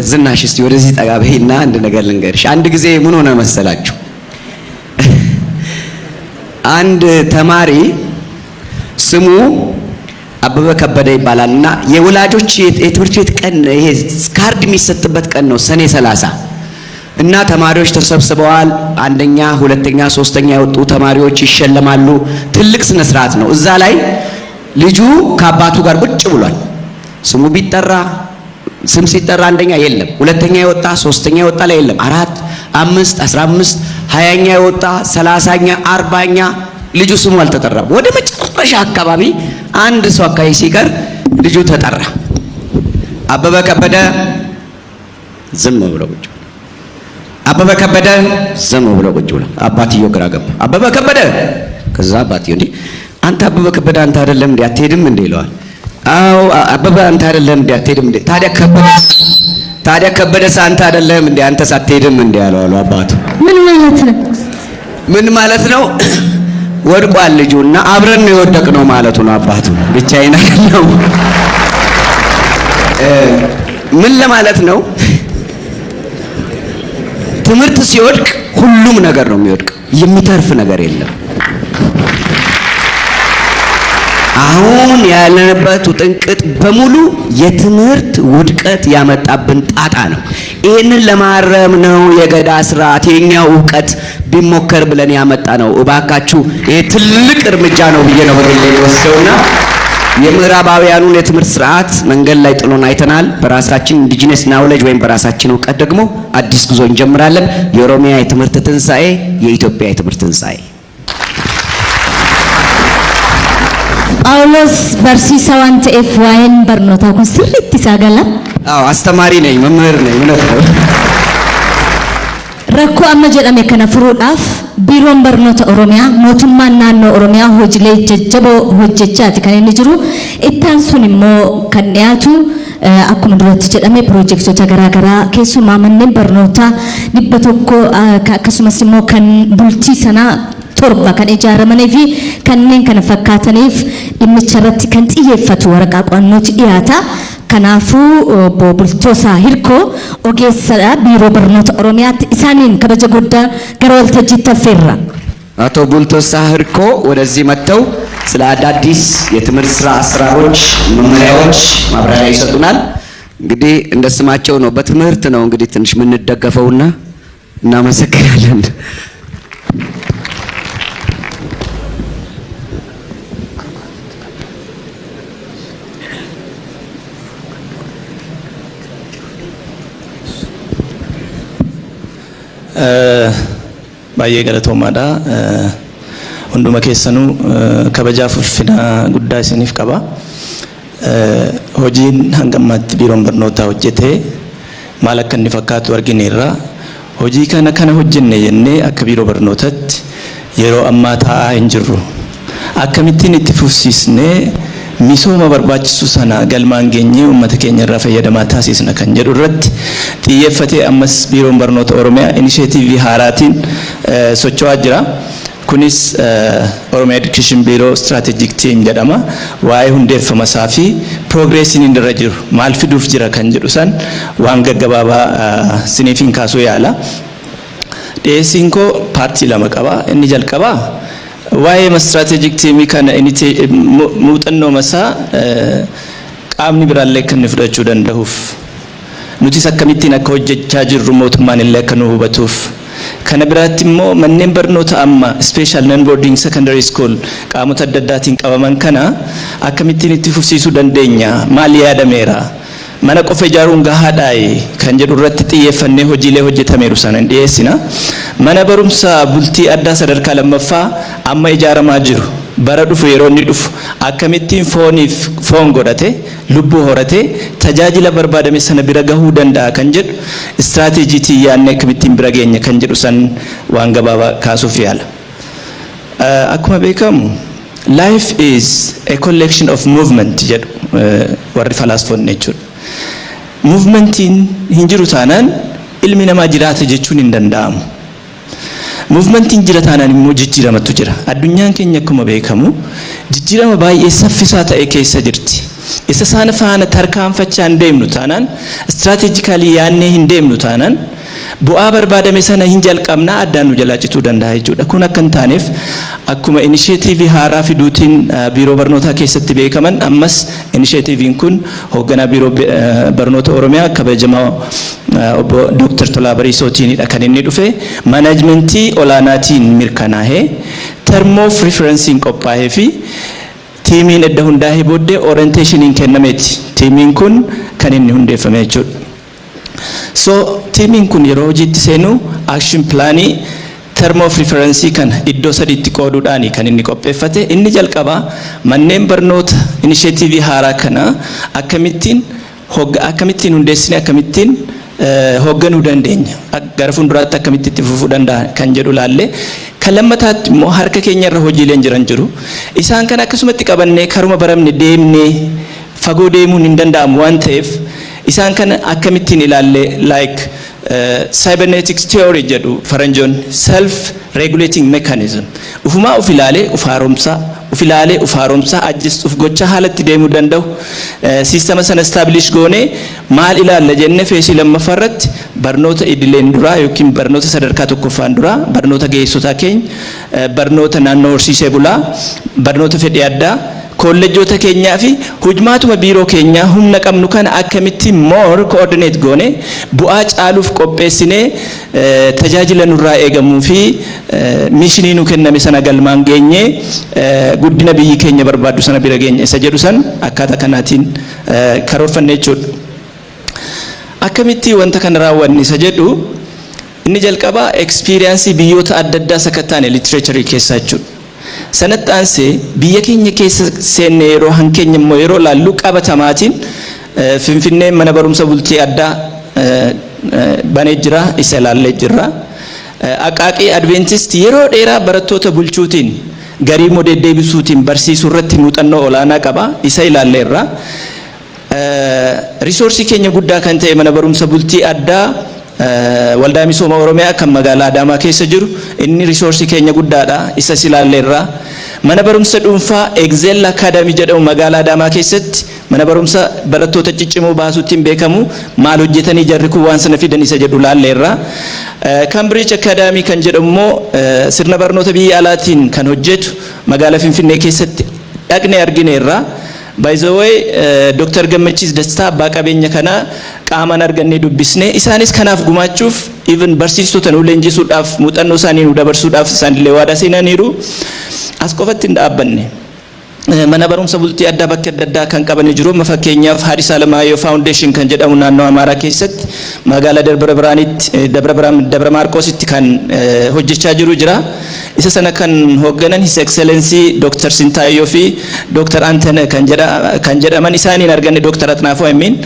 ዝናሽ እስቲ ወደዚህ ጠጋ በይና አንድ ነገር ልንገርሽ። አንድ ጊዜ ምን ሆነ መሰላችሁ? አንድ ተማሪ ስሙ አበበ ከበደ ይባላልና የወላጆች የትምህርት ቤት ቀን ይሄ ካርድ የሚሰጥበት ቀን ነው ሰኔ 30 እና ተማሪዎች ተሰብስበዋል። አንደኛ፣ ሁለተኛ፣ ሶስተኛ የወጡ ተማሪዎች ይሸለማሉ። ትልቅ ስነ ስርዓት ነው። እዛ ላይ ልጁ ከአባቱ ጋር ቁጭ ብሏል። ስሙ ቢጠራ ስም ሲጠራ አንደኛ የለም፣ ሁለተኛ የወጣ ሶስተኛ የወጣ ላይ የለም፣ 4 5 15 20ኛ የወጣ 30ኛ 40ኛ ልጁ ስሙ አልተጠራም። ወደ መጨረሻ አካባቢ አንድ ሰው አካባቢ ሲቀር ልጁ ተጠራ። አበበ ከበደ ዝም ብሎ ቁጭ ብሎ አበበ ከበደ ዝም ብሎ ቁጭ ብሎ አባትየው ግራ ገባ። አበበ ከበደ ከዛ አባትየው እንዴ አንተ አበበ ከበደ አንተ አይደለም እንዴ አትሄድም እንዴ ይለዋል። አዎ አበበ አንተ አይደለም እንዴ አትሄድም እንዴ ታዲያ ከበደስ አንተ አይደለም እንዴ አንተስ አትሄድም እንዴ አለው አባቱ። ምን ማለት ነው? ወድቋል ልጁና አብረን ነው የወደቅነው ማለቱ ነው አባቱ። ብቻዬን አይደለም። ምን ለማለት ነው? ትምህርት ሲወድቅ ሁሉም ነገር ነው የሚወድቅ፣ የሚተርፍ ነገር የለም። አሁን ያለንበት ውጥንቅጥ በሙሉ የትምህርት ውድቀት ያመጣብን ጣጣ ነው። ይህንን ለማረም ነው የገዳ ስርዓት የኛው ዕውቀት ቢሞከር ብለን ያመጣ ነው። እባካችሁ ይሄ ትልቅ እርምጃ ነው ብዬ ነው በግሌ ወስደውና የምዕራባውያኑን የትምህርት ስርዓት መንገድ ላይ ጥሎን አይተናል። በራሳችን ኢንዲጂነስ ናውሌጅ ወይም በራሳችን ዕውቀት ደግሞ አዲስ ጉዞ እንጀምራለን። የኦሮሚያ የትምህርት ትንሳኤ፣ የኢትዮጵያ የትምህርት ትንሳኤ። ጳውሎስ barsiisaa waan ta'eef waa'een barnootaa kun sirriitti isaa gala? አዎ አስተማሪ ነኝ፣ መምህር ነኝ። እውነት ነው። Rakkoo amma jedhame kana furuudhaaf biiroon barnoota Oromiyaa mootummaan naannoo Oromiyaa hojiilee jajjaboo hojjechaati kan inni jiru. Ittaan sun immoo kan dhiyaatu akkuma duratti jedhame piroojektota garaagaraa keessumaa manneen barnootaa 100 akkasumas immoo kan bultii sanaa torba kan ijaaramanii fi kanneen kana fakkaataniif dhimmicha irratti kan xiyyeeffatu waraqaa qo'annooti dhiyaata. Kanaafuu obbo Bultoosaa Hirkoo ogeessadha biiroo barnoota Oromiyaatti isaaniin kabaja guddaa gara waltajjiitti affeerra. አቶ ቡልቶሳ ህርኮ ወደዚህ መጥተው ስለ አዳዲስ የትምህርት ስራ አሰራሮች፣ መመሪያዎች ማብራሪያ ይሰጡናል። እንግዲህ እንደ ስማቸው ነው፣ በትምህርት ነው እንግዲህ ትንሽ የምንደገፈውና እናመሰግናለን። baay'ee galatoomaadha. Hunduma keessanuu kabajaaf ulfina guddaa isiniif qaba. Hojiin hanga ammaatti biiroon barnootaa hojjetee maal akka inni fakkaatu argineerra. Hojii kana hojjenne jennee akka biiroo barnootaatti yeroo ammaa taa'aa hin jirru. Akkamittiin itti fufsiisnee misooma barbaachisu sana galmaan geenyee uummata keenya irraa fayyadamaa taasisna kan jedhu irratti xiyyeeffatee ammas biiroon barnoota Oromiyaa inisheetiivii haaraatiin socho'aa jira. Kunis Oromiyaa Education Bureau Strategic Team jedhama. Waa'ee hundeeffama isaa fi progressiin inni irra jiru maal fiduuf jira kan jedhu san waan gaggabaabaa siniifin kaasuu yaala. Dhiyeessiin koo paartii lama qaba. Inni jalqabaa waa'ee strategic team kana muuxannoo masaa qaamni biraallee kan fudhachuu danda'uuf nutis akkamittiin akka hojjechaa jirru mootummaan illee akka nu hubatuuf kana biraatti immoo manneen barnoota amma special non boarding secondary school qaamota adda addaatiin qabaman kana akkamittiin itti fufsiisuu dandeenya maal yaadameera mana qofa ijaaruun gahaadhaa kan jedhu irratti xiyyeeffannee hojiilee hojjetameeru sana dhiyeessina. Mana barumsaa bultii addaa sadarkaa lammaffaa amma ijaaramaa jiru bara dhufu yeroo inni dhufu akkamittiin foon godhate lubbuu horate tajaajila barbaadame sana bira gahuu danda'a kan jedhu istiraatiijiitii yaadnee akkamittiin bira geenya kan jedhu san waan gabaabaa kaasuuf yaala. Akkuma beekamu life is a collection of movement jedhu warri falaasfoonni jechuudha. Movementiin hin jiru taanaan ilmi namaa jiraata jechuun hin danda'amu. Movementiin jira taanaan immoo jijjiiramatu jira. Addunyaan keenya akkuma beekamu jijjiirama baay'ee saffisaa ta'e keessa jirti. Isa sana faana tarkaanfachaa hin deemnu taanaan istiraatiijikaalii yaadnee hin deemnu taanaan bu'aa barbaadame sana hin jalqabnaa addaan nu jalaa cituu danda'a jechuudha. Kun akka hin taaneef akkuma inisheetiivii haaraa fiduutiin biiroo barnootaa keessatti beekaman ammas inisheetiiviin kun hoogganaa biiroo barnoota Oromiyaa kabajamaa obbo Dr. Tolaa Bariisootiinidha kan inni dhufe manaajimentii olaanaatiin mirkanaa'ee termoof riferensiin qophaa'ee fi tiimiin edda hundaa'ee booddee orienteeshiniin kennameeti. Tiimiin kun kan inni hundeeffame jechuudha. So tiimiin kun yeroo hojiitti seenu action plaanii term of reference kan iddoo sadiitti qooduudhaan kan inni qopheeffate. Inni jalqabaa manneen barnoota initiative haaraa kana akkamittiin hundeessine akkamittiin hoogganuu dandeenya gara fuulduraatti akkamitti itti fufuu danda'a kan jedhu laalle kan lammataatti immoo harka keenya irra hojiileen jiru isaan kan akkasumatti qabannee karuma baramne deemnee fagoo deemuun hin danda'amu waan ta'eef isaan kan akkamittiin ilaalle like cybernetics theory jedhu faranjoon self regulating mechanism ufumaa uf ilaalee uf haaromsaa ajjeesuuf gocha haalatti deemuu danda'u siistama sana establish goone maal ilaalla jenne feesii lammaffaarratti barnoota idileen duraa yookiin barnoota sadarkaa tokkoffaan duraa barnoota ga'eessotaa keenya barnoota naannoo horsiisee bulaa barnoota fedhii addaa kolleejjota keenyaa fi hujmaatuma biiroo keenyaa humna qabnu kana akkamitti more coordinate goone bu'aa caaluuf qopheessinee tajaajila nurraa eegamuu fi mishinii nu kenname sana galmaan geenye guddina biyyi keenya barbaaddu sana bira geenye isa jedhu san akkaataa kanaatiin karoorfanne jechuudha. Akkamitti wanta kana raawwanne isa jedhu inni jalqabaa experience biyyoota adda addaa sakattaan literature keessaa jechuudha. Sanatti aansee biyya keenya keessa seenne yeroo hankeenya immoo yeroo laallu qabatamaatiin Finfinnee mana barumsa bultii addaa banee jira isa ilaallee jirra. Aqaaqii Adventist yeroo dheeraa barattoota bulchuutiin garii immoo deddeebisuutiin barsiisuu irratti muuxannoo olaanaa qaba isa ilaalleerra. Risoorsii keenya guddaa kan ta'e mana barumsa bultii addaa waldaa misooma Oromiyaa kan magaalaa Adaamaa keessa jiru inni risoorsii keenya guddaadha isa ilaalleerra. Mana barumsa dhuunfaa Excel Academy jedhamu magaalaa Adaamaa keessatti mana barumsa barattoota ciccimoo baasuutiin beekamu maal hojjetanii jarri kun waan sana fidan isa jedhu ilaalleerra. Cambridge Academy kan jedhamu immoo sirna barnoota biyya alaatiin kan hojjetu magaalaa Finfinnee keessatti dhaqnee argineerra. By the way, Dr. Gammachiis Dastaa abbaa qabeenya kana qaamaan argannee dubbisne isaanis kanaaf gumaachuuf even barsiistota nu leenjisuudhaaf muuxannoo isaanii nu dabarsuudhaaf isaanillee waadaa seenaniiru as qofatti hin dhaabbanne. Mana barumsa bultii addaa bakka adda addaa kan qabanii jiru fakkeenyaaf Haadis Alamaayyoo Foundation kan jedhamu naannoo Amaaraa keessatti magaalaa Dabra Maarqoositti kan hojjechaa jiru jira. Isa sana kan hoogganan His Excellency Dr. Sintaayyoo fi Dr. Antene kan jedhaman isaaniin arganne Dr. Atnaafoo Amiin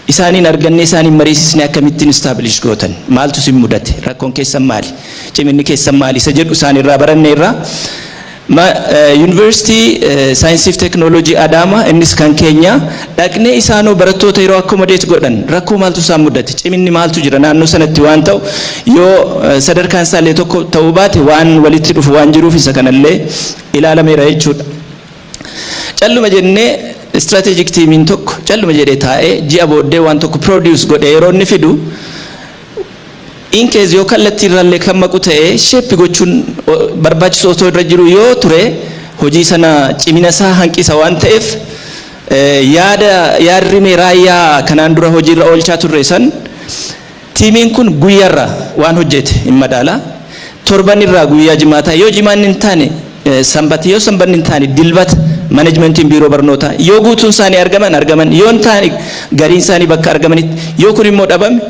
isaaniin arganne isaaniin mariisisne akkamittiin establish gootan maaltu sin mudate rakkoon keessan maali ciminni keessan maali isa jedhu isaanirraa baranneerra. Yuunivarsiitii Saayinsiif Teekinooloojii Adaamaa innis kan keenya dhaqnee isaanoo barattoota yeroo akkomodeet godhan rakkoo maaltu isaan mudate ciminni maaltu jira naannoo sanatti waan ta'u yoo sadarkaan isaallee tokko ta'uu baate waan walitti dhufu waan jiruuf isa kanallee ilaalameera jechuudha. Calluma jennee strategic tiimiin tokko calluma jedhee taa'ee ji'a booddee waan tokko produce godhee yeroo inni fidu in case yoo kallattii irraallee kan maqu ta'ee sheeppi gochuun barbaachisoo osoo irra jiru yoo ture hojii sana cimina isaa hanqisa waan ta'eef yaadrimee raayyaa kanaan dura hojiirra oolchaa turre san tiimiin kun guyyaarra waan hojjete hin madaala torban irraa guyyaa jimaataa yoo jimaan hin taane sanbata yoo sanbanni hin taane dilbata managementiin biiroo barnootaa yoo guutuun isaanii argaman yoo hin taane gariin isaanii bakka argamanitti yoo kun immoo dhabame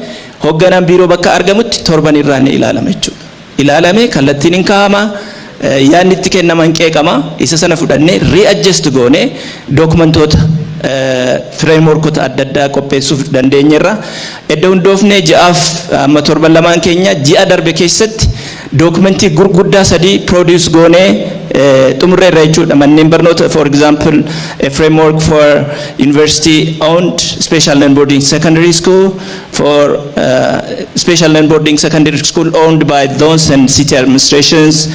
hoogganaan biiroo bakka argamutti torban irraa ni ilaalama jechuudha. Ilaalamee kallattiin hin kaa'ama yaadni itti kennama hin qeeqama isa sana fudhannee readjust goone dokumentoota frameworkota adda addaa qopheessuuf dandeenyerra edda hundoofnee ji'aaf amma torban lamaan keenya ji'a darbe keessatti dokumentii gurguddaa sadii produce goonee xumurreerra jechuudha. Manneen barnoota for example a framework for university owned special learning boarding secondary school for special learning boarding secondary school owned by those and city administrations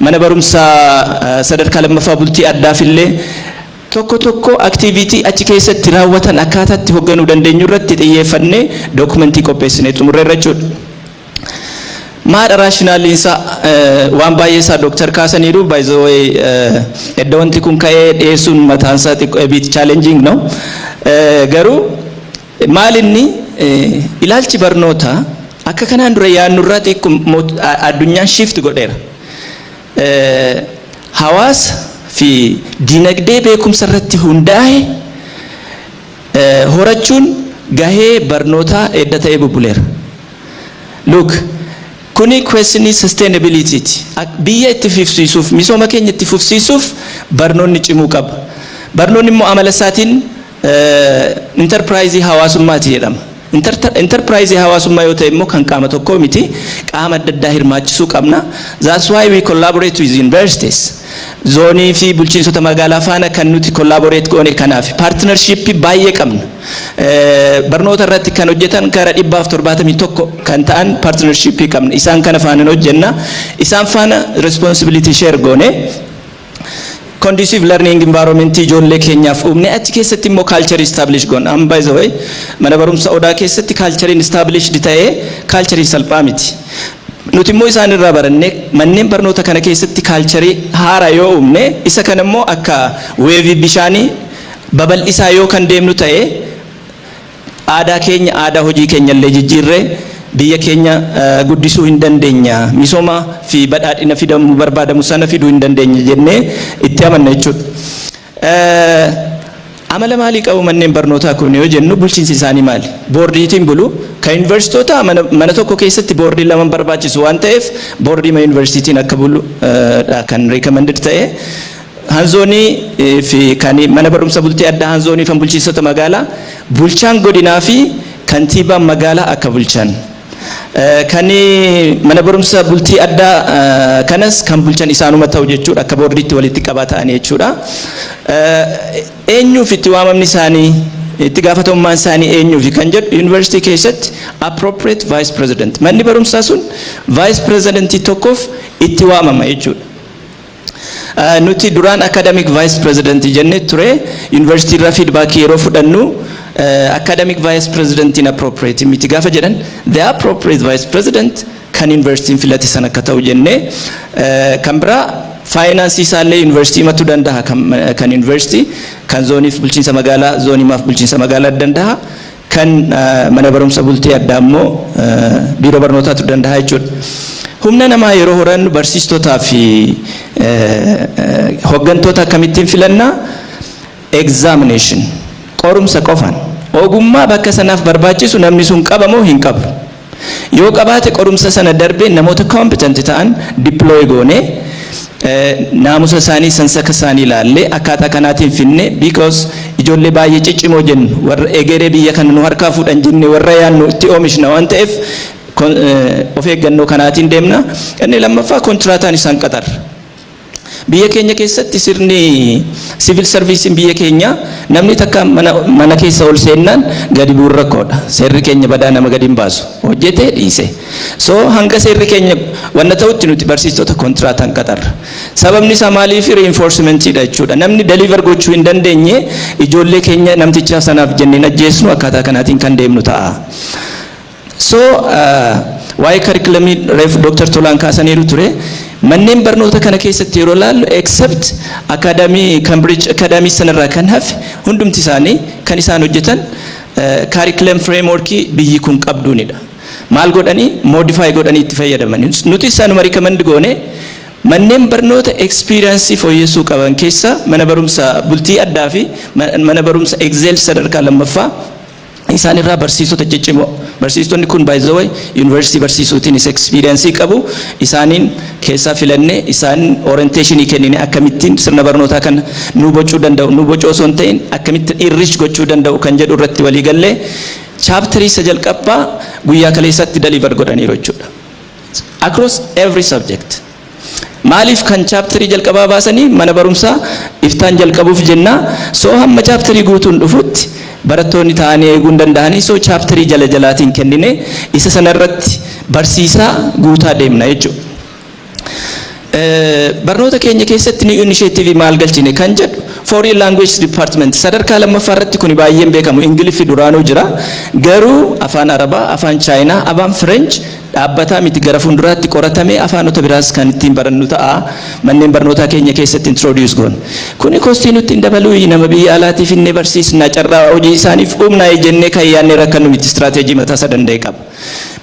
mana barumsaa sadarkaa lammaffaa bultii addaaf illee tokko activity achi keessatti raawwatan akkaataatti hoogganuu dandeenyu irratti xiyyeeffannee dokumentii qopheessinee xumurreerra jechuudha. Maadha raashinaaliin isaa waan baay'ee isaa Dr. Kaasaniiru by the way edda wanti kun ka'ee dhiyeessuun mataan isaa xiqqoo bit challenging no garuu maalinni ilaalchi barnoota akka kanaan dura yaadnu irraa xiqqoo addunyaan shift godheera. Hawaasa fi dinagdee beekumsa irratti hundaa'e horachuun gahee barnootaa edda ta'ee bubbuleera. Look kuni questionii sustainability biyya itti fufsiisuuf misooma keenya itti fufsiisuuf barnoonni cimuu qaba. Barnoonni immoo amala isaatiin enterprise hawaasummaati jedhama. Enterprise hawaasummaa yoo ta'e immoo kan qaama tokko miti qaama adda addaa hirmaachisuu qabna. That's why we collaborate with universities. Zoonii fi bulchiinsota magaalaa faana kan nuti collaborate goone kanaaf partnership baay'ee qabna. Barnoota irratti kan hojjetan gara 171 kan ta'an partnership qabna. Isaan kana faana hojjenna. Isaan faana responsibility share goone. Conducive learning environment ijoollee keenyaaf uumne achi keessatti immoo culture establish goona. Am by the way mana barumsa odaa keessatti culture established ta'ee culture salphaa miti. Nuti immoo isaan irraa barannee manneen barnoota kana keessatti culture haaraa yoo uumne isa kana immoo akka wave bishaanii babal'isaa yoo kan deemnu ta'ee aadaa keenya aadaa hojii keenya illee jijjiirree biyya keenya guddisuu hin dandeenya misooma fi badhaadhina fidamuu barbaadamu sana fiduu hin dandeenya jennee itti amanna jechuudha. Amala maalii qabu manneen barnootaa kun yoo jennu bulchiinsi isaanii maali? Boordiitiin bulu kan yuunivarsiitota mana tokko keessatti boordii lama barbaachisu waan ta'eef boordii yuunivarsiitiin akka bulu kan recommended ta'e hanzoonii fi kan mana barumsa bultii addaa hanzoonii fi bulchiinsota magaalaa bulchaan godinaa fi kantiibaan magaalaa akka bulchan. Kan mana barumsa bultii addaa kanas kan bulchan isaanuma ta'u jechuudha akka boordiitti walitti qabatanii jechuudha. Eenyuuf itti waamamni isaanii itti gaafatamummaan isaanii eenyuuf kan jedhu yuunivarsiitii keessatti appropriate vice president manni barumsaa sun vice president tokkoof itti waamama jechuudha. Nuti duraan academic vice president jennee ture yuunivarsiitii irraa feedback yeroo fudhannu academic vice president inappropriate miti gaafa jedhan the appropriate vice president kan yuunivarsiitiin filate sana akka ta'u jennee kan biraa finance isaallee yuunivarsiitii matuu danda'a kan yuunivarsiitii kan zooniif bulchiinsa magaalaa zooniimaaf bulchiinsa magaalaa danda'a kan mana barumsa bultii addaa immoo biiroo barnootaatu danda'a jechuudha. Humna namaa yeroo horannu barsiistotaa fi hooggantoota akkamittiin filannaa examination qorumsa qofaan ogummaa bakka sanaaf barbaachisu namni sun qabamoo hin qabu yoo qabaate qorumsa sana darbee namoota competent ta'an deploy goone naamusa isaanii sansaka isaanii ilaallee akkaataa kanaatiin finne because ijoollee baay'ee ciccimoo jennu warra egeree biyya kana nu harkaa fuudhan jenne warra yaannu itti oomishna waan ta'eef of eeggannoo kanaatiin deemna. Inni lammaffaa kontiraataan isaan qaxarra. Biyya keenya keessatti sirni civil service biyya keenya namni takka mana keessa ol seennaan gadi bu'uun rakkoodha. Seerri keenya badaa nama gadi hin baasu. Hojjetee dhiise. So hanga seerri keenya wanna ta'utti nuti barsiistota kontiraataan qaxarra. Sababni isaa maaliif reinforcementiidha jechuudha. Namni deliver gochuu hin dandeenye ijoollee keenya namticha sanaaf jennee ajjeesnu akkaataa kanaatiin kan deemnu ta'a. So waa'ee curriculumii reef Dr. Tolaan kaasaniiru ture. Manneen barnoota kana keessatti yeroo laallu except academy Cambridge academy sanarraa kan hafe hundumti isaanii kan isaan hojjetan curriculum framework biyyi kun qabduunidha. Maal godhanii modify godhanii itti fayyadaman. Nuti isaanuma recommend goone manneen barnoota experience fooyyessuu qaban keessa mana barumsa bultii addaa fi mana barumsa Excel sadarkaa lammaffaa isaan irraa barsiisota jeccimoo barsiistonni kun by the way university barsiisuutiinis experience qabu isaaniin keessaa filanne isaan orientation kennine akkamittiin sirna barnootaa kan nu bocuu danda'u nu bocoo osoo hin ta'in akkamittiin enrich gochuu danda'u kan jedhu irratti walii gallee chapterii jalqabbaa guyyaa kaleessatti deliver godhaniiru jechuudha across every subject. Maaliif kan chapterii jalqabaa baasanii mana barumsaa iftaan jalqabuuf jenna soo hamma chapterii guutuun dhufutti barattoonni ta'anii eeguu hin danda'anii soo chapterii jala jalaatiin kennine isa sanarratti barsiisaa guutaa deemna jechuudha. Barnoota keenya keessatti ni initiative maal galchine kan jedhu foreign language department sadarkaa lammaffaa irratti kun baay'een beekamu ingiliffii duraanuu jira garuu afaan arabaa afaan chaayinaa afaan french dhaabbataa miti gara fuulduraatti qoratamee afaanota biraas kan ittiin barannu ta'a manneen barnootaa keenya keessatti introduce goon kuni kostii nutti hin dabaluu nama biyya alaatiif inni barsiisna carraa hojii isaaniif humnaa jennee kan yaadne rakkannu miti istiraatejii mataa isaa danda'e qaba.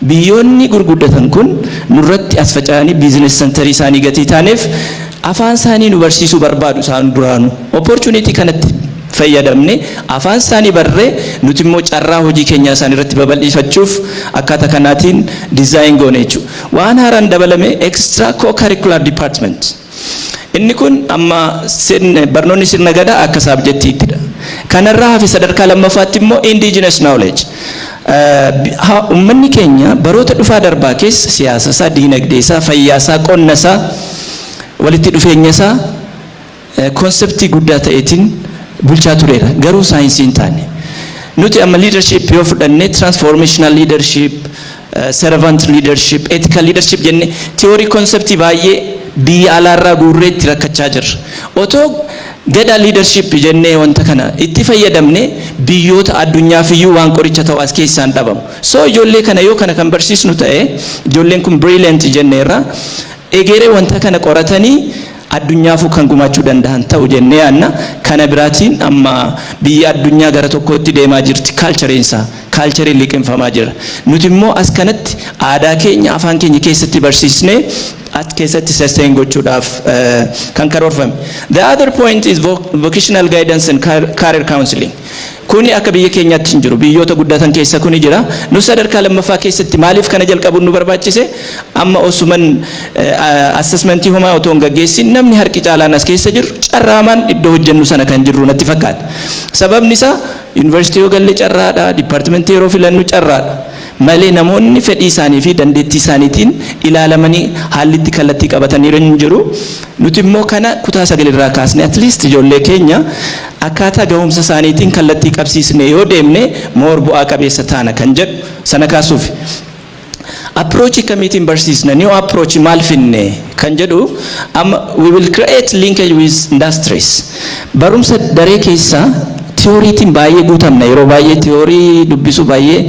Biyyoonni gurguddatan kun nurratti as faca'anii biizines sentarii isaanii gatii taaneef afaan isaanii nu barsiisuu barbaadu isaan duraanu opportunity kanatti fayyadamne afaan isaanii barree nuti immoo carraa hojii keenya isaan irratti babal'ifachuuf akkaataa kanaatiin design goone jechuudha. Waan haaraan dabalame extra co-curricular department. Inni kun amma barnoonni sirna gadaa akka saabjektiittidha. Kanarraa hafe sadarkaa lammaffaatti immoo indigenous knowledge. Uummanni keenya baroota dhufaa darbaa keessa siyaasa isaa, diinagdee isaa, fayyaa isaa, qonna isaa, walitti dhufeenya isaa konseptii guddaa ta'eetiin bulchaa tureera. Garuu saayinsii hin taane. Nuti amma leadership yoo fudhanne transformational leadership, servant leadership, ethical leadership jenne theory konseptii baay'ee biyya alaarraa guurreetti rakkachaa jirra. Otoo gada leadership jennee wanta kana itti fayyadamne biyyoota addunyaafiyyu waan qoricha ta'u as keessaan dhabamu. So ijoollee kana yoo kana kan barsiisnu ta'e ijoolleen kun brilliant jenneerra egeree wanta kana qoratanii addunyaafuu kan gumaachuu danda'an ta'u jennee yaanna. Kana biraatiin amma biyya addunyaa gara tokkootti deemaa jirti kaalchariinsaa kaalchariin liqinfamaa jira. Nuti immoo as kanatti aadaa keenya afaan keenya keessatti barsiisnee at keessatti sustain gochuudhaaf kan karoorfame. The other point is vocational guidance and career counseling. Kuni akka biyya keenyaatti hin jiru biyyoota guddatan keessa kuni jira. Nu sadarkaa lammaffaa keessatti maaliif kana jalqabuun nu barbaachise amma osuman assessmentii homaa otoo hin gaggeessin namni harki caalaan as keessa jiru carraamaan iddoo hojjennu sana kan jirru natti fakkaata. Sababni isaa yuunivarsiitii yoo galle carraadha, dipaartimentii yeroo filannu carraadha. Malee namoonni fedhii isaanii fi dandeettii isaaniitiin ilaalamanii haallitti kallattii qabatanii hin jiru. Nuti immoo kana kutaa 9 irraa kaasne at least ijoollee keenya akkaataa gahumsa isaaniitiin kallattii qabsiisne yoo deemne moor bu'aa qabeessa taana kan jedhu sana kaasuuf. Approach kamiitiin barsiisna new approach maal finne kan jedhu we will create linkage with industries. Barumsa daree keessaa teoriitiin baay'ee guutamna yeroo baay'ee teorii dubbisu baay'ee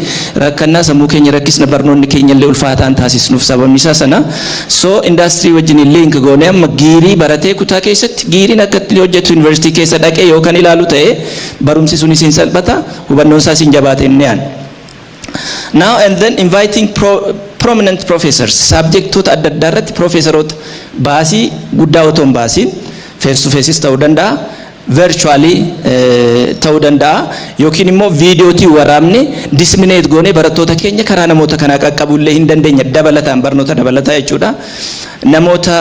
rakkannaa sammuu keenya rakkisna barnoonni keenya illee ulfaataan taasisnuuf sababni isaa sana so industry wajjin link goone amma giirii baratee kutaa keessatti giiriin akka itti hojjetu university keessa dhaqee yoo kan ilaalu ta'e barumsi sun isin salphata hubannoon isaa isin jabaate inni aan. Now and then inviting prominent professors subjectoota adda addaa irratti professoroota baasii guddaa otoo hin baasiin face to face ta'uu danda'a. Virtually ta'uu danda'a yookiin immoo viidiyootii waraabne disseminate goone barattoota keenya karaa namoota kanaa qaqqabullee hin dandeenya dabalataan barnoota dabalataa jechuudha. Namoota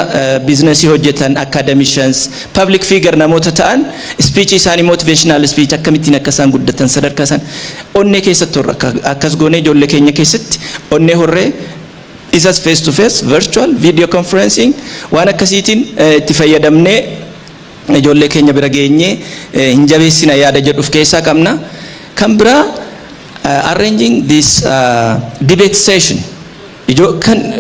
biizinasii hojjetan academicians public figure namoota ta'an speech isaanii motivational speech akkamittiin akka isaan guddatan sadarkaa isaan onnee keessatti horra akkas goone ijoollee keenya keessatti onnee horree isas face to face, virtual, video conferencing waan akkasiitiin itti fayyadamnee ijoollee keenya bira geenyee hin jabeessina yaada jedhuuf keessaa qabna. Kan biraa arranging this debate session.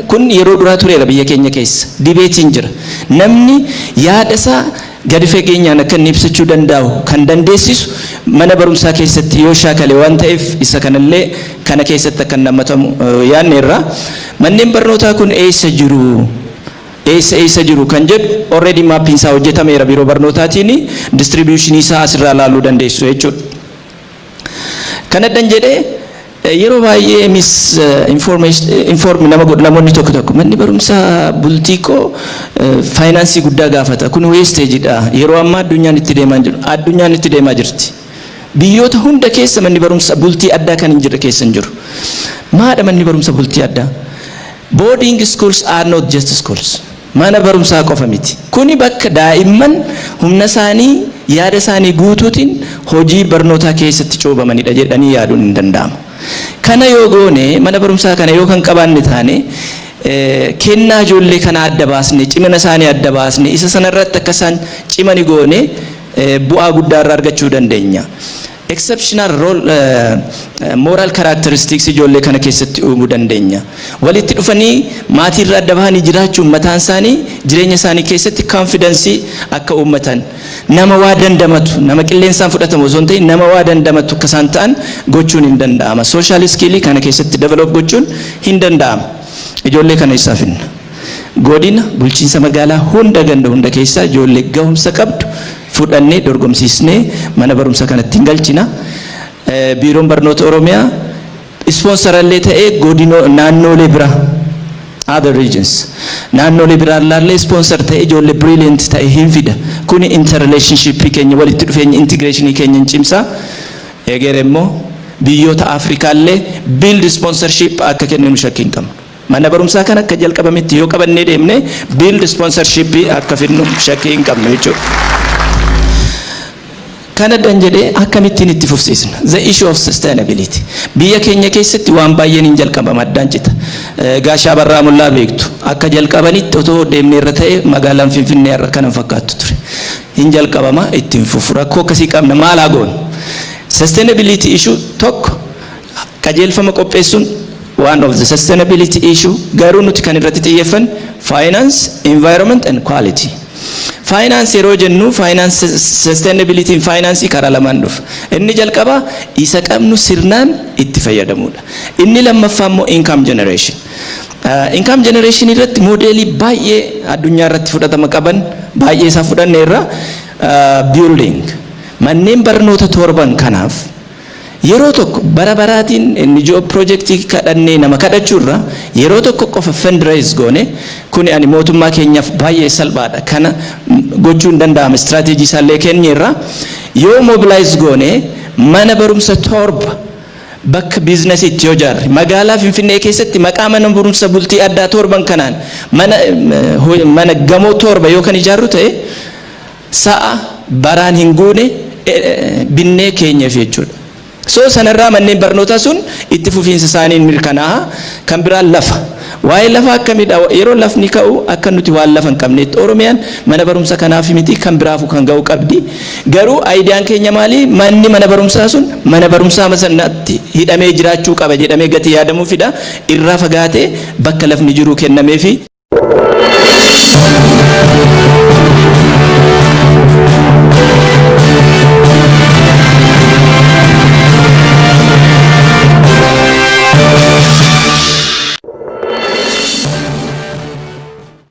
Kun yeroo duraa tureera biyya keenya keessa. Debatein jira. Namni yaada isaa gadi fageenyaan akka inni ibsachuu danda'u kan dandeessisu mana barumsaa keessatti yoo shaakale waan ta'eef isa kanallee kana keessatti akka nammatamu yaanneerra. Manneen barnootaa kun eessa jiru kan jedhu already maappiin isaa hojjetameera biiroo barnootaatiin, distribution isaa asirraa ilaaluu dandeessu jechuudha. Kanaddan jedhee yeroo baay'ee namoonni tokko manni barumsaa bultii koo faayinaansii guddaa gaafata. Kun weesteejidha. Yeroo ammaa addunyaan itti deemaa jirti. Biyyoota hunda keessa manni barumsaa bultii addaa kan hin jirre keessa hin jiru. Maadha manni barumsaa bultii addaa? Boarding schools are not just schools. Mana barumsaa qofa miti. Kuni bakka daa'imman humna isaanii yaada isaanii guutuutiin hojii barnootaa keessatti coobamanidha jedhanii yaaduun hin danda'amu. Kana yoo goone mana barumsaa kana yoo kan qabaanne taane kennaa ijoollee kana adda baasne, cimina isaanii adda baasne, isa sanarratti akka isaan cimani goone bu'aa guddaa irraa argachuu dandeenya. Exceptional role moral characteristics ijoollee kana keessatti uumuu dandeenya. Walitti dhufanii maatii irraa adda bahanii jiraachuun mataan isaanii jireenya isaanii keessatti confidence akka uummatan, nama waa dandamatu, nama qilleensaan fudhatamu osoo hin ta'in nama waa dandamatu akka isaan ta'an gochuun hin danda'ama. Social skill kana keessatti develop gochuun hin danda'ama. Ijoollee kana isaaf finna. Godina bulchiinsa magaalaa hunda ganda hunda keessa ijoollee gahumsa qabdu fudhannee dorgomsiisnee mana barumsa kanatti hin galchina. Biiroon barnoota Oromiyaa ispoonsarallee ta'ee naannoolee bira other regions naannoolee biraa ilaallee sponsor ta'ee ijoollee brilliant ta'e hin fida. Kuni interrelationship keenya walitti dhufeenya integration keenya hin cimsa. Eegeer immoo biyyoota Afrikaallee build sponsorship akka kenninu shakkii hin qabnu. Mana barumsaa kan akka jalqabametti yoo qabannee deemne build sponsorship akka fidnu shakkii hin qabnu jechuudha. Kana danjedhee akkamittiin itti fufsiisna? The issue of sustainability. Biyya keenya keessatti waan baay'een hin jalqabama addaan cita. Gaashaa Barraa Mullaa beektu. Akka jalqabanitti otoo deemnee irra ta'e magaalaan Finfinnee irra kana fakkaattu ture. Hin jalqabama ittiin fufu. Rakkoo akkasii qabna maal haa goonu? Sustainability issue tokko qajeelfama qopheessuun one of the sustainability issue garuu nuti kan irratti xiyyeeffannu finance, environment and quality. Finance yeroo jennu finance sustainability in finance karaa lamaan dhufa. Inni jalqaba isa qabnu sirnaan itti fayyadamuudha. Inni lammaffaa immoo income generation. Income generation irratti moodeelii baay'ee addunyaa irratti fudhatama qaban baay'ee isaa fudhanne irra building manneen barnoota torban kanaaf yeroo tokko bara baraatiin inni joo projectii kadhannee nama kadhachuurra yeroo tokko qofa fundraise goone kuni ani mootummaa keenyaaf baay'ee salphaadha. Kana gochuun danda'ama strategy isaallee kenneerra yoo mobilize goone mana barumsa torba bakka biizinasiitti yoo jaarre magaalaa Finfinnee keessatti maqaa mana barumsa bultii addaa torban kanaan mana gamoo torba yoo kan ijaarru ta'e sa'a baraan hin guune binnee keenyaaf jechuudha. So sanarraa manneen barnootaa sun itti fufiinsa isaaniin mirkanaa'a. Kan biraan lafa. Waa'ee lafa akkamidha yeroo lafni ka'u akka nuti waan lafa hin qabnetti Oromiyaan mana barumsa kanaaf miti kan biraafu kan ga'u qabdi. Garuu aayidiyaan keenya maali? Manni mana barumsaa sun mana barumsaa masannatti hidhamee jiraachuu qaba jedhamee gati yaadamuufidha. Irraa fagaatee bakka lafni jiru kennameefi.